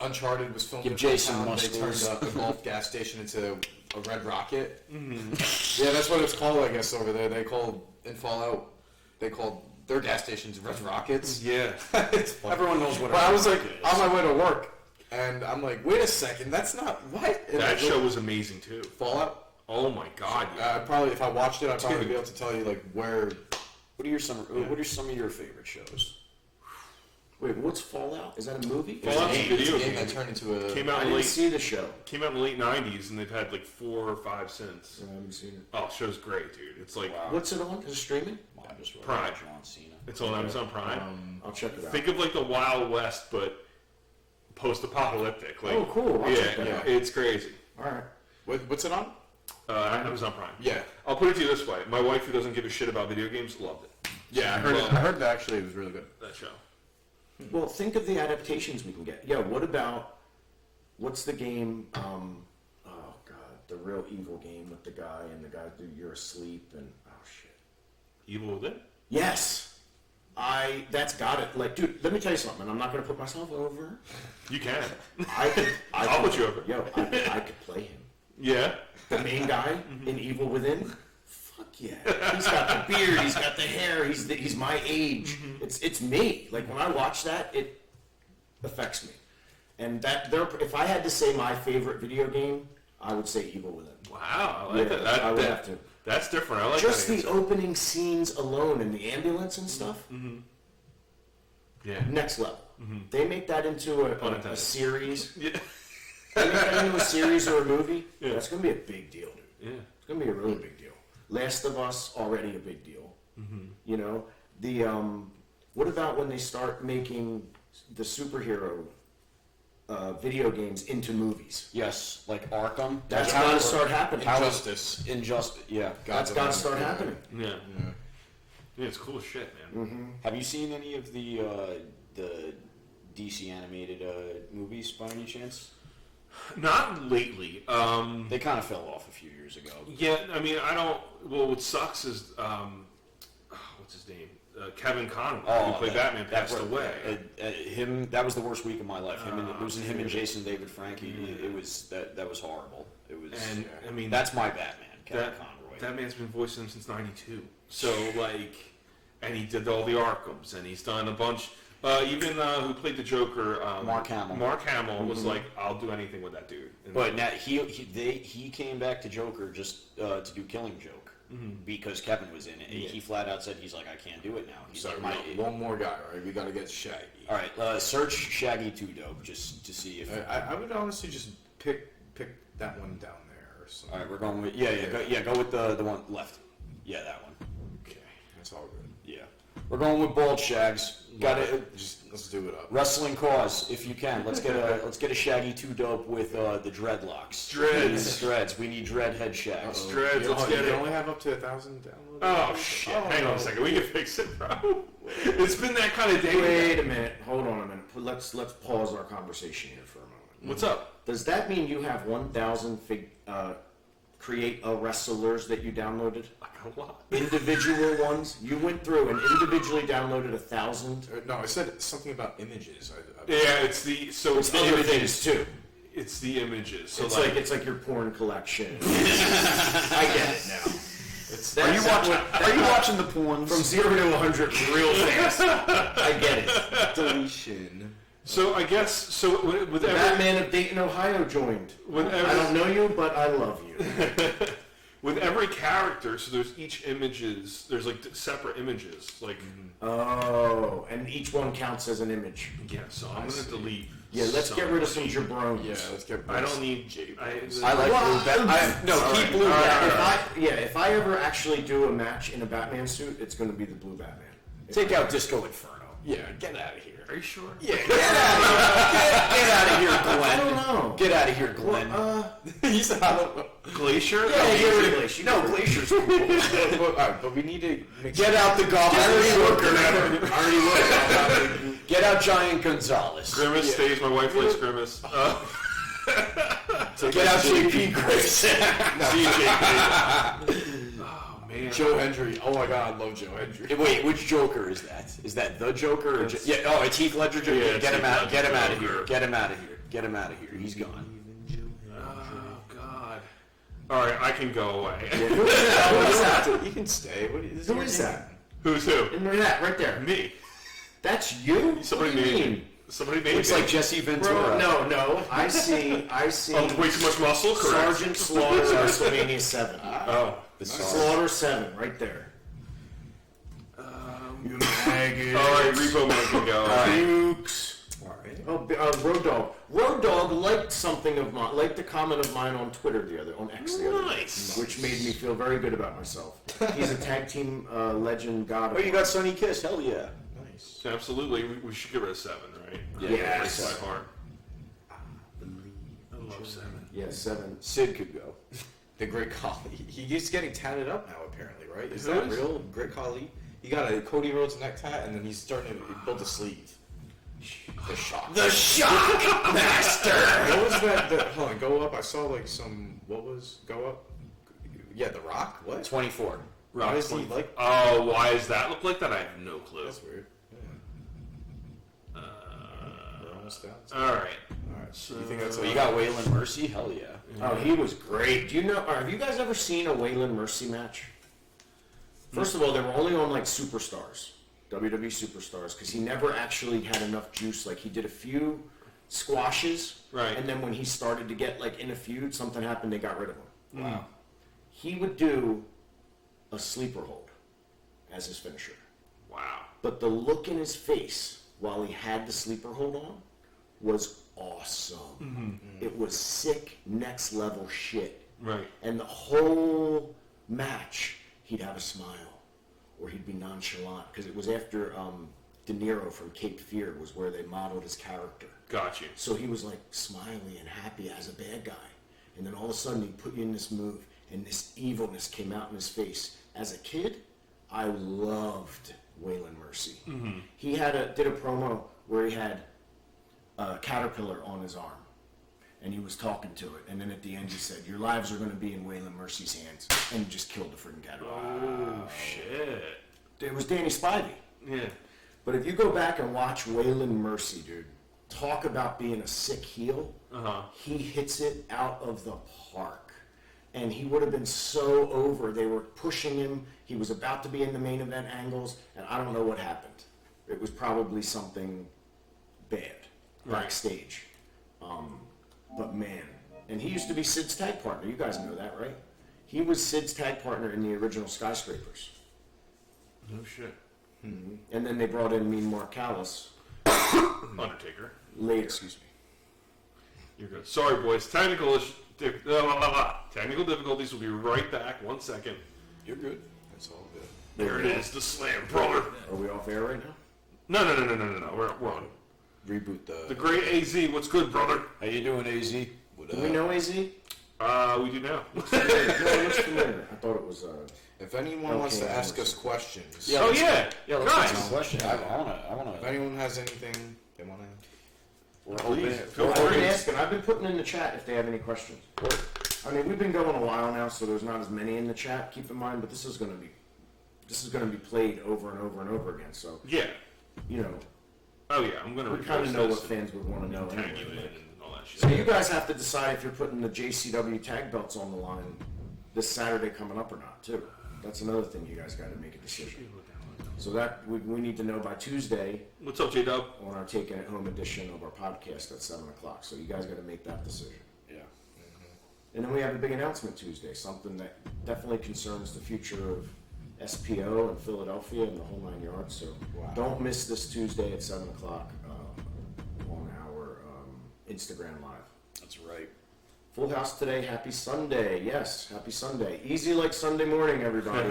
Uncharted was filmed Give in Jason our town. They muscles. turned the golf gas station into a red rocket. Yeah, that's what it's called, I guess, over there. They called, in Fallout, they called their gas stations red rockets. Yeah. It's funny. Everyone knows what. But I was like, on my way to work, and I'm like, wait a second, that's not, what? And That I show looked- was amazing, too. Fallout? Oh, my God, yeah. I probably, if I watched it, I'd probably be able to tell you, like, where. What are some of your favorite shows? Wait, what's Fallout? Is that a movie? Fallout's a It's a video game game. that turned into a. Came I out in didn't late see the show. late 90s, and they've had like 4 or 5 since. I haven't seen it. Oh, show's great, dude. It's like What's it on? Is it streaming? I just wrote Prime. John Cena. it's on Amazon Prime. I'll check it out. Think of like the Wild West, but post-apocalyptic. Like, Oh, cool. I'll yeah, check that out. it's crazy. All right. What's it on? Amazon Prime. Yeah. I'll put it to you this way: my wife, who doesn't give a shit about video games, loved it. Yeah, I heard it. I heard that actually it was really good. That show. Well, think of the adaptations we can get. Yeah, what's the game, oh God, the real evil game with the guy and the guy, you're asleep and, oh shit. Evil Within. Yes! That's got it. Like, dude, let me tell you something, and I'm not going to put myself over. You can. I'll put you over. Yo, I could play him. Yeah. The main guy in Evil Within, fuck yeah. He's got the beard, he's got the hair, he's my age. It's me. Like, when I watch that, it affects me. And if I had to say my favorite video game, I would say Evil Within. Wow. I like Yeah, that. I would have to. That's different. I like Just that the answer. opening scenes alone and the ambulance and stuff, Yeah. next level. They make that into a Unintended. series. Yeah. They make that into a series or a movie. Yeah. That's going to be a big deal, dude. Yeah. It's going to be a really big deal. Last of Us, already a big deal. You know, what about when they start making the superhero video games into movies. Yes, like Arkham. That's got to start happening. Injustice. Injustice. Yeah. That's got to start happening. Yeah. Yeah, it's cool as shit, man. Have you seen any of the DC animated movies by any chance? Not lately. They kind of fell off a few years ago. Yeah, I mean, I don't. Well, what sucks is, what's his name? Kevin Conroy, who played Batman, passed away. That was the worst week of my life. Losing him and Jason David Frankie. It was that was horrible. It was. And I mean, that's my Batman, Kevin Conroy. That man's been voicing him since '92. So like, and he did all the Arkhams, and he's done a bunch. Even who played the Joker, Mark Hamill. Mark Hamill was like, "I'll do anything with that dude." And But now he came back to Joker just to do Killing Joke because Kevin was in it. He flat out said he's like, I can't do it now. He's So like, one more guy, right? We got to get Shaggy. all right, search Shaggy 2 Dope just to see if. I would honestly just pick that one down there or something. All right, we're going with go with the one left. Yeah, that one. Okay, that's all good. Yeah, we're going with Bald Shags. Got it. Just let's do it up. Wrestling cause, if you can. Let's get a Shaggy 2 Dope with the dreadlocks. Dreads. We need dreadhead Shags. Dreads, let's get You it. only have up to 1,000 downloads. Oh shit! Hang on a second. We can fix it, bro. It's been that kind of day. Wait a minute. Hold on a minute. Let's pause our conversation here for a moment. What's up? Does that mean you have 1,000 create a wrestlers that you downloaded? A lot. Individual ones? You went through and individually downloaded 1,000? No, I said something about images. Yeah, it's the It's the other images. things too. It's the images. So It's like your porn collection. I get it now. Are you watching the porn From 0 to 100 real fast. I get it. Deletion. So I guess so with The every Batman of Dayton, Ohio joined. I don't know you, but I love you. with every character, so there's each images. There's like separate images. Like Oh, and each one counts as an image. yeah. So I'm gonna delete. Yeah, let's get rid of some jabronis. Yeah, let's get. I don't need. I like Blue Batman. No, keep Blue Batman. If I ever actually do a match in a Batman suit, it's going to be the Blue Batman. Take out Disco Inferno. Yeah, get out of here. Are you sure? Yeah, get out of here, Glenn. I don't know. Get out of here, Glenn. He's out. Glacier? Yeah, get rid of Glacier. No, Glacier's cool. Alright, but we need to make Get out the Goblin. I already worked. Get out Giant Gonzalez. Grimace stays. My wife likes Grimace. Get out JP Grayson. Oh man. Joe Hendry. Oh my god, I love Joe Hendry. Wait, which Joker is that? Is that the Joker? Or it's Heath Ledger Joker. Yeah, Get him it's out. Heath Get him out Ledger of here. Joker. Get him out of here. Get him out of here. He's gone. Oh god. All right, I can go away. Who is that? You can stay. Who is that? Who's who? In that, right there. Me. That's you? Somebody What do you made mean? me. Somebody made Looks me. like Jesse Ventura. Bro, no. I see. Oh, way too much muscle. Correct. Sergeant Slaughter, WrestleMania 7. Oh. Slaughter 7, right there. You maggot. All right, Repo Man can go. Dukes. Road Dogg. Road Dogg liked something of mine, liked a comment of mine on Twitter on X the other day, Nice. which made me feel very good about myself. He's a tag team legend god. Oh, you got Sonny Kiss. Hell yeah. Nice. Absolutely. We should get rid of 7, right? Yeah, Breaks seven. my heart. I love 7. Yeah, 7. Sid could go. The Great Khali. He's getting tatted up now, apparently, right? Is Who that is? real? Great Khali? He got a Cody Rhodes neck tat, and then he's starting to build a sleeve. The Shock. The Shock Master. What was that? Hold on, go up. I saw like some. What was go up? Yeah, The Rock. What? 24. Why is he like? Oh, why does that look like that? I have no clue. That's weird. Yeah. We're almost down. All right. All right. So you think that's? You got Waylon Mercy? Hell yeah. Oh, he was great. Do you know? Have you guys ever seen a Waylon Mercy match? First of all, they were only on like superstars, WWE superstars, because he never actually had enough juice. Like he did a few squashes, Right. And then when he started to get like in a feud, something happened. They got rid of him. Wow. He would do a sleeper hold as his finisher, Wow. but the look in his face while he had the sleeper hold on was awesome. It was sick, next level shit. Right. And the whole match, he'd have a smile, or he'd be nonchalant, because it was after De Niro from Cape Fear was where they modeled his character. Got you. So he was like smiley and happy as a bad guy. And then all of a sudden he put you in this move and this evilness came out in his face. As a kid, I loved Waylon Mercy. Mm-hmm. He did a promo where he had a caterpillar on his arm. And he was talking to it. And then at the end he said, your lives are going to be in Waylon Mercy's hands. And he just killed the freaking caterpillar. Oh, shit. It was Danny Spivey. Yeah. But if you go back and watch Waylon Mercy, dude, talk about being a sick heel. He hits it out of the park. And he would have been so over. They were pushing him. He was about to be in the main event angles, and I don't know what happened. It was probably something bad backstage. But man, and he used to be Sid's tag partner. You guys know that, right? He was Sid's tag partner in the original Skyscrapers. No shit. Mm-hmm. And then they brought in Mean Mark Callis Undertaker. later. Excuse me. You're good. Sorry, boys. Technical difficulties. We'll be right back. 1 second. You're good. That's all good. There it is. The slam, brother. Are we off air right now? No. We're on. Reboot The great AZ. What's good, brother? How you doing, AZ? Do we know AZ? We do now. No, it looks familiar. I thought it was. If anyone wants to ask us questions, Oh yeah. Let's Guys. ask a question. I want if to. anyone has anything they want to, We're Please, open. feel I've been free. asking. I've been putting in the chat if they have any questions. I mean, we've been going a while now, so there's not as many in the chat. Keep in mind, but this is going to be played over and over and over again. So Yeah. you know, Oh yeah. I'm gonna. we kind of know what fans would want to know tag you in anyway. and all that shit. So you guys have to decide if you're putting the JCW tag belts on the line this Saturday coming up or not, too. That's another thing you guys got to make a decision. So that we need to know by Tuesday What's up, J-Dub? on our Taking It Home edition of our podcast at 7 o'clock. So you guys got to make that decision. yeah. And then we have a big announcement Tuesday, something that definitely concerns the future of SPO and Philadelphia and the whole 9 yards. So don't miss this Tuesday at 7 o'clock on our Instagram Live. That's right. Full house today. Happy Sunday. Yes, happy Sunday. Easy like Sunday morning, everybody.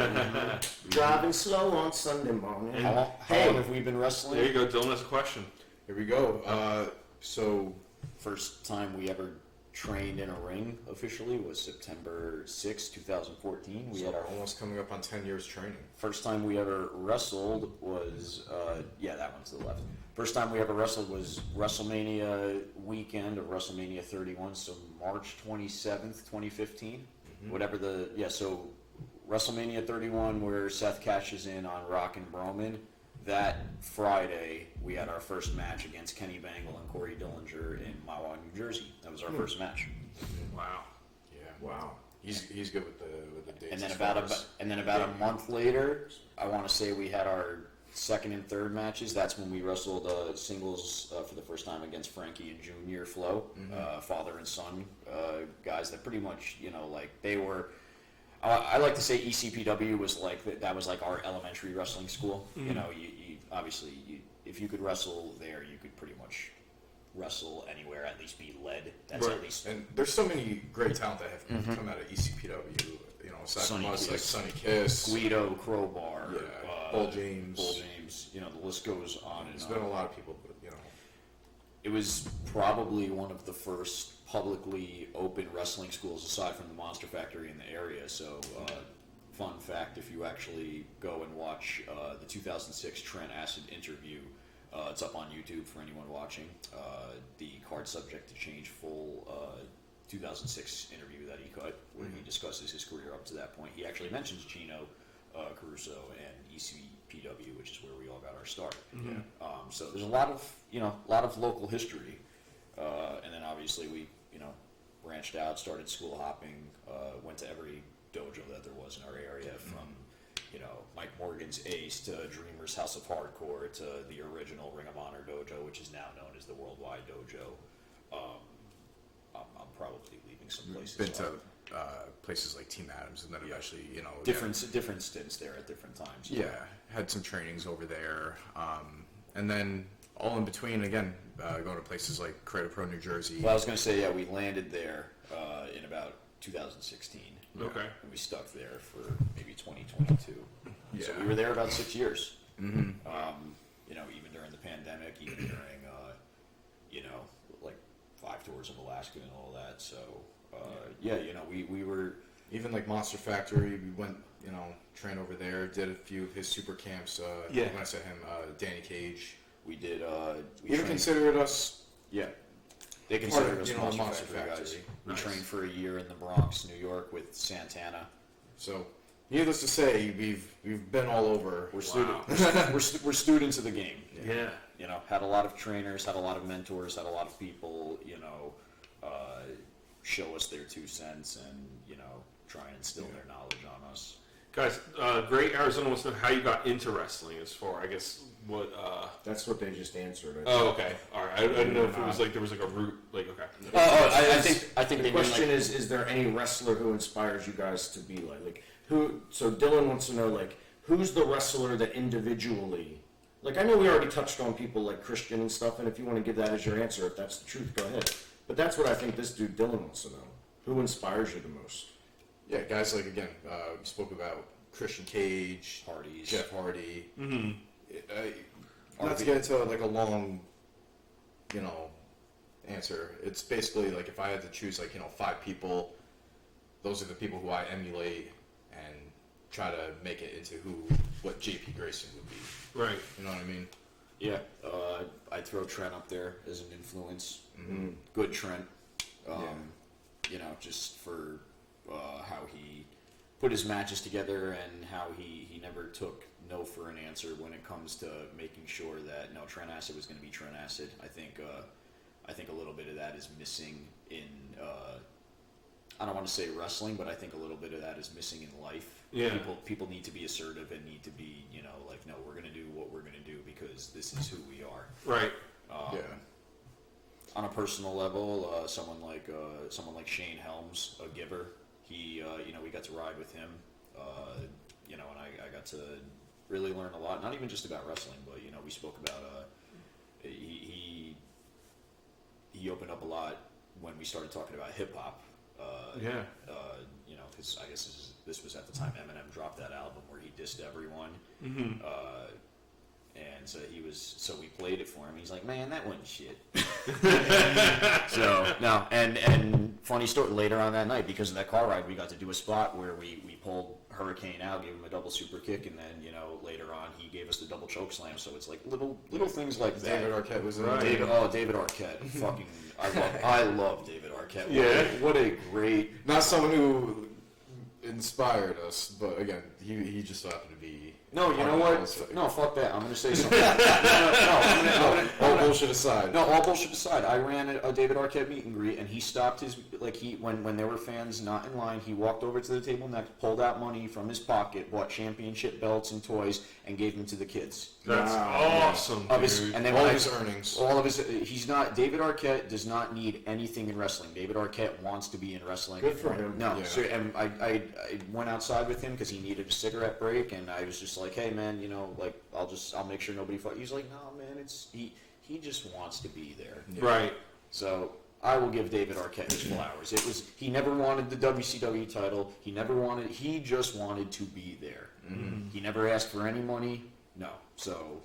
Driving slow on Sunday morning. How long have we been wrestling? There you go. Dylan has a question. Here we go. So First time we ever trained in a ring officially was September 6, 2014. We had our almost coming up on 10 years training. first time we ever wrestled was, that one to the left. First time we ever wrestled was WrestleMania weekend of WrestleMania 31, so March 27th, 2015. So WrestleMania 31 where Seth cashes in on Rock and Broman. That Friday, we had our first match against Kenny Bangle and Corey Dillinger in Mahwah, New Jersey. That was our first match. Wow. Yeah. Wow. He's good with the dates. And then as about far as- a month later, I want to say we had our second and third matches. That's when we wrestled singles for the first time against Frankie and Junior Flo, father and son guys that pretty much they were. I like to say ECPW was that was like our elementary wrestling school. You know, you obviously if you could wrestle there, you could pretty much wrestle anywhere, at least be led. That's Right. at least. And there's so many great talent that have come out of ECPW. You know, aside from Sonny us, like Kiss. Sonny Kiss. Guido, Crowbar, Bull James. Bull James. You know, the list goes on and There's on. been a lot of people, but It was probably one of the first publicly open wrestling schools aside from the Monster Factory in the area. So, fun fact, if you actually go and watch the 2006 Trent Acid interview, it's up on YouTube for anyone watching. The Card Subject to Change full 2006 interview that he cut, where he discusses his career up to that point. He actually mentions Gino Caruso and ECPW, which is where we all got our start. So there's a lot of local history, and then obviously we branched out, started school hopping, went to every dojo that there was in our area, from Mike Morgan's Ace to Dreamer's House of Hardcore to the original Ring of Honor dojo, which is now known as the Worldwide Dojo. I'm probably leaving some places. been to off. places like Team Adams, and then eventually, different stints there at different times. Yeah, had some trainings over there, and then all in between, again, going to places like Creative Pro, New Jersey. Well, I was going to say, we landed there in about 2016. Okay. And we stuck there for maybe 2022. So we were there about 6 years. you know, even during the pandemic, even during, you know, like 5 tours of Alaska and all that. So, yeah, you know, we were... Even like Monster Factory, we went, you know, trained over there, did a few of his super camps. Yeah. When I said him, Danny Cage. We did, we Even trained- considered us. Yeah. They considered Part of, us you know, Monster Monster Factory guys. Factory. We Nice. trained for a year in the Bronx, New York with Santana. So, needless to say, we've been all over. We're, Wow. we're students of the game. Yeah. You know, had a lot of trainers, had a lot of mentors, had a lot of people, you know, show us their 2 cents and, you know, try and instill their knowledge on us. Guys, Great Arizona wants to know how you got into wrestling as far, I guess, what, That's what they just answered. Oh, okay. All right. I didn't know if it was like, there was like a route, like, okay. I think The they mean, question like, is there any wrestler who inspires you guys to be like who? So Dylan wants to know like who's the wrestler that individually, like I know we already touched on people like Christian and stuff, and if you want to give that as your answer, if that's the truth, go ahead. But that's what I think this dude Dylan wants to know. Who inspires you the most? Yeah, guys like, again, we spoke about Christian Cage, Hardy's. Jeff Hardy. Mm-hmm. Not to get into like a long, you know, answer. It's basically like if I had to choose like, you know, 5 people, those are the people who I emulate and try to make it into what JP Grayson would be. Right. You know what I mean? Yeah, I'd throw Trent up there as an influence. Mm-hmm. Good Trent. Yeah. You know, just for how he put his matches together and how he never took no for an answer when it comes to making sure that no, Trent Acid was going to be Trent Acid. I think a little bit of that is missing in I don't want to say wrestling, but I think a little bit of that is missing in life. Yeah. People need to be assertive and need to be, you know, like, no, we're going to do what we're going to do because this is who we are. Right. Yeah. On a personal level, someone like Shane Helms, a giver. He, you know, we got to ride with him, you know, and I got to really learn a lot. Not even just about wrestling, but you know, we spoke about he opened up a lot when we started talking about hip hop. Yeah. You know, because I guess this was at the time Eminem dropped that album where he dissed everyone. Mm-hmm. And so we played it for him. He's like, man, that wasn't shit. So, no, and funny story, later on that night, because of that car ride, we got to do a spot where we pulled Hurricane out, gave him a double super kick, and then, you know, later on, he gave us the double choke slam. So it's like little things like that. David Arquette was in Right. there. David Arquette. Fucking, I love David Arquette. Yeah. What a great... Not someone who inspired us, but again, he just so happened to be. No, you part know of the what? whole thing. No, fuck that. I'm going to say something. No, All bullshit aside. No, all bullshit aside, I ran a David Arquette meet and greet, and he stopped his, like, when there were fans not in line, he walked over to the table next, pulled out money from his pocket, bought championship belts and toys, and gave them to the kids. That's awesome, Of his, dude. and then All when his earnings. all of his, David Arquette does not need anything in wrestling. David Arquette wants to be in wrestling. Good for him. No, Yeah. so, and I went outside with him because he needed a cigarette break, and I was just like, hey man, you know, like, I'll make sure nobody fuck. He's like, no man, he just wants to be there. Right. So I will give David Arquette his flowers. He never wanted the WCW title. He just wanted to be there. Mm-hmm. He never asked for any money. No. So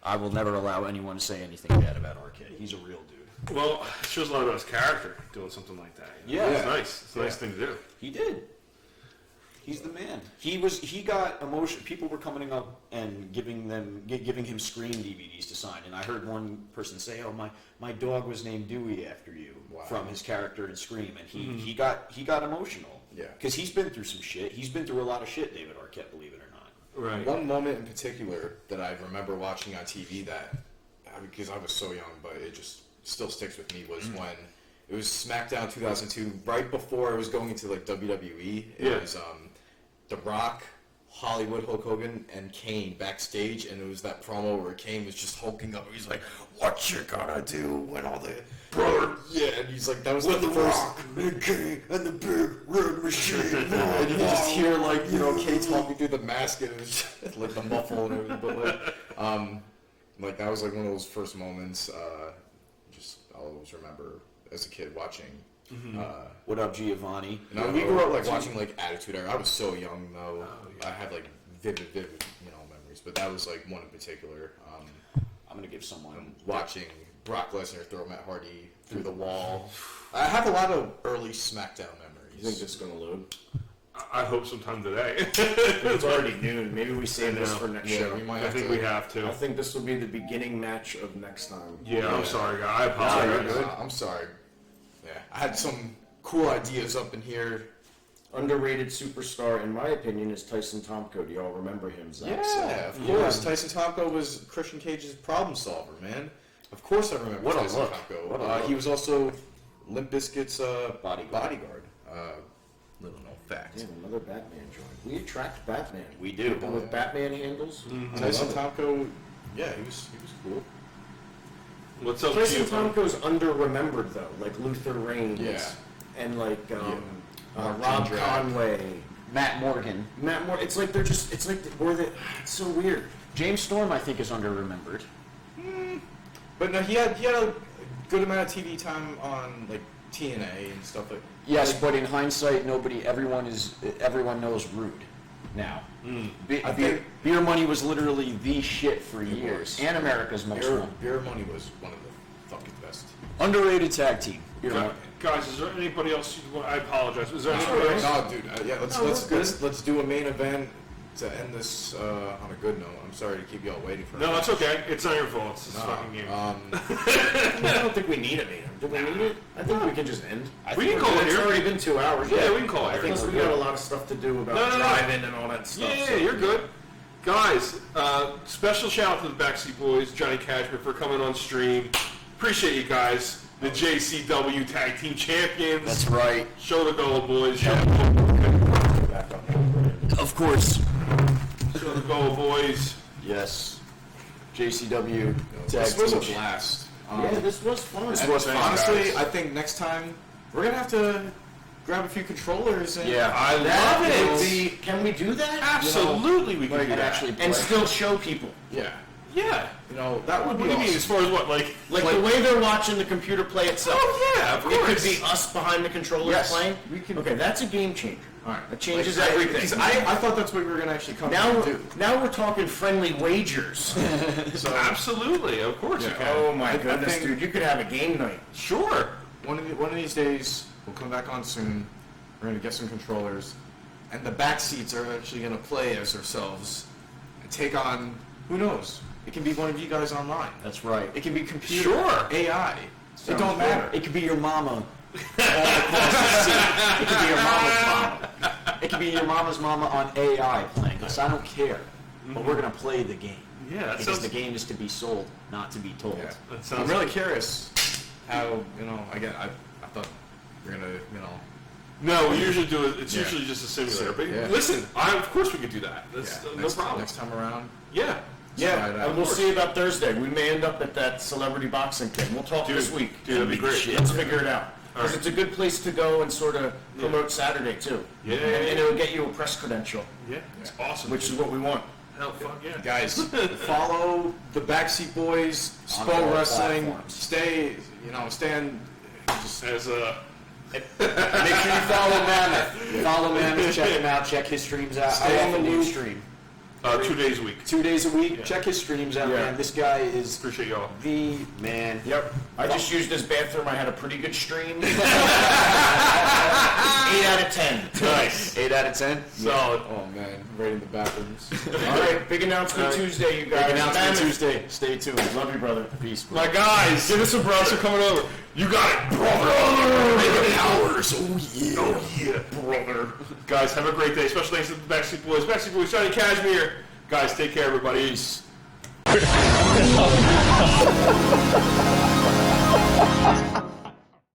I will never allow anyone to say anything bad about Arquette. He's a real dude. Well, it shows a lot about his character doing something like that. You know? Yeah. It's nice. It's a nice thing to do. He did. He's the man. He got emotion. People were coming up and giving him Scream DVDs to sign, and I heard one person say, "Oh, my dog was named Dewey after you," Wow. from his character in Scream, and he got emotional. Yeah. Because he's been through some shit. He's been through a lot of shit, David Arquette, believe it or not. Right. One moment in particular that I remember watching on TV that, because I was so young, but it just still sticks with me, was when it was SmackDown 2002, right before it was going into like WWE. It was The Rock, Hollywood Hulk Hogan, and Kane backstage, and it was that promo where Kane was just hulking up. He's like, "What you gonna do when all the brother?" Yeah, and he's like, "That was the first Big Kane and the Big Red Machine." And you can just hear like, you know, Kane talking through the mask, and it was just, like the muffle and everything. But like that was like one of those first moments. Just I'll always remember as a kid watching. What up, Giovanni? No, we grew up like watching like Attitude Era. I was so young though. I had like vivid, you know, memories, but that was like one in particular. I'm gonna give someone. Watching Brock Lesnar throw Matt Hardy through the wall. I have a lot of early SmackDown memories. You think this is gonna load? I hope sometime today. It's already noon. Maybe we save this know. for next Yeah, show. we might I have think to. we have to. I think this will be the beginning match of next time. Yeah, I'm sorry, guys. I apologize. I'm sorry. Yeah, I had some cool ideas up in here. Underrated superstar, in my opinion, is Tyson Tomko. Do y'all remember him, Zach? Yeah, of course. Tyson Tomko was Christian Cage's problem solver, man. Of course I remember What a Tyson look. Tomko. What a look. He was also Limp Bizkit's Bodyguard. Little known fact. Damn, another Batman joint. We attract Batman. We do. People with Batman handles. Tyson Tomko, yeah, he was cool. What's up, Tyson Q? Tomko's under-remembered, though. Like Luther Reigns. Yeah. And like Mark Rob Jindrak. Conway. Matt Morgan. Matt Moore. It's like they're just. It's like it's so weird. James Storm, I think, is under-remembered. But no, he had a good amount of TV time on like TNA and stuff like. Yes, but in hindsight, everyone knows Rude now. I think- Beer Money was literally the shit for years, and America's Most Wanted. Beer Money was one of the fucking best. Underrated tag team. Beer Money. Guys, is there anybody else? I apologize. Is there anybody else? No, dude. Yeah, let's do a main event to end this on a good note. I'm sorry to keep y'all waiting for. No, that's okay. It's not your fault. It's this No, fucking game. I don't think we need it, man. Do we need it? I think we can just end. We can call it It's here. already been 2 hours. Yeah, we can call it I here. think we got a lot of stuff to do about No. driving and all that stuff. Yeah, so- you're good. Guys, special shout out to the Backseat Boys, Johnny Kashmere, for coming on stream. Appreciate you guys. The JCW Tag Team Champions. That's right. Show the Gold Boys. Show the Of course. Gold Boys. Yes. JCW. This was a team. blast. Yeah, this was fun. This was fun. Honestly, guys. I think next time we're gonna have to grab a few controllers and Yeah. I That love would it. be. Can we do that? Absolutely, we can do And that. actually And play. still show people. yeah, Yeah. that would What be do you mean? awesome. As far as what, like? Like the way they're watching the computer play itself. Oh yeah, of It course. could be us behind the controllers Yes, playing. we can- Okay, that's a game changer. All right, That changes Like, everything. because I thought that's what we were gonna actually come Now, and do. now we're talking friendly wagers. So Absolutely, of course you Yeah. can. Oh my I goodness, think- dude! You could have a game night. Sure. one of these days we'll come back on soon. We're gonna get some controllers, and the back seats are actually gonna play as ourselves and take on who knows. It can be one of you guys online. That's right. It can be computer, Sure. AI. It don't good. matter. It could be your mama. All across the seat. It could be your mama's mama. It could be your mama's mama on AI playing this. I don't care. But we're gonna play the game. Yeah, that Because sounds. the game is to be sold, not to be told. Yeah. That I'm sounds. really curious how again I thought we're gonna No, we usually do it. It's Yeah. usually just a simulator. But Yeah. listen, of course we could do that. That's no problem. next time around. Yeah. Yeah, Yeah, and we'll see about Thursday. We may end up at that celebrity boxing thing. We'll talk Dude, this week. dude, that'd be great. Let's figure it out. Because right. it's a good place to go and sort of promote Saturday too. Yeah. And it'll get you a press credential, Yeah, it's awesome. which is what we want. hell, fuck yeah. Guys, follow the Backseat Boys, On Spo all Wrestling. platforms. Stay Just as a. Make sure you follow Mammoth. Follow Mammoth, check him out, check his streams out. Stay How in the often do you loop. stream? 2 days a week. 2 days a week. Yeah. Check his streams out, Yeah. man. This guy is Appreciate y'all. the man. Yep. I just used this bathroom. I had a pretty good stream. 8 out of 10. Nice. 8 out of 10. Solid. Oh man, right in the bathrooms. All right, big announcement Tuesday, you guys. Big announcement Mammoth. Tuesday. Stay tuned. Love you, brother. Peace. My guys, give us a bro. For coming over. You got it, brother. Making hours. Oh yeah. Oh yeah, brother. Guys, have a great day. Special thanks to the Backseat Boys. Backseat Boys, Johnny Kashmere. Guys, take care, everybody. Peace.